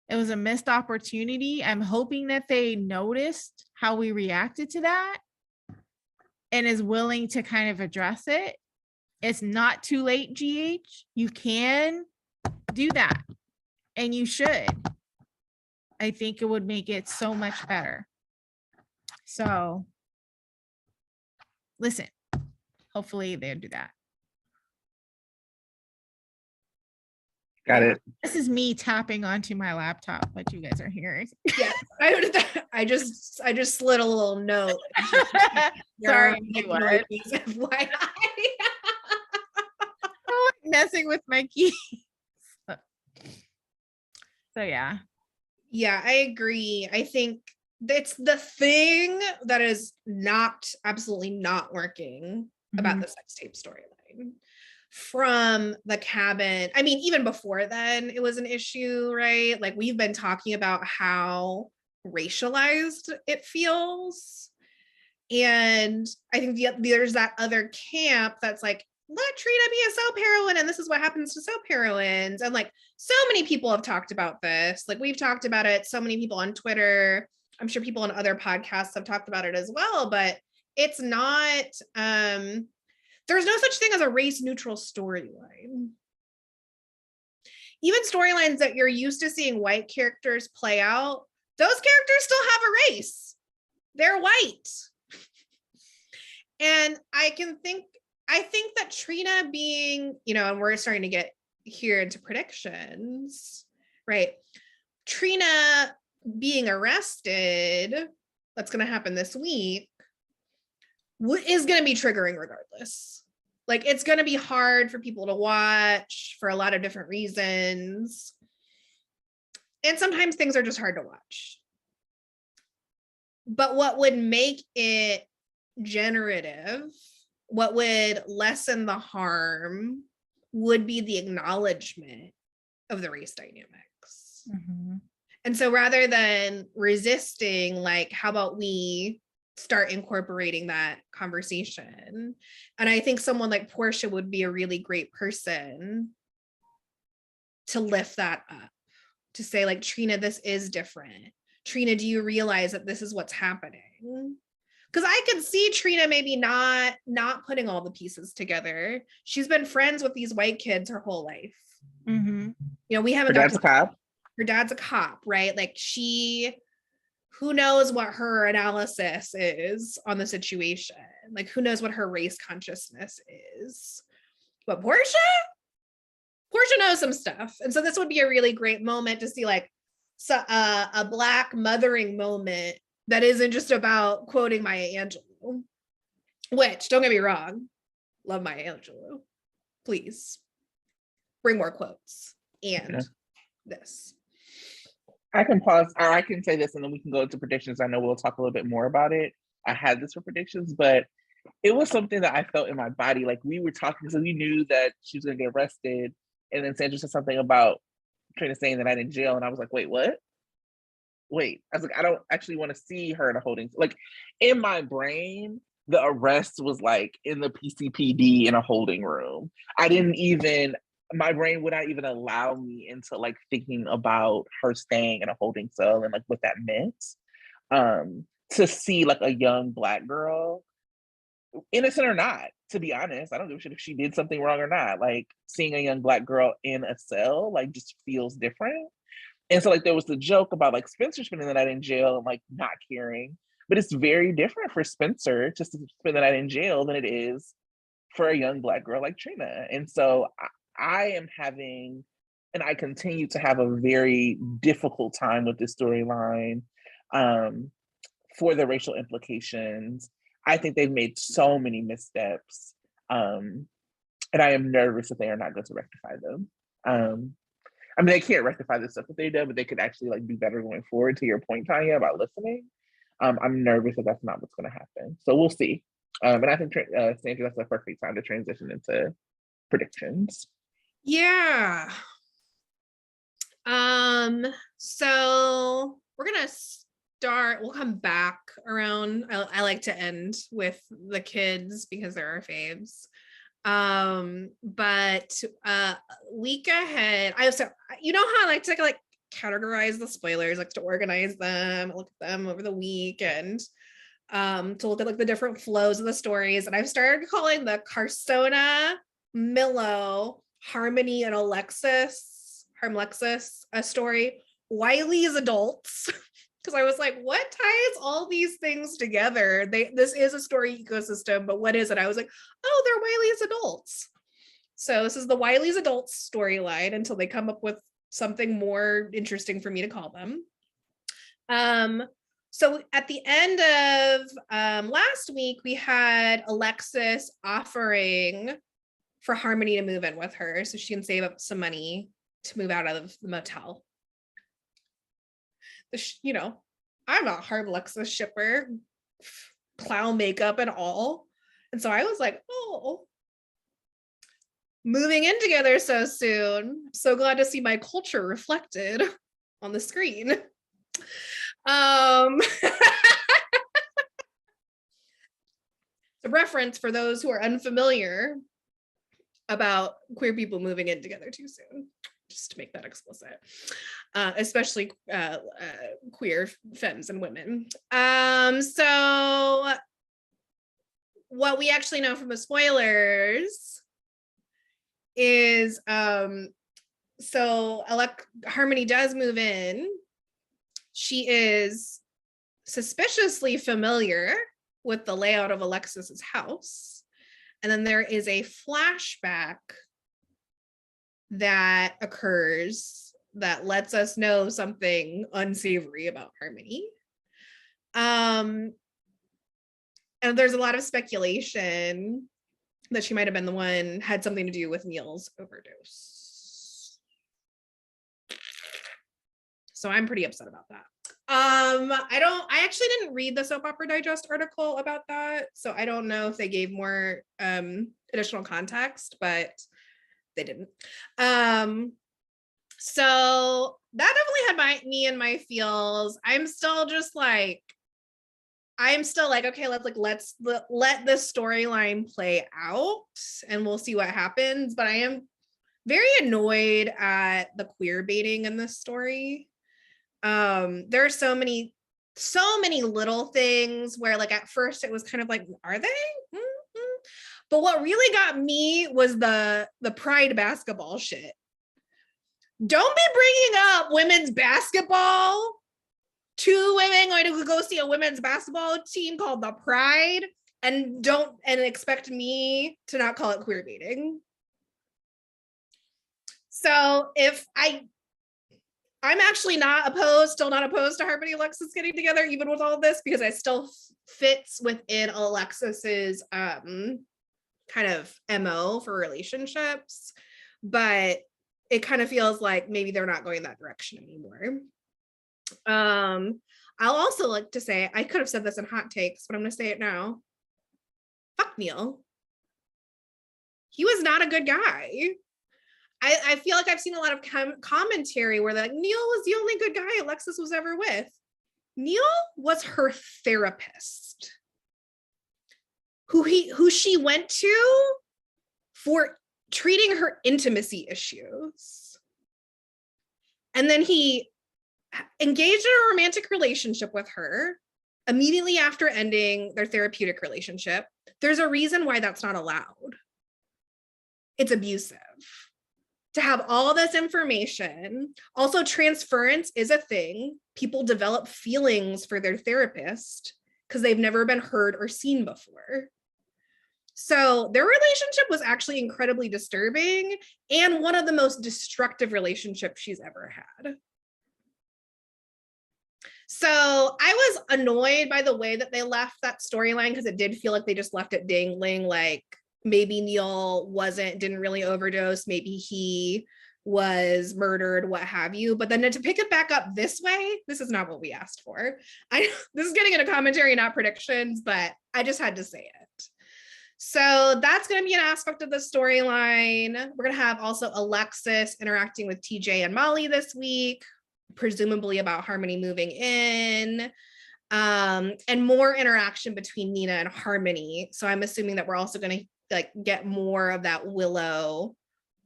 Speaker 3: It was a missed opportunity. I'm hoping that they noticed how we reacted to that and is willing to kind of address it. It's not too late, GH. You can do that, and you should. I think it would make it so much better. So, listen, hopefully they'll do that.
Speaker 1: Got it.
Speaker 3: This is me tapping onto my laptop, what you guys are hearing.
Speaker 2: Yeah, I just slid a little note.
Speaker 3: Sorry, messing with my keys. So yeah.
Speaker 2: Yeah, I agree. I think that's the thing that is absolutely not working about the sex tape storyline. From the cabin, I mean, even before then, it was an issue, right? Like we've been talking about how racialized it feels. And I think there's that other camp that's like, let Trina be a soap heroine, and this is what happens to soap heroines. And like so many people have talked about this. Like we've talked about it, so many people on Twitter. I'm sure people on other podcasts have talked about it as well, but it's not there's no such thing as a race neutral storyline. even storylines that you're used to seeing white characters play out, those characters still have a race. They're white. And I think that Trina being, and we're starting to get here into predictions, right? Trina being arrested, that's going to happen this week, is going to be triggering regardless. Like, it's going to be hard for people to watch for a lot of different reasons. And sometimes things are just hard to watch. But what would make it generative, what would lessen the harm, would be the acknowledgement of the race dynamics.
Speaker 3: Mm-hmm.
Speaker 2: And so rather than resisting, like, how about we start incorporating that conversation? And I think someone like Portia would be a really great person to lift that up, to say, like, Trina, this is different. Trina, do you realize that this is what's happening? Because I could see Trina maybe not putting all the pieces together. She's been friends with these white kids her whole life.
Speaker 3: Mm-hmm.
Speaker 2: We haven't.
Speaker 1: Her dad's a cop.
Speaker 2: Her dad's a cop, right? Like, who knows what her analysis is on the situation? Like, who knows what her race consciousness is? But Portia knows some stuff. And so this would be a really great moment to see, like, a Black mothering moment that isn't just about quoting Maya Angelou, which, don't get me wrong, love Maya Angelou. Please bring more quotes and this.
Speaker 1: I can pause, or I can say this and then we can go into predictions. I know we'll talk a little bit more about it. I had this for predictions, but it was something that I felt in my body. Like, we were talking, so we knew that she was going to get arrested. And then Sandra said something about Trina saying that I'm in jail. And I was like, wait, what? Wait. I was like, I don't actually want to see her in a holding. Like, in my brain, the arrest was like in the PCPD in a holding room. My brain would not even allow me into, like, thinking about her staying in a holding cell and, like, what that meant. To see, like, a young Black girl, innocent or not, to be honest, I don't give a shit if she did something wrong or not. Like, seeing a young Black girl in a cell, like, just feels different. And so, like, there was the joke about, like, Spencer spending the night in jail and, like, not caring. But it's very different for Spencer just to spend the night in jail than it is for a young Black girl like Trina. And so I am having, and I continue to have, a very difficult time with this storyline for the racial implications. I think they've made so many missteps, and I am nervous that they are not going to rectify them. I mean, they can't rectify the stuff that they did, but they could actually, like, do better going forward. To your point, Tanya, about listening, I'm nervous that that's not what's going to happen. So we'll see. And I think, Sandra, that's the perfect time to transition into predictions.
Speaker 2: Yeah. So we're gonna start, we'll come back around. I like to end with the kids because they're our faves. But week ahead, how I like to, like, categorize the spoilers, like, to organize them, look at them over the week, and to look at, like, the different flows of the stories. And I've started calling the Carsona, Millo, Harmony, and Harmlexis a story Wiley's adults. Because I was like, what ties all these things together? This is a story ecosystem, but what is it? I was like, oh, they're Wiley's adults. So this is the Wiley's adults storyline until they come up with something more interesting for me to call them. So at the end of last week, we had Alexis offering for Harmony to move in with her so she can save up some money to move out of the motel. I'm a Harmlexis shipper, clown makeup and all. And so I was like, oh, moving in together so soon. So glad to see my culture reflected on the screen. A reference for those who are unfamiliar about queer people moving in together too soon, just to make that explicit, especially queer femmes and women. So what we actually know from the spoilers is So Harmony does move in. She is suspiciously familiar with the layout of Alexis's house. And then there is a flashback that occurs that lets us know something unsavory about Harmony. And there's a lot of speculation that she might have been the one, had something to do with Neil's overdose. So I'm pretty upset about that. I actually didn't read the Soap Opera Digest article about that, so I don't know if they gave more additional context, but they didn't. So that definitely had me in my feels. I'm still like, okay, let's let this storyline play out and we'll see what happens. But I am very annoyed at the queer baiting in this story. There are so many little things where like at first it was kind of like, are they? Mm-hmm. But what really got me was the Pride basketball shit. Don't be bringing up women's basketball. Two women going to go see a women's basketball team called the Pride and expect me to not call it queer baiting. So if I'm actually still not opposed to Harmony and Alexis getting together, even with all of this, because it still fits within Alexis's kind of MO for relationships. But it kind of feels like maybe they're not going that direction anymore. I'll also like to say, I could have said this in hot takes, but I'm going to say it now. Fuck Neil. He was not a good guy. I feel like I've seen a lot of commentary where they're like, Neil was the only good guy Alexis was ever with. Neil was her therapist, who she went to for treating her intimacy issues. And then he engaged in a romantic relationship with her immediately after ending their therapeutic relationship. There's a reason why that's not allowed. It's abusive. To have all this information. Also, transference is a thing. People develop feelings for their therapist because they've never been heard or seen before. So their relationship was actually incredibly disturbing and one of the most destructive relationships she's ever had. So I was annoyed by the way that they left that storyline because it did feel like they just left it dangling, like maybe Neil didn't really overdose, maybe he was murdered, what have you. But then to pick it back up this way, this is not what we asked for. This is getting into commentary, not predictions, but I just had to say it. So that's going to be an aspect of the storyline. We're going to have also Alexis interacting with TJ and Molly this week, presumably about Harmony moving in. And more interaction between Nina and Harmony. So I'm assuming that we're also going to like get more of that Willow,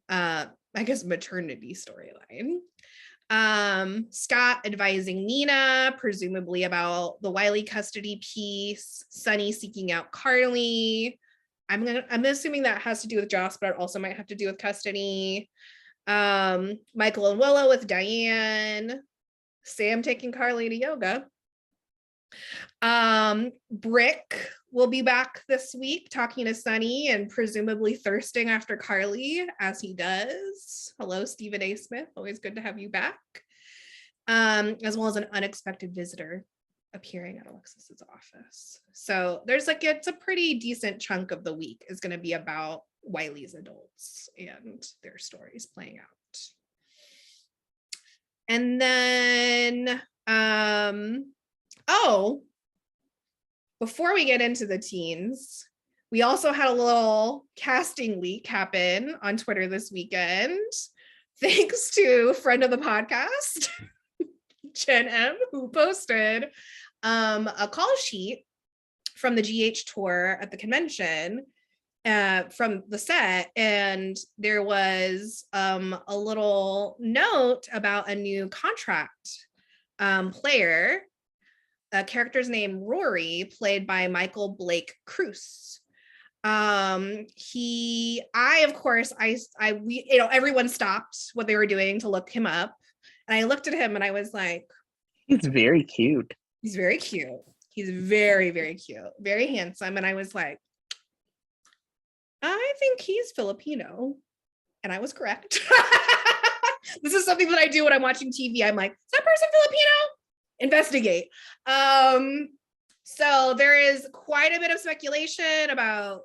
Speaker 2: I guess, maternity storyline. Scott advising Nina, presumably about the Wiley custody piece. Sunny seeking out Carly. I'm assuming that has to do with Joss, but it also might have to do with custody. Michael and Willow with Diane. Sam taking Carly to yoga. Brick will be back this week talking to Sunny and presumably thirsting after Carly, as he does. Hello, Stephen A. Smith. Always good to have you back. As well as an unexpected visitor appearing at Alexis's office. So there's it's a pretty decent chunk of the week is going to be about Wiley's adults and their stories playing out. And then, before we get into the teens, we also had a little casting leak happen on Twitter this weekend, thanks to a friend of the podcast, Jen M, who posted a call sheet from the GH tour at the convention from the set, and there was a little note about a new contract player. A character's name Rory, played by Michael Blake Cruz. Of course, we, everyone stopped what they were doing to look him up. And I looked at him and I was like,
Speaker 1: he's very cute.
Speaker 2: He's very cute. He's very, very cute, very handsome. And I was like, I think he's Filipino. And I was correct. This is something that I do when I'm watching TV. I'm like, is that person Filipino? Investigate. So there is quite a bit of speculation about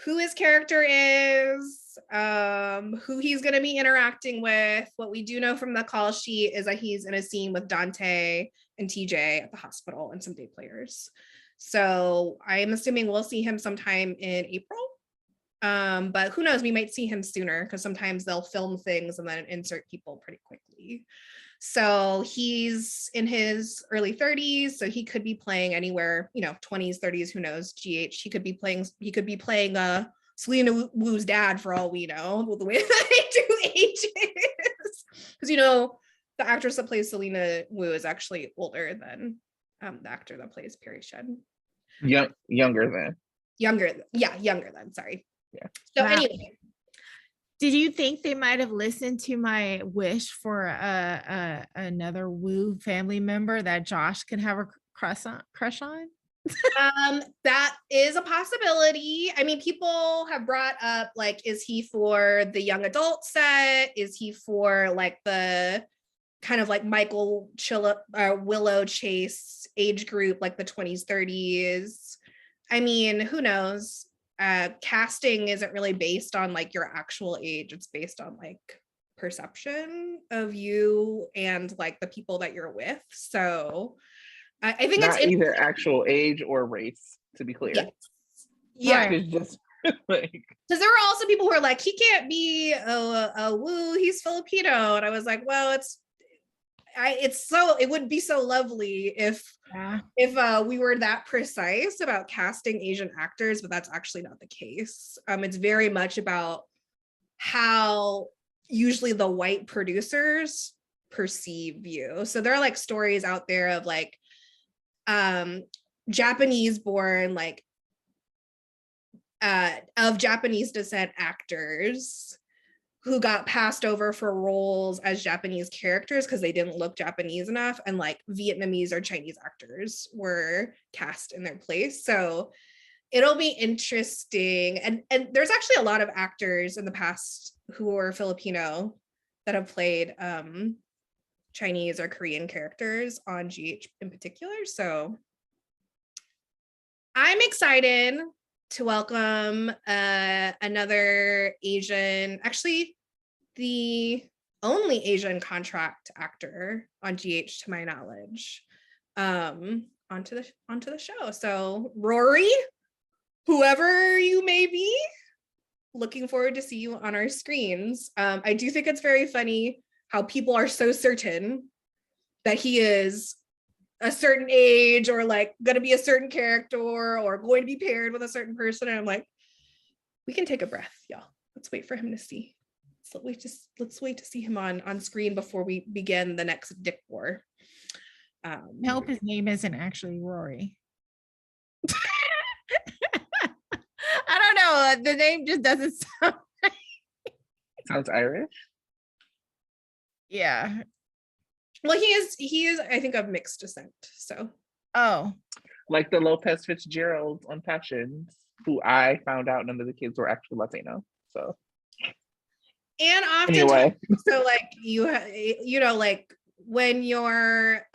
Speaker 2: who his character is, who he's going to be interacting with. What we do know from the call sheet is that he's in a scene with Dante and TJ at the hospital and some day players. So I'm assuming we'll see him sometime in April. But who knows, we might see him sooner because sometimes they'll film things and then insert people pretty quickly. So he's in his early 30s, so he could be playing anywhere, 20s, 30s, who knows, GH. He could be playing Selena Wu's dad for all we know, with the way that they do ages. Because the actress that plays Selena Wu is actually older than the actor that plays Perry Shed.
Speaker 1: Younger than.
Speaker 2: Younger than, sorry. Yeah. So
Speaker 3: wow.
Speaker 2: Anyway.
Speaker 3: Did you think they might have listened to my wish for another Wu family member that Josh could have a crush on?
Speaker 2: That is a possibility. I mean, people have brought up, like, is he for the young adult set? Is he for like the kind of like Michael Willow Chase age group, like the 20s, 30s? I mean, who knows? Casting isn't really based on like your actual age. It's based on like perception of you and like the people that you're with. So I think
Speaker 1: not either actual age or race, to be clear.
Speaker 2: Yeah.
Speaker 1: It's just like,
Speaker 2: because there were also people who were like, he can't be a Wu, he's Filipino. And I was like, well, it would be so lovely if we were that precise about casting Asian actors, but that's actually not the case. It's very much about how usually the white producers perceive you. So there are like stories out there of like Japanese born, like of Japanese descent actors who got passed over for roles as Japanese characters because they didn't look Japanese enough, and like Vietnamese or Chinese actors were cast in their place. So it'll be interesting. And there's actually a lot of actors in the past who are Filipino that have played Chinese or Korean characters on GH in particular. So I'm excited to welcome another Asian, actually the only Asian contract actor on GH to my knowledge, onto the show. So Rory, whoever you may be, looking forward to see you on our screens. I do think it's very funny how people are so certain that he is a certain age or like going to be a certain character or going to be paired with a certain person. And I'm like, we can take a breath, y'all. Let's wait for him to see. So let's wait to see him on screen before we begin the next dick war.
Speaker 3: I hope his name isn't actually Rory. I don't know. The name just doesn't sound right.
Speaker 1: Sounds Irish.
Speaker 3: Yeah.
Speaker 2: Well, he is, I think, of mixed descent. So.
Speaker 3: Oh.
Speaker 1: Like the Lopez Fitzgerald on Passions, who I found out none of the kids were actually Latino. So.
Speaker 2: And often,
Speaker 1: anyway.
Speaker 2: So like you know, like when you're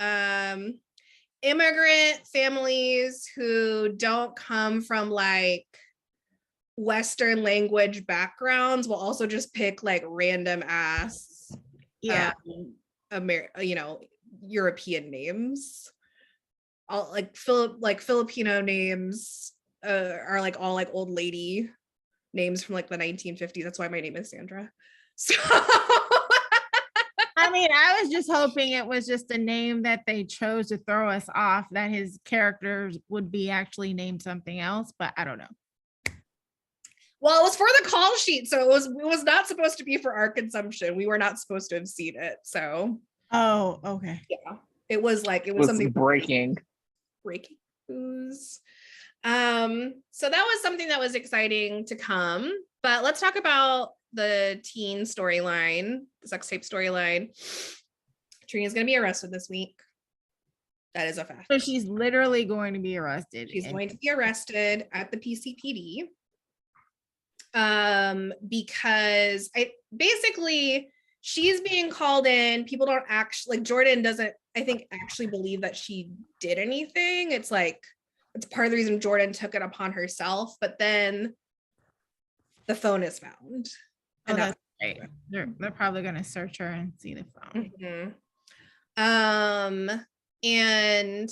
Speaker 2: immigrant families who don't come from like Western language backgrounds will also just pick like random ass European names. All like Filipino names are like all like old lady names from like the 1950s. That's why my name is Sandra. So
Speaker 3: I mean, I was just hoping it was just a name that they chose to throw us off, that his characters would be actually named something else, but I don't know.
Speaker 2: Well, it was for the call sheet, so it was not supposed to be for our consumption. We were not supposed to have seen it. So
Speaker 3: oh, okay.
Speaker 2: Yeah. It was something
Speaker 1: breaking
Speaker 2: news. So that was something that was exciting to come. But let's talk about the teen storyline, the sex tape storyline. Trina's gonna be arrested this week. That is a fact.
Speaker 3: So she's literally going to be arrested.
Speaker 2: She's going to be arrested at the PCPD. Because basically she's being called in. People don't actually, like, Jordan doesn't, I think, actually believe that she did anything. It's like, it's part of the reason Jordan took it upon herself, but then the phone is found.
Speaker 3: Oh, that's right. They're probably going to search her and see the phone.
Speaker 2: Mm-hmm. And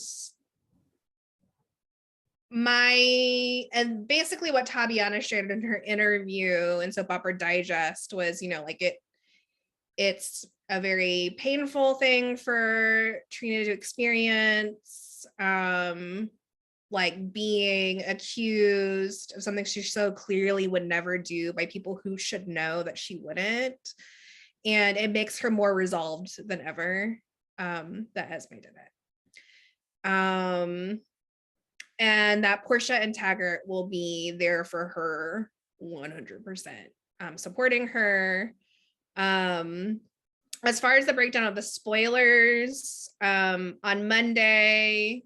Speaker 2: basically what Tabiana shared in her interview in Soap Opera Digest was, you know, like it's a very painful thing for Trina to experience, like being accused of something she so clearly would never do by people who should know that she wouldn't. And it makes her more resolved than ever that Esme did it. And that Portia and Taggart will be there for her 100%, supporting her. As far as the breakdown of the spoilers, on Monday,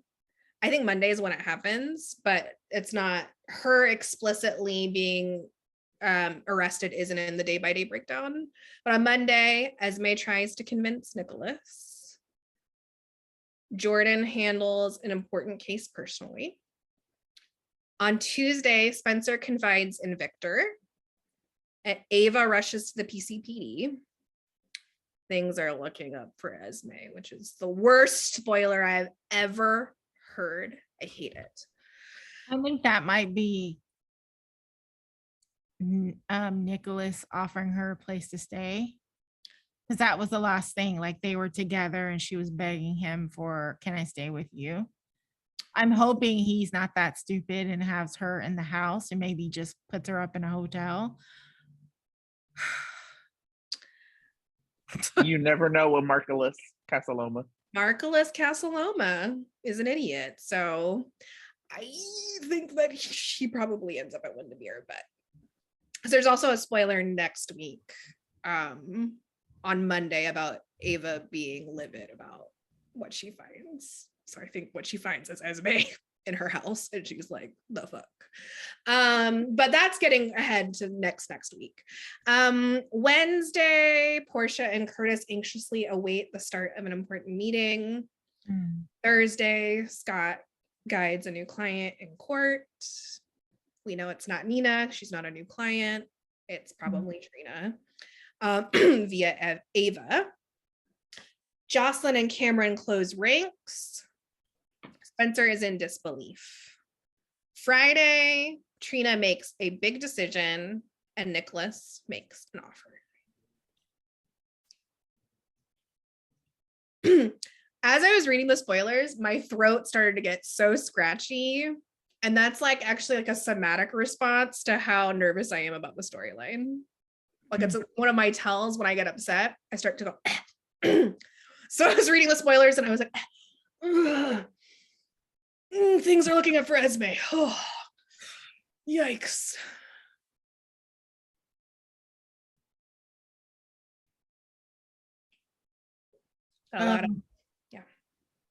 Speaker 2: I think Monday is when it happens, but it's not her explicitly being arrested isn't in the day-by-day breakdown. But on Monday, Esme tries to convince Nicholas. Jordan handles an important case personally. On Tuesday, Spencer confides in Victor. And Ava rushes to the PCPD. Things are looking up for Esme, which is the worst spoiler I've ever heard. I hate it.
Speaker 3: I think that might be Nicholas offering her a place to stay. Because that was the last thing. Like, they were together and she was begging him for, can I stay with you? I'm hoping he's not that stupid and has her in the house and maybe just puts her up in a hotel.
Speaker 1: You never know with Marcellus Casaloma.
Speaker 2: Marcellus Casaloma is an idiot. So I think that she probably ends up at Windermere, but there's also a spoiler next week on Monday about Ava being livid about what she finds. So I think what she finds is Esme in her house, and she's like, the fuck. But that's getting ahead to next week. Wednesday, Portia and Curtis anxiously await the start of an important meeting. Thursday, Scott guides a new client in court. We know it's not Nina. She's not a new client. It's probably Trina via Ava. Jocelyn and Cameron close ranks. Spencer is in disbelief. Friday, Trina makes a big decision and Nicholas makes an offer. As I was reading the spoilers, my throat started to get so scratchy. And that's like actually like a somatic response to how nervous I am about the storyline. Like, it's one of my tells when I get upset, I start to go. So I was reading the spoilers and I was like, things are looking up for Esme. Oh, yikes.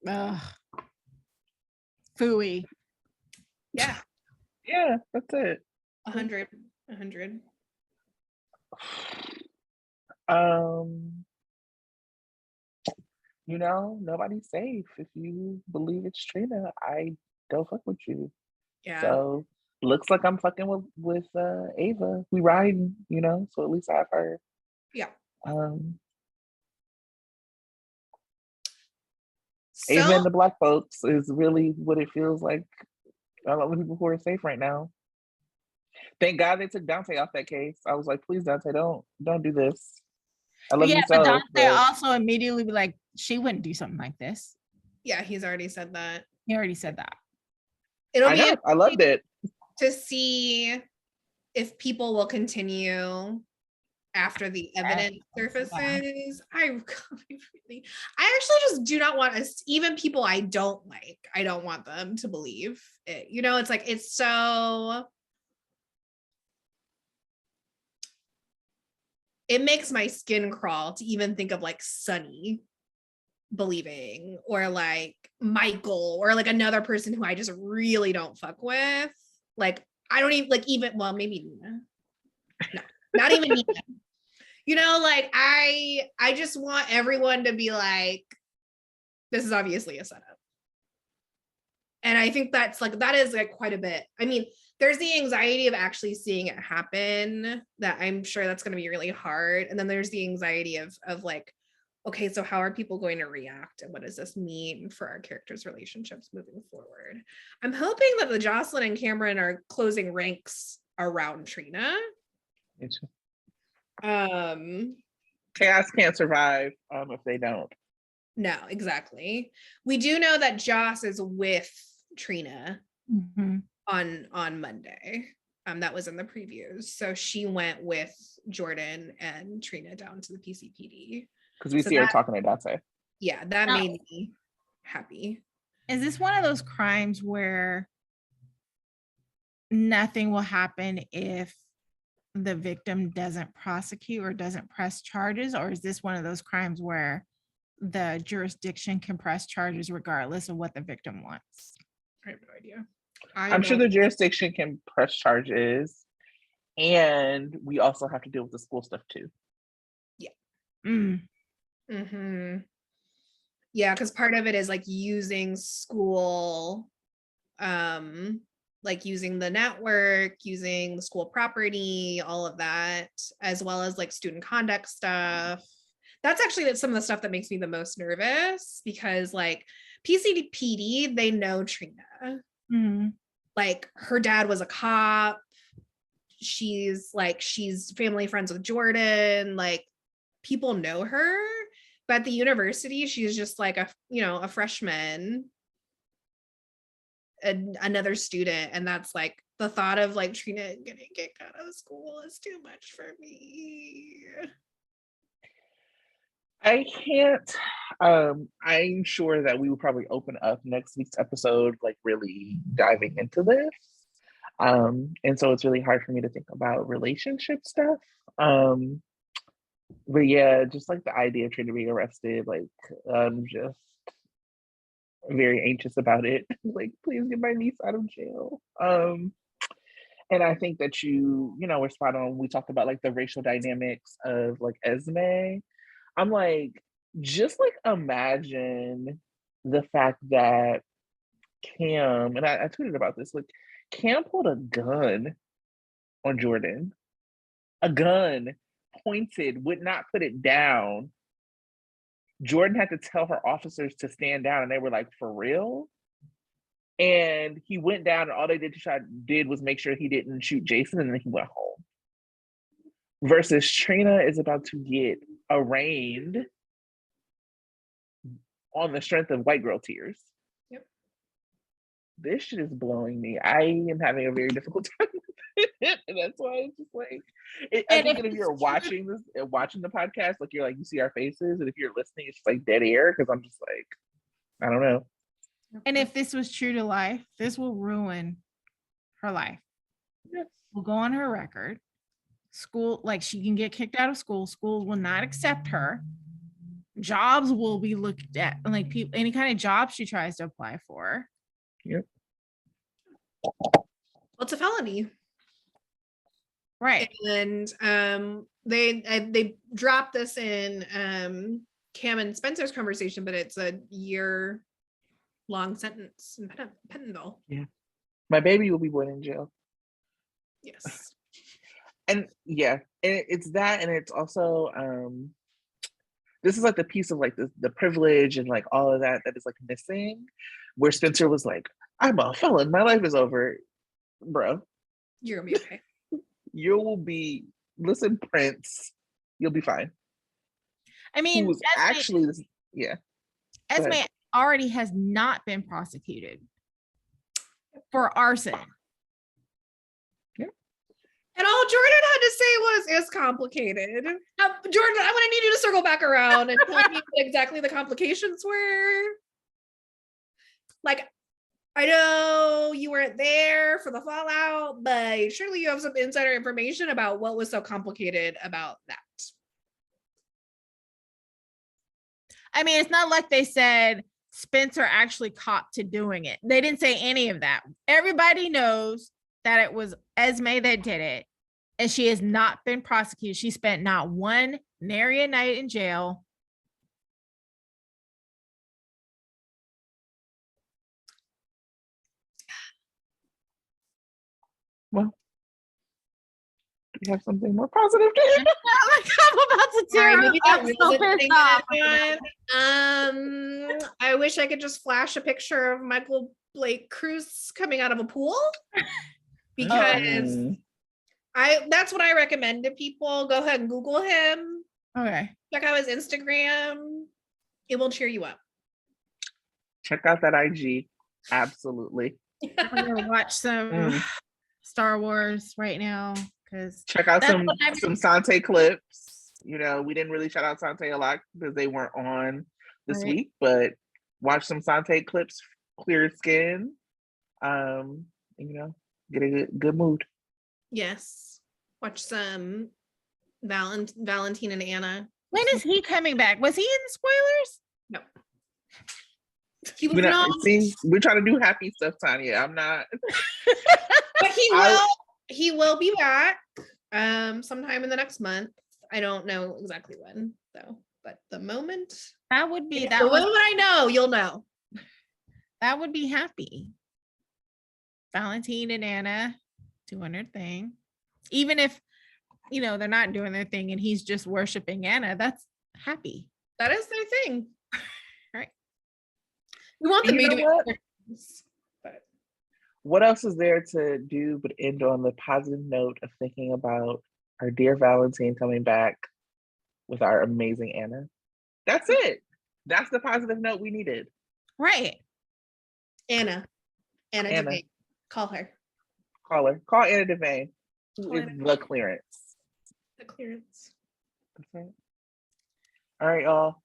Speaker 2: Yeah.
Speaker 3: Phooey.
Speaker 2: Yeah.
Speaker 1: Yeah, that's it.
Speaker 2: 100.
Speaker 1: You know, nobody's safe. If you believe it's Trina, I don't fuck with you.
Speaker 2: Yeah.
Speaker 1: So looks like I'm fucking with Ava. We riding, you know, so at least I have her.
Speaker 2: Yeah.
Speaker 1: Ava and the black folks is really what it feels like. A lot of people who are safe right now. Thank God they took Dante off that case. I was like, please, Dante, don't do this. I love you so.
Speaker 3: But Dante also immediately be like, she wouldn't do something like this.
Speaker 2: Yeah, he's already said that.
Speaker 3: He already said that.
Speaker 1: I loved it.
Speaker 2: To see if people will continue after the evidence surfaces. I actually just do not want us, even people I don't like, I don't want them to believe it. You know, it's like, it's so, it makes my skin crawl to even think of like Sunny believing, or like Michael, or like another person who I just really don't fuck with. Like, I don't even like, even, well, maybe Nina. No, not even Nina. You know, like I just want everyone to be like, this is obviously a setup. And I think that's like, that is like quite a bit. I mean, there's the anxiety of actually seeing it happen, that I'm sure that's going to be really hard. And then there's the anxiety of like, okay, so how are people going to react? And what does this mean for our characters' relationships moving forward? I'm hoping that the Jocelyn and Cameron are closing ranks around Trina.
Speaker 1: Chaos can't survive if they don't.
Speaker 2: No, exactly. We do know that Joss is with Trina on Monday. That was in the previews. So she went with Jordan and Trina down to the PCPD.
Speaker 1: Because we see her talking to Dante.
Speaker 2: Yeah, that made me happy.
Speaker 3: Is this one of those crimes where nothing will happen if the victim doesn't prosecute or doesn't press charges? Or is this one of those crimes where the jurisdiction can press charges regardless of what the victim wants?
Speaker 2: I have no idea.
Speaker 1: I'm sure the jurisdiction can press charges, and we also have to deal with the school stuff too.
Speaker 2: Yeah. Yeah, because part of it is like using school, like using the network, using the school property, all of that, as well as like student conduct stuff. That's actually some of the stuff that makes me the most nervous, because like PCPD, they know Trina. Like her dad was a cop. She's family friends with Jordan. Like people know her, but at the university, she's just like a freshman, another student. And that's like the thought of like Trina getting kicked out of school is too much for me.
Speaker 1: I can't. I'm sure that we will probably open up next week's episode, like really diving into this. And so it's really hard for me to think about relationship stuff. But yeah, just like the idea of Trina being arrested, like I'm just very anxious about it. Like, please get my niece out of jail. And I think that we're spot on. We talked about like the racial dynamics of like Esme. I'm like, just like imagine the fact that Cam, and I tweeted about this, like Cam pulled a gun on Jordan, a gun pointed, would not put it down. Jordan had to tell her officers to stand down, and they were like, for real? And he went down, and all they did was make sure he didn't shoot Jason, and then he went home. Versus Trina is about to get arraigned on the strength of white girl tears.
Speaker 2: Yep.
Speaker 1: This shit is blowing me. I am having a very difficult time with it, and that's why it's just like. I think if you're watching the podcast, like you're like you see our faces, and if you're listening, it's just like dead air because I'm just like, I don't know.
Speaker 3: And if this was true to life, this will ruin her life.
Speaker 1: Yes.
Speaker 3: Will go on her record. School, like she can get kicked out of school. Schools will not accept her. Jobs will be looked at, like people, any kind of job she tries to apply for.
Speaker 1: Yep.
Speaker 2: Well, it's a felony.
Speaker 3: Right.
Speaker 2: And they dropped this in Cam and Spencer's conversation, but it's a year-long sentence in Pentonville.
Speaker 1: Yeah. My baby will be born in jail.
Speaker 2: Yes.
Speaker 1: And yeah, and it's that, and it's also this is like the piece of like the privilege and like all of that is like missing, where Spencer was like, I'm a felon, my life is over. Bro,
Speaker 2: You're gonna be okay.
Speaker 1: You will be, listen, Prince, you'll be fine.
Speaker 3: I mean,
Speaker 1: who's actually this, yeah.
Speaker 3: Esme already has not been prosecuted for arson.
Speaker 2: And all Jordan had to say was, process is complicated. Jordan, I'm gonna need you to circle back around and tell me what exactly the complications were. Like, I know you weren't there for the fallout, but surely you have some insider information about what was so complicated about that.
Speaker 3: I mean, it's not like they said Spencer actually copped to doing it. They didn't say any of that. Everybody knows that it was Esme that did it, and she has not been prosecuted. She spent not one nary a night in jail.
Speaker 1: Well, do you have something more positive to
Speaker 3: I'm about to tear
Speaker 2: Sorry,
Speaker 3: up.
Speaker 2: maybe that
Speaker 3: I'm
Speaker 2: was
Speaker 3: so
Speaker 2: the
Speaker 3: pissed
Speaker 2: thing
Speaker 3: off.
Speaker 2: that I wish I could just flash a picture of Michael Blake Cruz coming out of a pool, because that's what I recommend to people. Go ahead and Google him.
Speaker 3: Okay.
Speaker 2: Check out his Instagram. It will cheer you up.
Speaker 1: Check out that IG. Absolutely.
Speaker 3: I'm gonna watch some Star Wars right now because
Speaker 1: check out some Sante clips. You know, we didn't really shout out Sante a lot because they weren't on this week, but watch some Sante clips, clear skin. You know, get a good mood.
Speaker 2: Yes. Watch some Valentine and Anna.
Speaker 3: When is he coming back? Was he in the spoilers?
Speaker 2: No. He was not.
Speaker 1: See, we're trying to do happy stuff, Tanya. I'm not.
Speaker 2: But he will be back sometime in the next month. I don't know exactly when though, but the moment
Speaker 3: that would be
Speaker 2: the moment I know, you'll know.
Speaker 3: That would be happy. Valentine and Anna doing their thing. Even if, you know, they're not doing their thing and he's just worshiping Anna, that's happy.
Speaker 2: That is their thing.
Speaker 3: Right.
Speaker 2: We want them to be doing
Speaker 1: things, but what else is there to do but end on the positive note of thinking about our dear Valentine coming back with our amazing Anna? That's it. That's the positive note we needed.
Speaker 3: Right.
Speaker 2: Anna Devane. Call her.
Speaker 1: Call Anna Devane. Who is the clearance?
Speaker 2: The clearance.
Speaker 1: Okay. All right, y'all.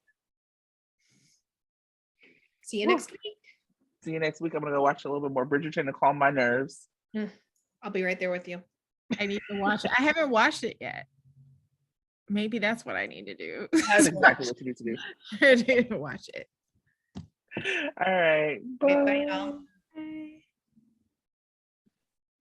Speaker 2: See you next week.
Speaker 1: See you next week. I'm gonna go watch a little bit more Bridgerton to calm my nerves.
Speaker 2: I'll be right there with you.
Speaker 3: I need to watch it. I haven't watched it yet. Maybe that's what I need to do.
Speaker 1: That's exactly what you need to do.
Speaker 3: I need to watch it.
Speaker 1: All right. Bye.
Speaker 2: Bye, y'all.
Speaker 3: Bye.